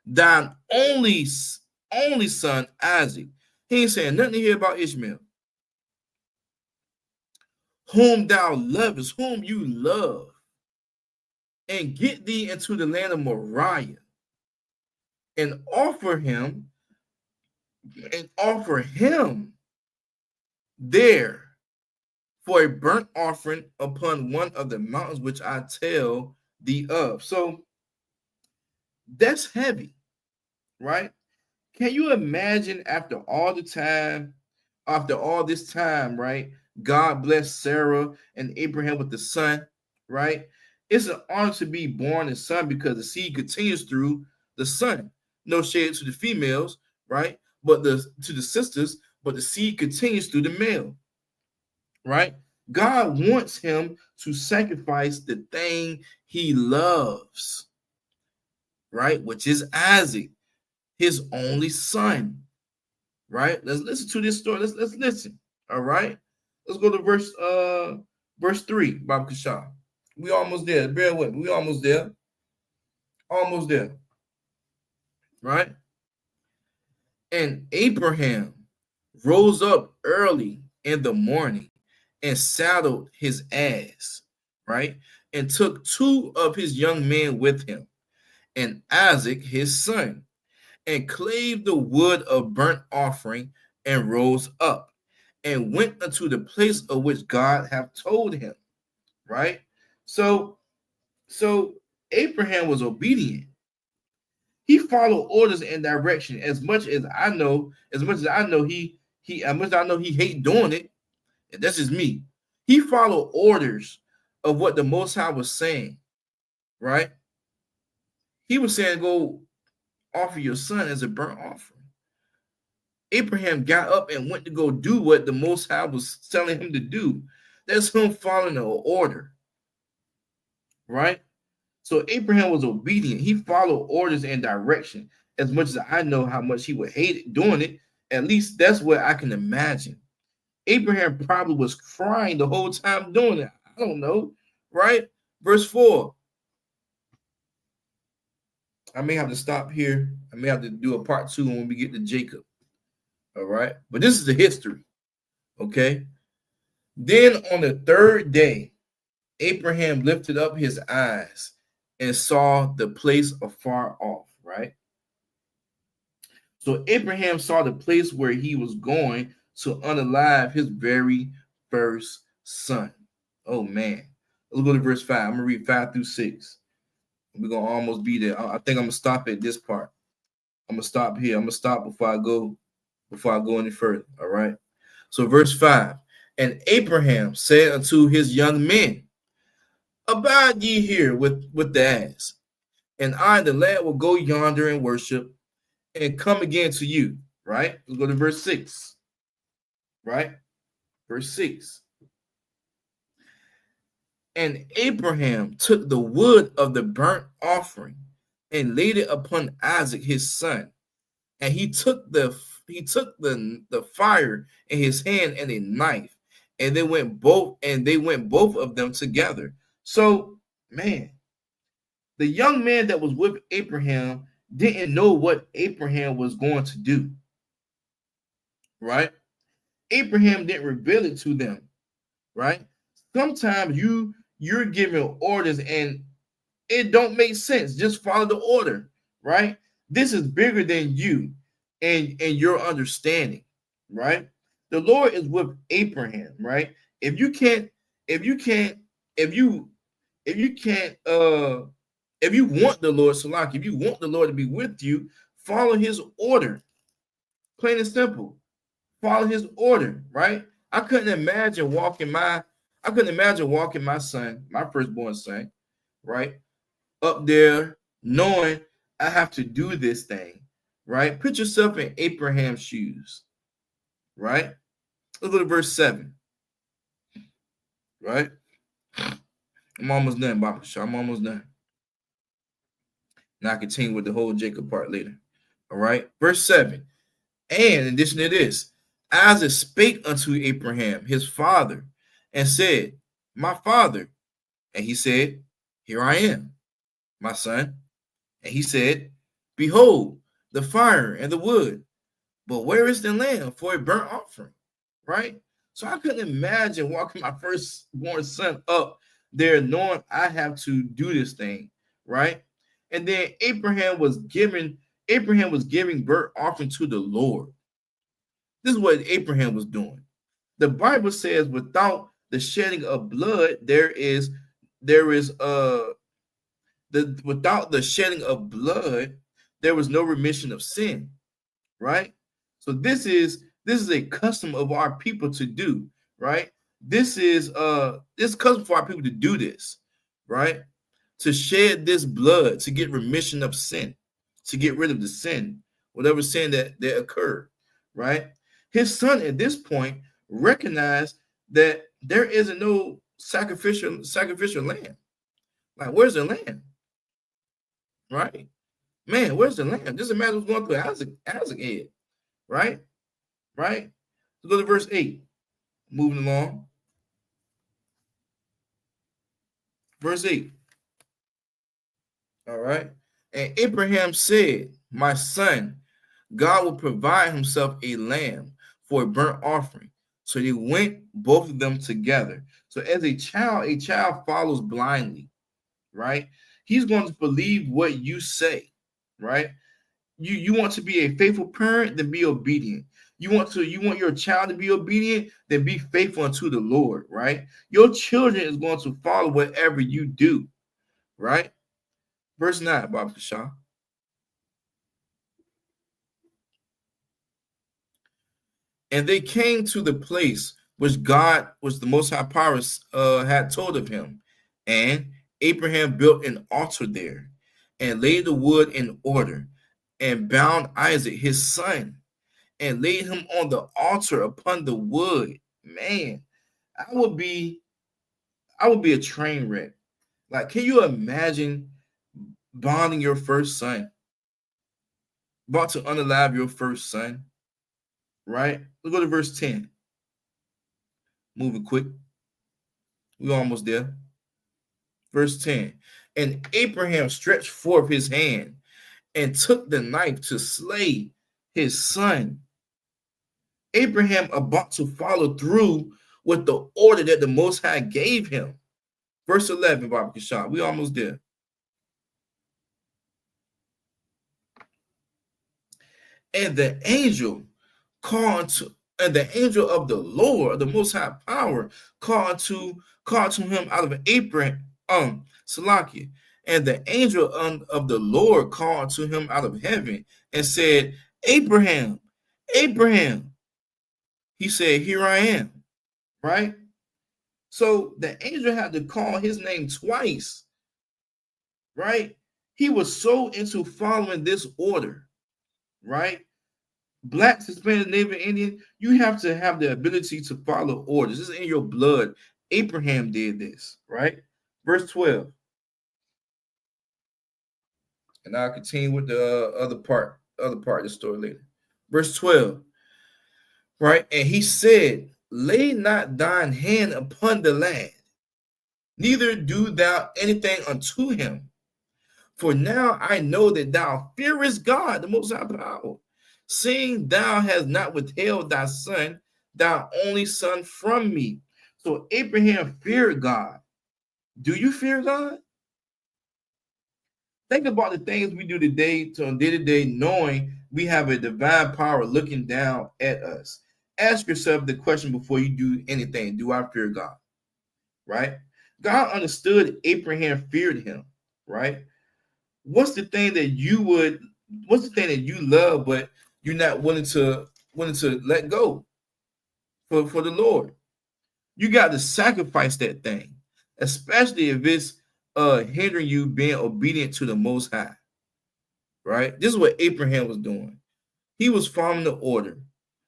thine only son, Isaac. He ain't saying nothing here about Ishmael. Whom thou lovest, whom you love, and get thee into the land of Moriah, and offer him there for a burnt offering upon one of the mountains which I tell thee of. So that's heavy, right? Can you imagine after all this time, right? God blessed Sarah and Abraham with the son, right? It's an honor to be born a son because the seed continues through the son. No shade to the females, right? But to the sisters, but the seed continues through the male, right? God wants him to sacrifice the thing he loves, right? Which is Isaac, his only son, right? Let's listen to this story. Let's listen. All right. Let's go to verse 3, Bob Kashaw. We almost there. Bear with me. We almost there. Almost there. Right? And Abraham rose up early in the morning and saddled his ass, right? And took 2 of his young men with him, and Isaac his son, and clave the wood of burnt offering, and rose up, and went unto the place of which God hath told him. Right? So Abraham was obedient. He followed orders and direction. As much as I know he hate doing it, and that's just me. He followed orders of what the Most High was saying. Right? He was saying, go offer your son as a burnt offering. Abraham got up and went to go do what the Most High was telling him to do. That's him following the order, right? So Abraham was obedient. He followed orders and direction. As much as I know how much he would hate it doing it, at least that's what I can imagine. Abraham probably was crying the whole time doing it. I don't know, right? Verse 4. I may have to stop here. I may have to do a part 2 when we get to Jacob. All right. But this is the history. Okay. Then on the 3rd day, Abraham lifted up his eyes and saw the place afar off. Right. So Abraham saw the place where he was going to unalive his very first son. Oh, man. Let's go to verse 5. I'm going to read 5 through 6. We're going to almost be there. I think I'm going to stop at this part. I'm going to stop here. I'm going to stop before I go any further. All right. So verse 5, and Abraham said unto his young men, abide ye here with the ass, and I and the lad will go yonder and worship and come again to you. Right? Let's go to verse 6. Right? Verse 6. And Abraham took the wood of the burnt offering and laid it upon Isaac his son. And he took the fire in his hand and a knife, and they went both of them together. So, man, the young man that was with Abraham didn't know what Abraham was going to do. Right? Abraham didn't reveal it to them. Right? Sometimes you're giving orders and it don't make sense. Just follow the order, right? This is bigger than you and your understanding, right? The Lord is with Abraham, right? If you want the Lord, Salak, if you want the Lord to be with you, follow his order. Plain and simple. Follow his order, right? I couldn't imagine walking my son, my firstborn son, right, up there knowing I have to do this thing, right? Put yourself in Abraham's shoes, right? Let's go to verse 7, right? I'm almost done, Baba Shah. I'm almost done. Now I continue with the whole Jacob part later, all right? Verse 7, and in addition to this, Isaac spake unto Abraham, his father, and said, my father. And he said, here I am, my son. And he said, behold, the fire and the wood, but where is the lamb for a burnt offering? Right? So I couldn't imagine walking my firstborn son up there knowing I have to do this thing, right? And then Abraham was giving burnt offering to the Lord. This is what Abraham was doing. The Bible says without the shedding of blood, without the shedding of blood, there was no remission of sin, right? So this is a custom of our people to do, right? This custom for our people to do this, right? To shed this blood, to get remission of sin, to get rid of the sin, whatever sin that occurred, right? His son at this point recognized that there isn't no sacrificial lamb. Like, where's the lamb? Right? Man, where's the lamb? Just imagine what's going through Isaac head. Right? Right? Let's go to verse 8. Moving along. Verse 8. All right. And Abraham said, my son, God will provide himself a lamb for a burnt offering. So they went both of them together. So as a child follows blindly, right? He's going to believe what you say, right? You want to be a faithful parent, then be obedient. You want your child to be obedient, then be faithful unto the Lord, right? Your children is going to follow whatever you do, right? Verse 9, Baba Shah. And they came to the place which the Most High Power had told of him. And Abraham built an altar there and laid the wood in order and bound Isaac, his son, and laid him on the altar upon the wood. Man, I would be a train wreck. Like, can you imagine bonding your first son? About to unalive your first son, right? Let's go to verse 10. Moving quick. We're almost there. Verse 10. And Abraham stretched forth his hand and took the knife to slay his son. Abraham about to follow through with the order that the Most High gave him. Verse 11, Baba Kishah. We almost there. And the angel of the Lord, the Most High Power, called to him out of Abraham, Salakia. And the angel of the Lord called to him out of heaven and said, Abraham, Abraham. he said, "Here I am," right? So the angel had to call his name twice, right? He was so into following this order, right? Blacks, Hispanic, Native, Indian, you have to have the ability to follow orders. This is in your blood. Abraham did this, right? Verse 12. And I'll continue with the other part of the story later. Verse 12, right? And he said, "Lay not thine hand upon the lad, neither do thou anything unto him. For now I know that thou fearest God, the Most High Power, seeing thou hast not withheld thy son, thy only son, from me." So Abraham feared God. Do you fear God? Think about the things we do today, to day to day, knowing we have a divine power looking down at us. Ask yourself the question before you do anything: do I fear God? Right? God understood Abraham feared him. Right? What's the thing that you love, but you're not willing to let go for the Lord? You got to sacrifice that thing, especially if it's hindering you being obedient to the Most High. Right? This is what Abraham was doing. He was following the order.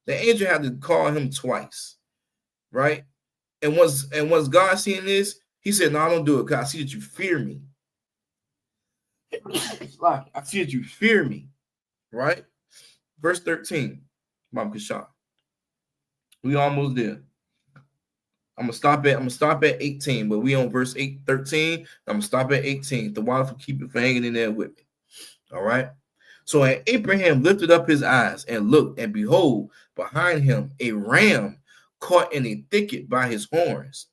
The angel had to call him twice, right? And once God seen this, he said, "No, I don't do it, because I see that you fear me." I see that you fear me, right? Verse 13, Mom Kashan. We almost there. I'm gonna stop at 18, but we on verse 13. I'm gonna stop at 18. The water for keep it for hanging in there with me. All right. So and Abraham lifted up his eyes and looked, and behold, behind him a ram caught in a thicket by his horns.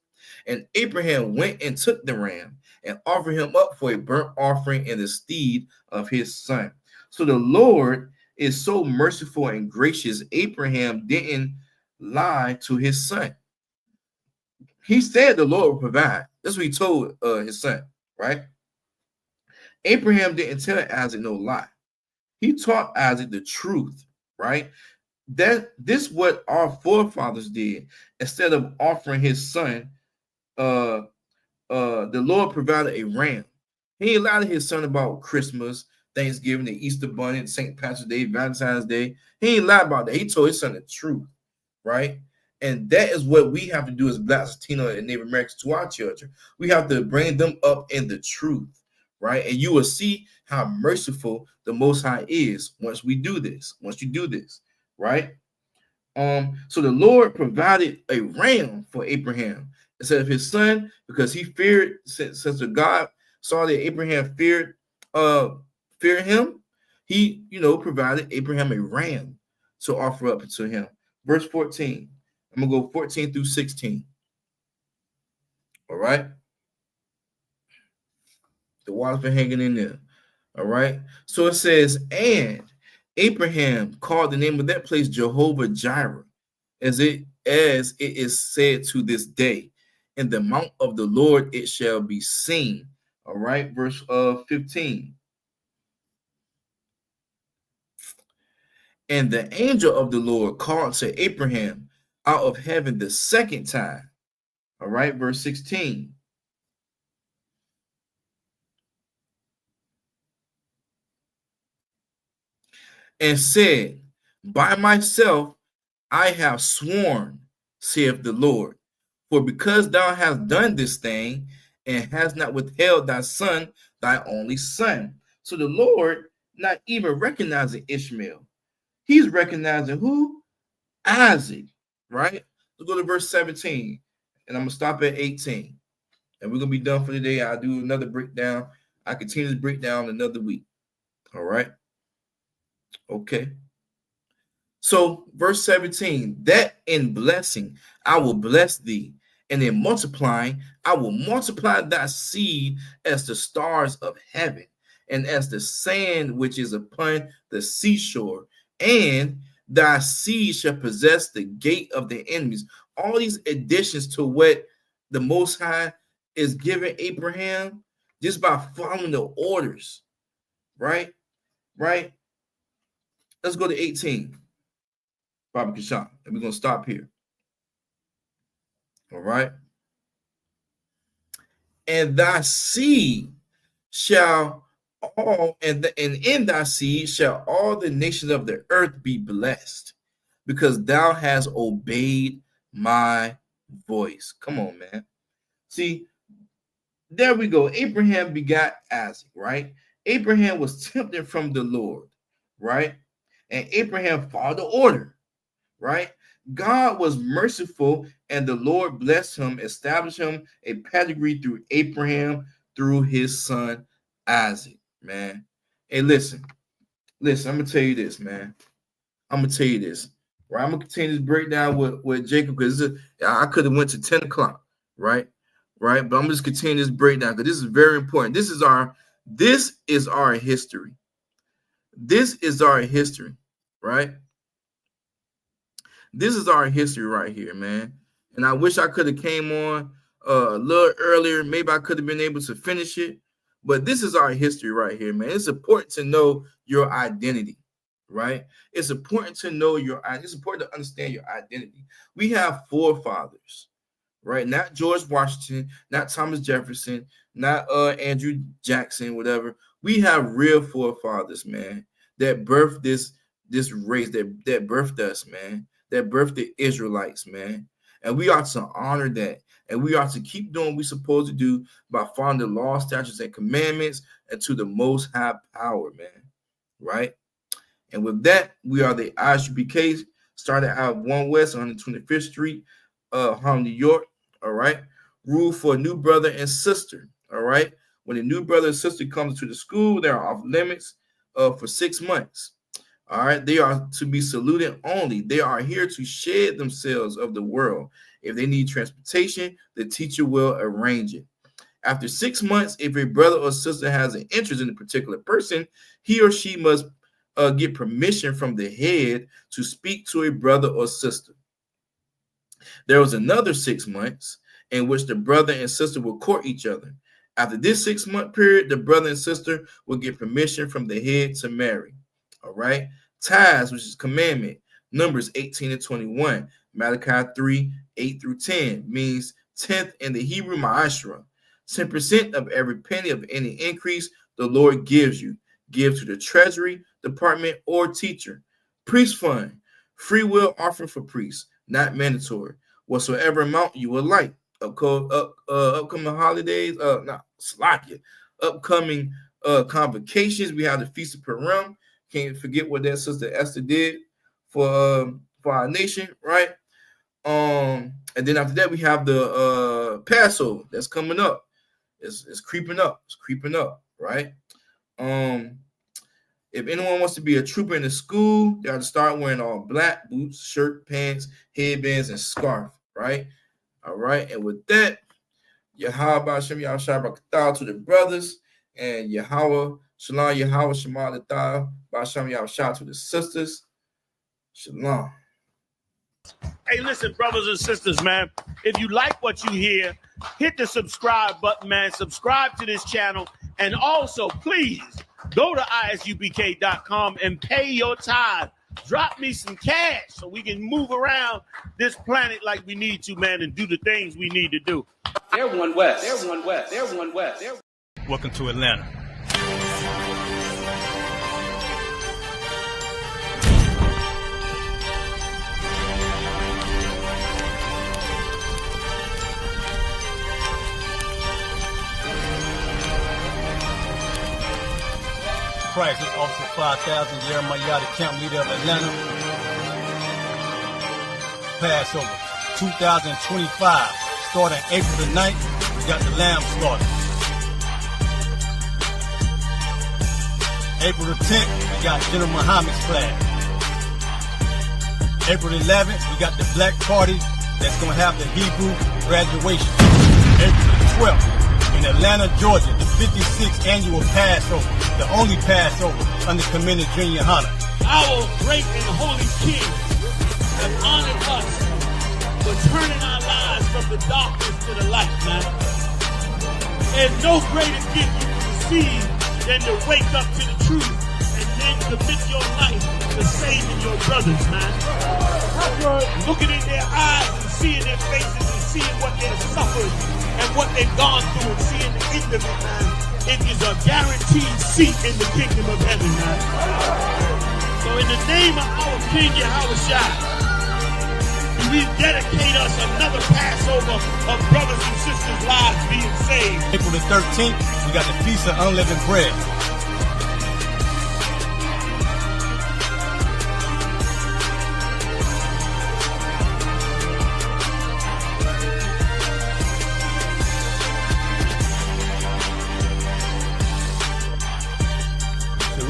And Abraham went and took the ram and offered him up for a burnt offering in the stead of his son. So the Lord is so merciful and gracious. Abraham didn't lie to his son. He said the Lord will provide. That's what he told his son, right? Abraham didn't tell Isaac no lie. He taught Isaac the truth, right? This what our forefathers did. Instead of offering his son, the Lord provided a ram. He allowed his son about Christmas, Thanksgiving, the Easter Bunny, St. Patrick's Day, Valentine's Day. He ain't lied about that. He told his son the truth, right? And that is what we have to do as Blacks, Latino, and Native Americans to our children. We have to bring them up in the truth, right? And you will see how merciful the Most High is once we do this. Once you do this, right? So the Lord provided a ram for Abraham instead of his son, because he feared, since the God saw that Abraham feared him. He, provided Abraham a ram to offer up to him. Verse 14. I'm gonna go 14 through 16. All right. The water's been hanging in there. All right. So it says, and Abraham called the name of that place Jehovah Jireh, as it is said to this day. In the mount of the Lord it shall be seen. All right. Verse 15. And the angel of the Lord called to Abraham out of heaven the second time. All right. Verse 16. And said, by myself I have sworn, saith the Lord, for because thou hast done this thing and hast not withheld thy son, thy only son. So the Lord not even recognizing Ishmael. He's recognizing who? Isaac, right? Let's go to verse 17, and I'm going to stop at 18. And we're going to be done for today. I'll do another breakdown. I continue to break down another week. All right? Okay. So verse 17, that in blessing I will bless thee, and in multiplying I will multiply thy seed as the stars of heaven, and as the sand which is upon the seashore, and thy seed shall possess the gate of the enemies. All these additions to what the Most High is giving Abraham just by following the orders, right? Right? Let's go to 18. Baba Kashan, and we're going to stop here. All right. And thy seed shall all, and in thy seed shall all the nations of the earth be blessed, because thou hast obeyed my voice. Come on, man. See, there we go. Abraham begot Isaac, right? Abraham was tempted from the Lord, right? And Abraham followed the order, right? God was merciful, and the Lord blessed him, established him a pedigree through Abraham, through his son Isaac, man. Hey, listen, I'm gonna tell you this, man. I'm gonna tell you this, right? I'm gonna continue this breakdown with Jacob, because I could have went to 10 o'clock, right? Right, but I'm just continuing this breakdown because this is very important. This is our history. This is our history, right? This is our history right here, man. And I wish I could have came on a little earlier. Maybe I could have been able to finish it. But this is our history right here, man. It's important to know your identity, right? It's important to know it's important to understand your identity. We have forefathers, right? Not George Washington, not Thomas Jefferson, not Andrew Jackson, whatever. We have real forefathers, man, that birthed this race, that birthed us, man, that birthed the Israelites, man. And we ought to honor that. And we ought to keep doing what we're supposed to do by following the law, statutes, and commandments and to the most high power, man, right? And with that, we are the ISUPK, started out 1 West on 125th Street, Harlem, New York, all right? Rule for a new brother and sister, all right? When a new brother and sister comes to the school, they are off limits for 6 months, all right? They are to be saluted only. They are here to shed themselves of the world. If they need transportation, the teacher will arrange it. After 6 months, if a brother or sister has an interest in a particular person, he or she must get permission from the head to speak to a brother or sister. There was another 6 months in which the brother and sister will court each other. After this 6 month period, the brother and sister will get permission from the head to marry. All right. Tithes, which is commandment, Numbers 18 and 21, Malachi 3, 8 through 10, means 10th in the Hebrew ma'ashra. 10% of every penny of any increase the Lord gives you. Give to the treasury department or teacher. Priest fund, free will offering for priests, not mandatory. Whatsoever amount you would like. Upcoming holidays, upcoming convocations. We have the Feast of Purim. Can't forget what that sister Esther did for our nation, right? And then after that, we have the Passover that's coming up. It's creeping up. It's creeping up, right? If anyone wants to be a trooper in the school, they have to start wearing all black boots, shirt, pants, headbands, and scarf, right? All right. And with that, Yahweh Shem Yahshua B'Katah to the brothers, and Yahweh Shalom Yahweh Shema L'Tah B'Shem Yahshua to the sisters. Shalom. Hey, listen, brothers and sisters, man. If you like what you hear, hit the subscribe button, man. Subscribe to this channel. And also, please, go to ISUPK.com and pay your tithe. Drop me some cash so we can move around this planet like we need to, man, and do the things we need to do. They're 1 West. They're 1 West. They're 1 West. Welcome to Atlanta. Christ, this Officer 5000, Jeremiah, the camp leader of Atlanta. Passover 2025, starting April the 9th, we got the lamb slaughter. April the 10th, we got General Muhammad's flag. April the 11th, we got the black party that's going to have the Hebrew graduation. April the 12th, in Atlanta, Georgia, the 56th annual Passover, the only Passover under Commander Junior Hunter. Our great and holy King has honored us for turning our lives from the darkness to the light, man. There's no greater gift you can receive than to wake up to the truth and then commit your life to saving your brothers, man. Looking in their eyes and seeing their faces and seeing what they've suffered and what they've gone through and seeing the end of it, man, it is a guaranteed seat in the kingdom of heaven, man. So in the name of our King Yahushua, we dedicate us another Passover of brothers and sisters' lives being saved. April the 13th, we got the Feast of Unleavened Bread.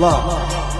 Shalom.